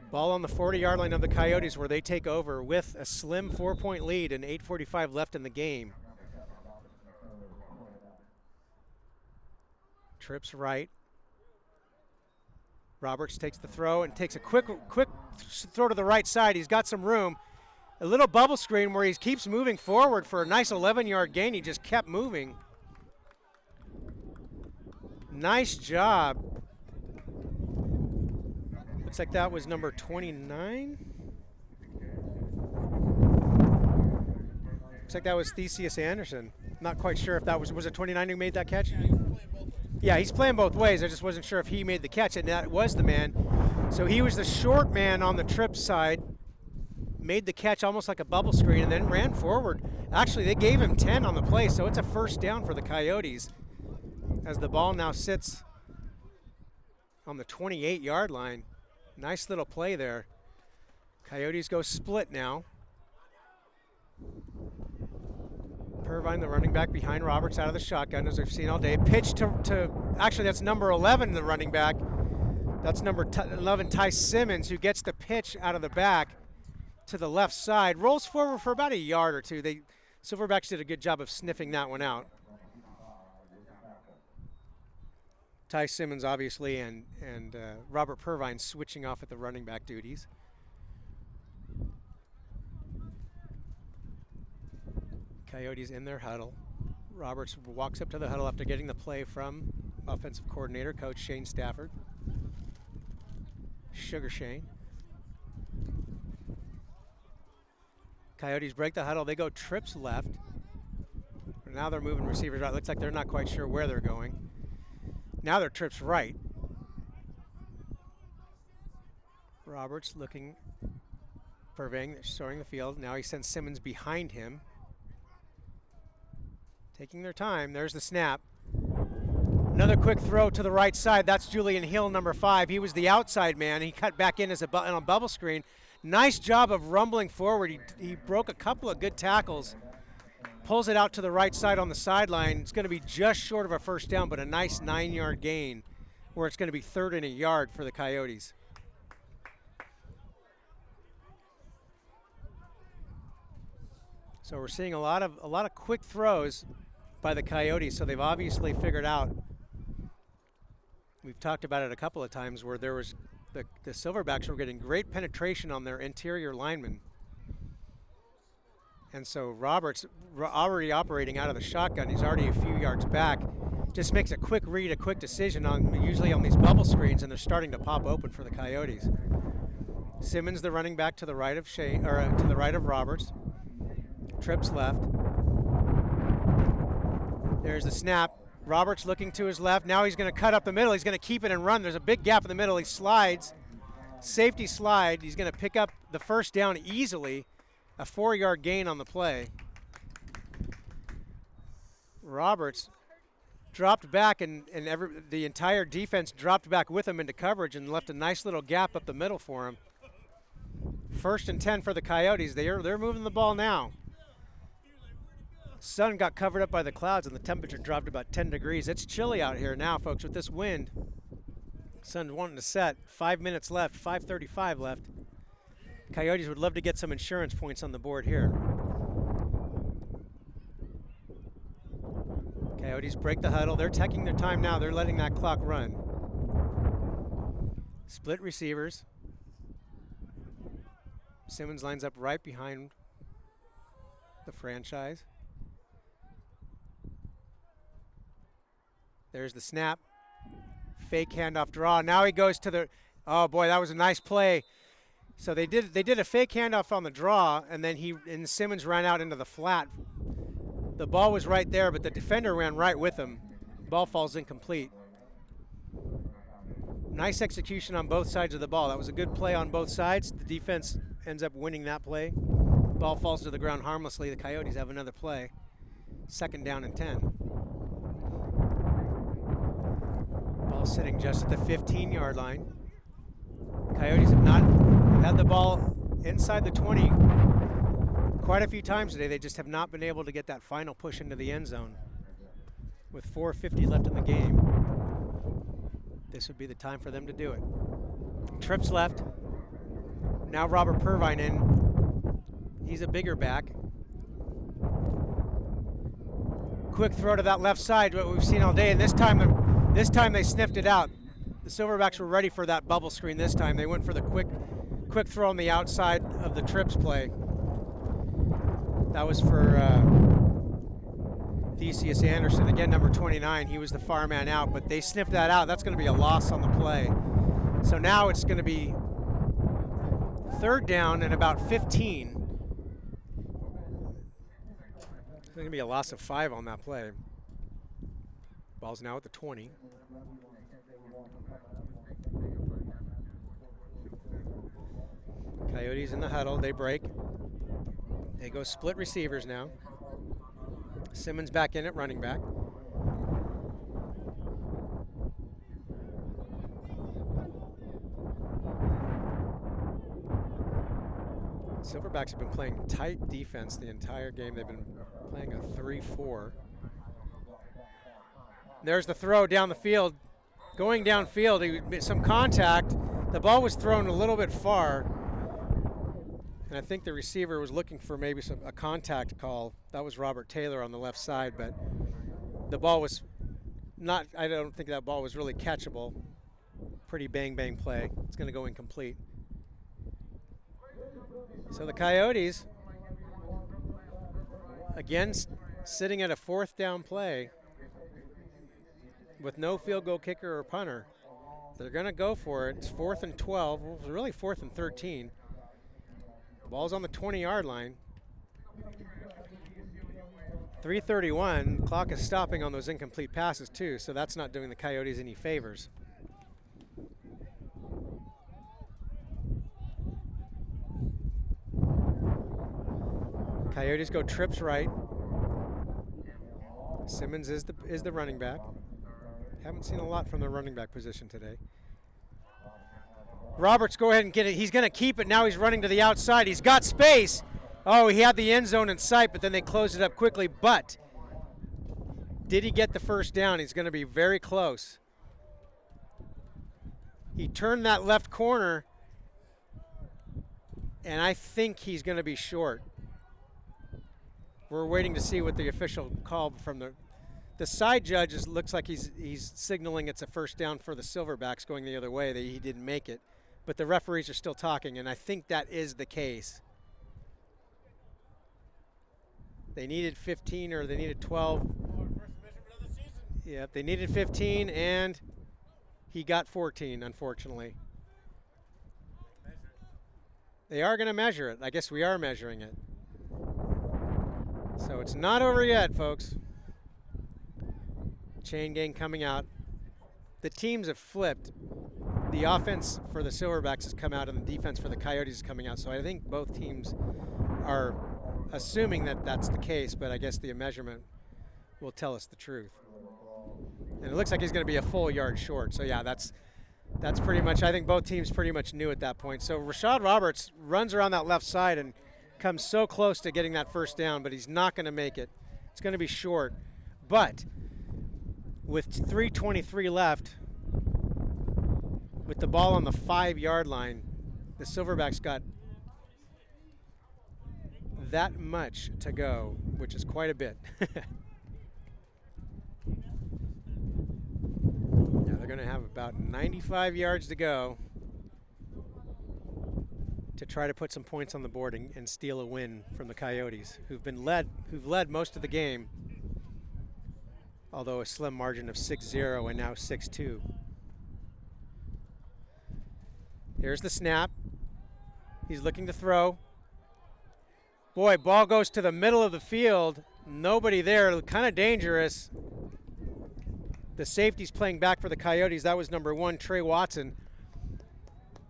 Ball on the 40-yard line of the Coyotes where they take over with a slim 4-point lead and 8:45 left in the game. Trips right. Roberts takes the throw and takes a quick throw to the right side. He's got some room. A little bubble screen where he keeps moving forward for a nice 11-yard gain. He just kept moving. Nice job. Looks like that was number 29. Looks like that was Theseus Anderson. Not quite sure if that was it 29 who made that catch? Yeah, he's playing both ways. I just wasn't sure if he made the catch, and that was the man. So he was the short man on the trip side, made the catch almost like a bubble screen, and then ran forward. Actually, they gave him 10 on the play, so it's a first down for the Coyotes as the ball now sits on the 28-yard line. Nice little play there. Coyotes go split now. Pervine, the running back behind Roberts out of the shotgun, as we've seen all day. Pitch to actually, that's number 11, the running back. That's number 11, Ty Simmons, who gets the pitch out of the back to the left side. Rolls forward for about a yard or two. Silverbacks did a good job of sniffing that one out. Ty Simmons, obviously, and Robert Pervine switching off at the running back duties. Coyotes in their huddle. Roberts walks up to the huddle after getting the play from offensive coordinator, Coach Shane Stafford. Sugar Shane. Coyotes break the huddle. They go trips left. Now they're moving receivers right. Looks like they're not quite sure where they're going. Now they're trips right. Roberts looking, surveying the field. Now he sends Simmons behind him. Taking their time. There's the snap. Another quick throw to the right side. That's Julian Hill, number 5. He was the outside man. He cut back in as on a bubble screen. Nice job of rumbling forward. He broke a couple of good tackles. Pulls it out to the right side on the sideline. It's going to be just short of a first down, but a nice 9-yard gain where it's going to be 3rd and a yard for the Coyotes. So we're seeing a lot of quick throws by the Coyotes, so they've obviously figured out. We've talked about it a couple of times where there was the Silverbacks were getting great penetration on their interior linemen. And so Roberts, already operating out of the shotgun, he's already a few yards back, just makes a quick read, a quick decision usually on these bubble screens, and they're starting to pop open for the Coyotes. Simmons, the running back, to the right of to the right of Roberts. Trips left. There's the snap. Roberts looking to his left. Now he's going to cut up the middle. He's going to keep it and run. There's a big gap in the middle. He slides. Safety slide. He's going to pick up the first down easily. A 4-yard gain on the play. Roberts dropped back, and the entire defense dropped back with him into coverage and left a nice little gap up the middle for him. 1st and 10 for the Coyotes. They're moving the ball now. Sun got covered up by the clouds and the temperature dropped about 10 degrees. It's chilly out here now, folks, with this wind. Sun's wanting to set. 5 minutes left, 5:35 left. Coyotes would love to get some insurance points on the board here. Coyotes break the huddle. They're taking their time now. They're letting that clock run. Split receivers. Simmons lines up right behind the franchise. There's the snap. Fake handoff draw. Now he goes to the, oh boy, that was a nice play. So they did a fake handoff on the draw, and then Simmons ran out into the flat. The ball was right there, but the defender ran right with him. Ball falls incomplete. Nice execution on both sides of the ball. That was a good play on both sides. The defense ends up winning that play. Ball falls to the ground harmlessly. The Coyotes have another play. 2nd down and 10. Ball sitting just at the 15-yard line. Coyotes have not had the ball inside the 20 quite a few times today. They just have not been able to get that final push into the end zone. With 4:50 left in the game, this would be the time for them to do it. Trips left. Now Robert Purvine in. He's a bigger back. Quick throw to that left side, what we've seen all day, and this time they sniffed it out. The Silverbacks were ready for that bubble screen this time. They went for the quick throw on the outside of the trips play. That was for Theseus Anderson, again number 29. He was the far man out, but they sniffed that out. That's going to be a loss on the play. So now it's going to be 3rd down and about 15. It's going to be a loss of 5 on that play. Ball's now at the 20. Coyotes in the huddle, they break. They go split receivers now. Simmons back in at running back. Silverbacks have been playing tight defense the entire game. They've been playing a 3-4. There's the throw down the field. Going downfield, some contact. The ball was thrown a little bit far. And I think the receiver was looking for maybe a contact call. That was Robert Taylor on the left side, but the ball was not, I don't think that ball was really catchable. Pretty bang play. It's going to go incomplete. So the Coyotes, again, sitting at a 4th down play with no field goal kicker or punter. They're going to go for it. It's 4th and 12, well, really 4th and 13. Ball's on the 20-yard line. 3:31. Clock is stopping on those incomplete passes too, so that's not doing the Coyotes any favors. Coyotes go trips right. Simmons is the running back. Haven't seen a lot from the running back position today. Roberts, go ahead and get it. He's going to keep it. Now he's running to the outside. He's got space. Oh, he had the end zone in sight, but then they closed it up quickly. But did he get the 1st down? He's going to be very close. He turned that left corner, and I think he's going to be short. We're waiting to see what the official call from the side judge looks like he's signaling it's a 1st down for the Silverbacks going the other way. He didn't make it. But the referees are still talking, and I think that is the case. They needed 15 or they needed 12. Yep, they needed 15, and he got 14, unfortunately. They are going to measure it. I guess we are measuring it. So it's not over yet, folks. Chain gang coming out. The teams have flipped. The offense for the Silverbacks has come out and the defense for the Coyotes is coming out. So I think both teams are assuming that that's the case, but I guess the measurement will tell us the truth. And it looks like he's going to be a full yard short. So yeah, that's pretty much, I think both teams pretty much knew at that point. So Rashad Roberts runs around that left side and comes so close to getting that 1st down, but he's not going to make it. It's going to be short. But with 3:23 left, with the ball on the 5-yard line, the Silverbacks got that much to go, which is quite a bit. Yeah, they're going to have about 95 yards to go to try to put some points on the board and steal a win from the Coyotes, who've led most of the game, although a slim margin of 6-0 and now 6-2. Here's the snap. He's looking to throw. Boy, ball goes to the middle of the field. Nobody there, kind of dangerous. The safety's playing back for the Coyotes. That was number 1, Trey Watson.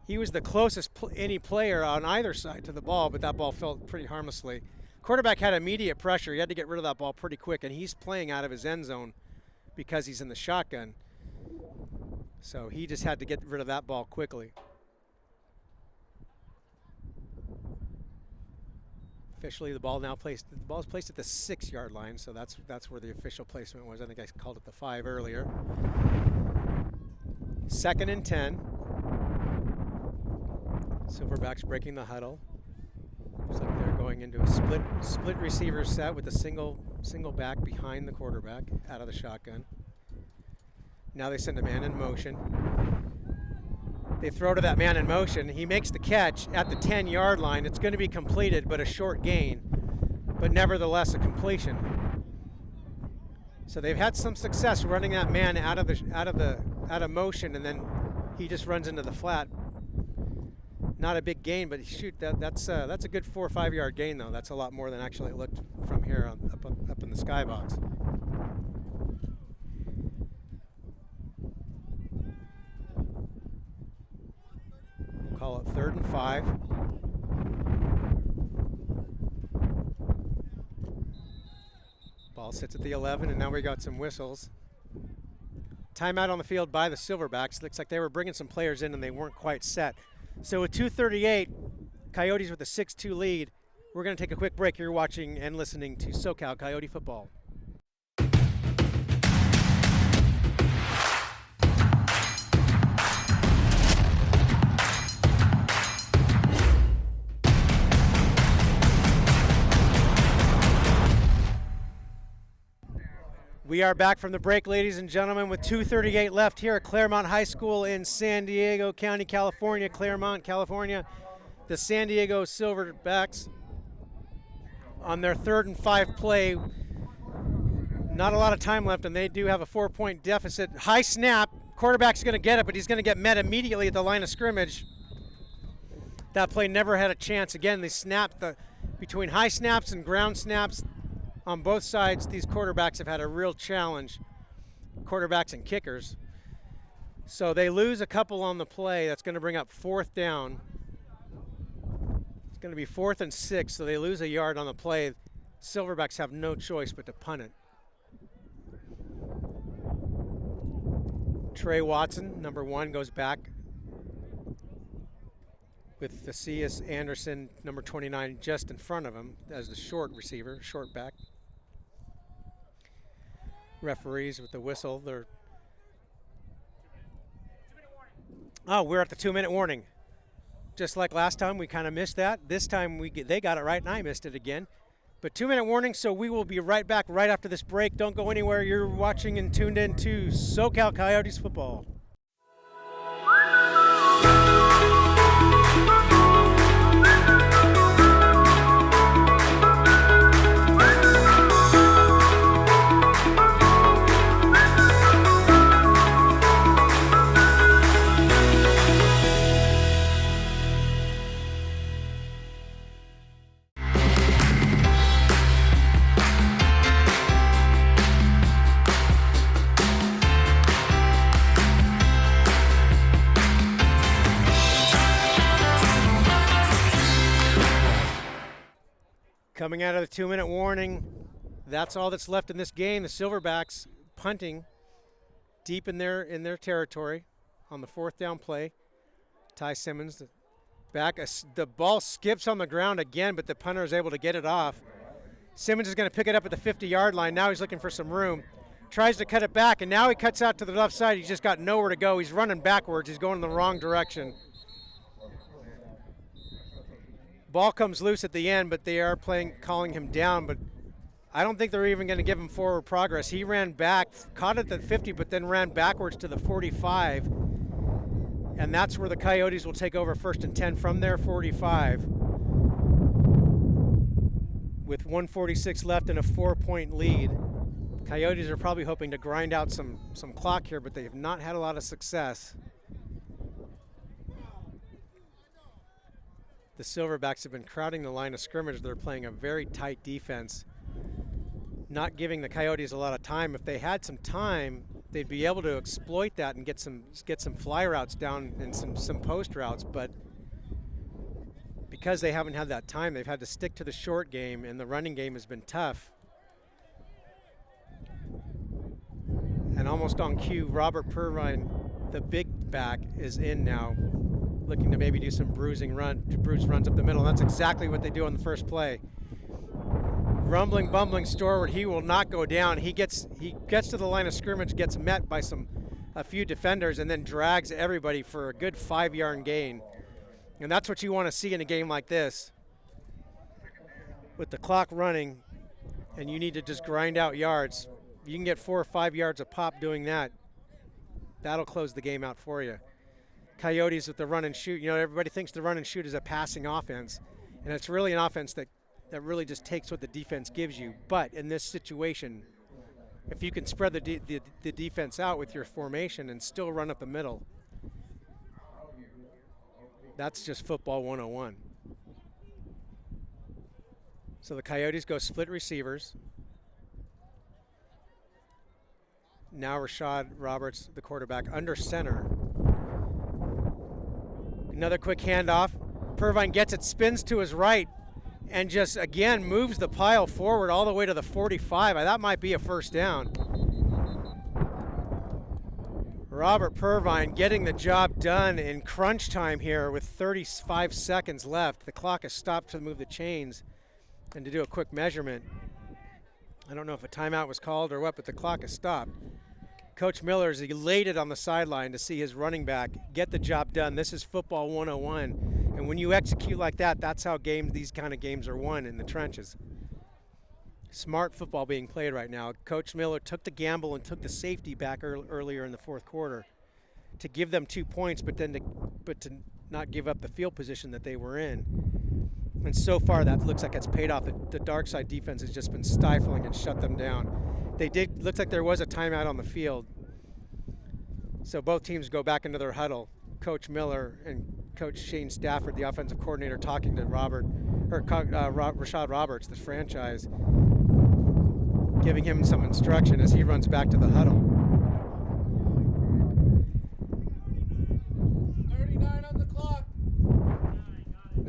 He was the closest any player on either side to the ball, but that ball fell pretty harmlessly. Quarterback had immediate pressure. He had to get rid of that ball pretty quick, and he's playing out of his end zone because he's in the shotgun. So he just had to get rid of that ball quickly. Officially, the ball is placed at the 6-yard line, so that's where the official placement was. I think I called it the 5 earlier. 2nd and 10. Silverbacks breaking the huddle. Looks like they're going into a split receiver set with a single back behind the quarterback out of the shotgun. Now they send a man in motion. They throw to that man in motion. He makes the catch at the 10-yard line. It's going to be completed, but a short gain, but nevertheless a completion. So they've had some success running that man out of motion, and then he just runs into the flat. Not a big gain, but shoot, that's a good 4 or 5 yard gain though. That's a lot more than actually it looked from here up in the skybox. We'll call it 3rd and 5. Ball sits at the 11, and now we got some whistles. Timeout on the field by the Silverbacks. Looks like they were bringing some players in and they weren't quite set. So with 2:38, Coyotes with a 6-2 lead. We're going to take a quick break. You're watching and listening to SoCal Coyote football. We are back from the break, ladies and gentlemen, with 2:38 left here at Claremont High School in San Diego County, California. Claremont, California. The San Diego Silverbacks on their 3rd and 5 play. Not a lot of time left, and they do have a 4-point deficit. High snap. Quarterback's going to get it, but he's going to get met immediately at the line of scrimmage. That play never had a chance. Again, they snapped between high snaps and ground snaps. On both sides, these quarterbacks have had a real challenge, quarterbacks and kickers. So they lose a couple on the play. That's going to bring up 4th down. It's going to be 4th and 6, so they lose a yard on the play. Silverbacks have no choice but to punt it. Trey Watson, number 1, goes back with Phineas Anderson, number 29, just in front of him as the short receiver, short back. Referees with the whistle. We're at the 2-minute warning. Just like last time, we kind of missed that. This time they got it right, and I missed it again. But 2-minute warning, so we will be right back right after this break. Don't go anywhere. You're watching and tuned in to SoCal Coyotes football. Coming out of the 2-minute warning, that's all that's left in this game. The Silverbacks punting deep in their territory on the 4th down play. Ty Simmons back. The ball skips on the ground again, but the punter is able to get it off. Simmons is going to pick it up at the 50-yard line. Now he's looking for some room. Tries to cut it back, and now he cuts out to the left side. He's just got nowhere to go. He's running backwards. He's going in the wrong direction. Ball comes loose at the end, but they are calling him down, but I don't think they're even going to give him forward progress. He ran back, caught it at the 50, but then ran backwards to the 45. And that's where the Coyotes will take over 1st and 10 from their 45. With 1:46 left and a 4-point lead. Coyotes are probably hoping to grind out some clock here, but they have not had a lot of success. The Silverbacks have been crowding the line of scrimmage. They're playing a very tight defense, not giving the Coyotes a lot of time. If they had some time, they'd be able to exploit that and get some fly routes down and some post routes, but because they haven't had that time, they've had to stick to the short game, and the running game has been tough. And almost on cue, Robert Purvine, the big back, is in now, looking to maybe do some bruise runs up the middle. And that's exactly what they do on the first play. Rumbling, bumbling Storward, he will not go down. He gets to the line of scrimmage, gets met by a few defenders, and then drags everybody for a good 5-yard gain. And that's what you want to see in a game like this. With the clock running, and you need to just grind out yards. You can get 4 or 5 yards a pop doing that. That'll close the game out for you. Coyotes with the run and shoot. You know, everybody thinks the run and shoot is a passing offense, and it's really an offense that really just takes what the defense gives you. But in this situation, if you can spread the defense out with your formation and still run up the middle, that's just football 101. So the Coyotes go split receivers. Now Rashad Roberts, the quarterback, under center. Another quick handoff. Purvine gets it, spins to his right, and just, again, moves the pile forward all the way to the 45. That might be a first down. Robert Purvine getting the job done in crunch time here with 35 seconds left. The clock has stopped to move the chains and to do a quick measurement. I don't know if a timeout was called or what, but the clock has stopped. Coach Miller is elated on the sideline to see his running back get the job done. This is football 101. And when you execute like that, that's how these kind of games are won in the trenches. Smart football being played right now. Coach Miller took the gamble and took the safety back earlier in the fourth quarter to give them 2 points, but to not give up the field position that they were in. And so far, that looks like it's paid off. The dark side defense has just been stifling and shut them down. Looks like there was a timeout on the field. So both teams go back into their huddle. Coach Miller and Coach Shane Stafford, the offensive coordinator, talking to Rashad Roberts, the franchise, giving him some instruction as he runs back to the huddle. 39 on the clock.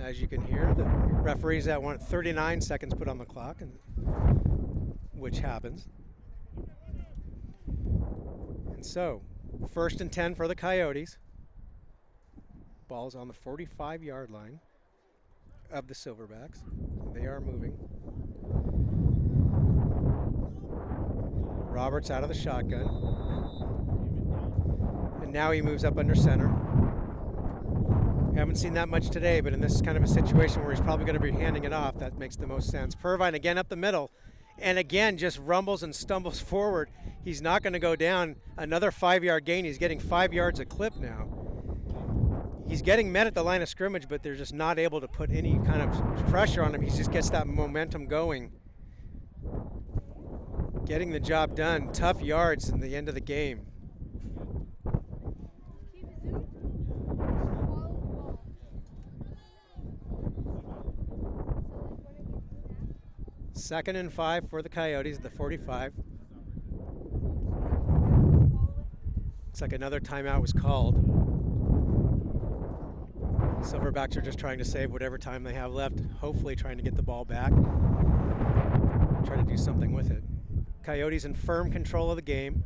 As you can hear, the referees that want 39 seconds put on the clock, which happens. And so, 1st and 10 for the Coyotes. Ball's on the 45-yard line of the Silverbacks. They are moving. Roberts out of the shotgun. And now he moves up under center. Haven't seen that much today, but in this kind of a situation where he's probably going to be handing it off, that makes the most sense. Purvine again up the middle, and again just rumbles and stumbles forward. He's not going to go down. Another 5-yard gain. He's getting 5 yards a clip now. He's getting met at the line of scrimmage, but they're just not able to put any kind of pressure on him. He just gets that momentum going. Getting the job done. Tough yards in the end of the game. Second and 5 for the Coyotes at the 45. Looks like another timeout was called. Silverbacks are just trying to save whatever time they have left, hopefully trying to get the ball back. Try to do something with it. Coyotes in firm control of the game.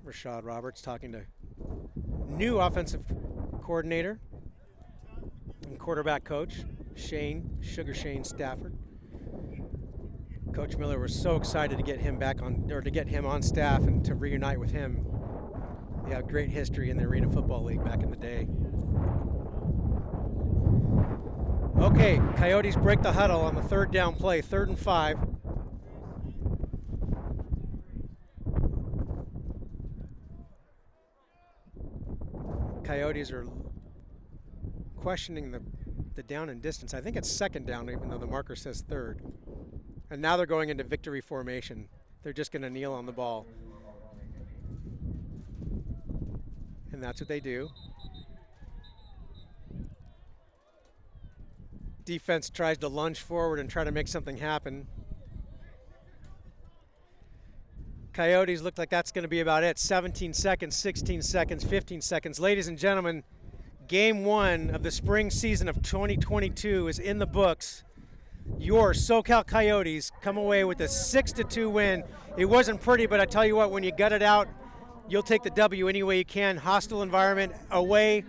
Rashad Roberts talking to new offensive coordinator and quarterback coach, Shane Stafford. Coach Miller was so excited to get him on staff and to reunite with him. They have great history in the Arena Football League back in the day. Okay, Coyotes break the huddle on the 3rd down play, 3rd and 5. Coyotes are questioning the down and distance. I think it's second down, even though the marker says third. And now they're going into victory formation. They're just going to kneel on the ball. And that's what they do. Defense tries to lunge forward and try to make something happen. Coyotes look like that's going to be about it. 17 seconds, 16 seconds, 15 seconds. Ladies and gentlemen, game one of the spring season of 2022 is in the books. Your SoCal Coyotes come away with a 6-2 win. It wasn't pretty, but I tell you what, when you gut it out, you'll take the W any way you can. Hostile environment, away,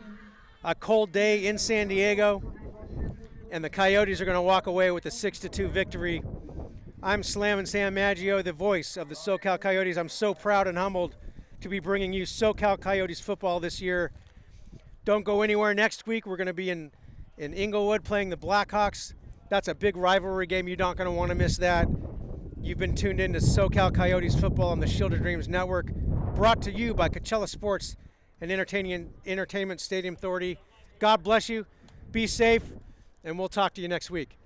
a cold day in San Diego, and the Coyotes are going to walk away with a 6-2 victory. I'm Slammin Sam Maggio, the voice of the SoCal Coyotes. I'm so proud and humbled to be bringing you SoCal Coyotes football this year. Don't go anywhere. Next week we're going to be in Inglewood playing the Blackhawks. That's a big rivalry game. You're not going to want to miss that. You've been tuned in to SoCal Coyotes football on the Shield of Dreams Network, brought to you by Coachella Sports and Entertainment Stadium Authority. God bless you. Be safe, and we'll talk to you next week.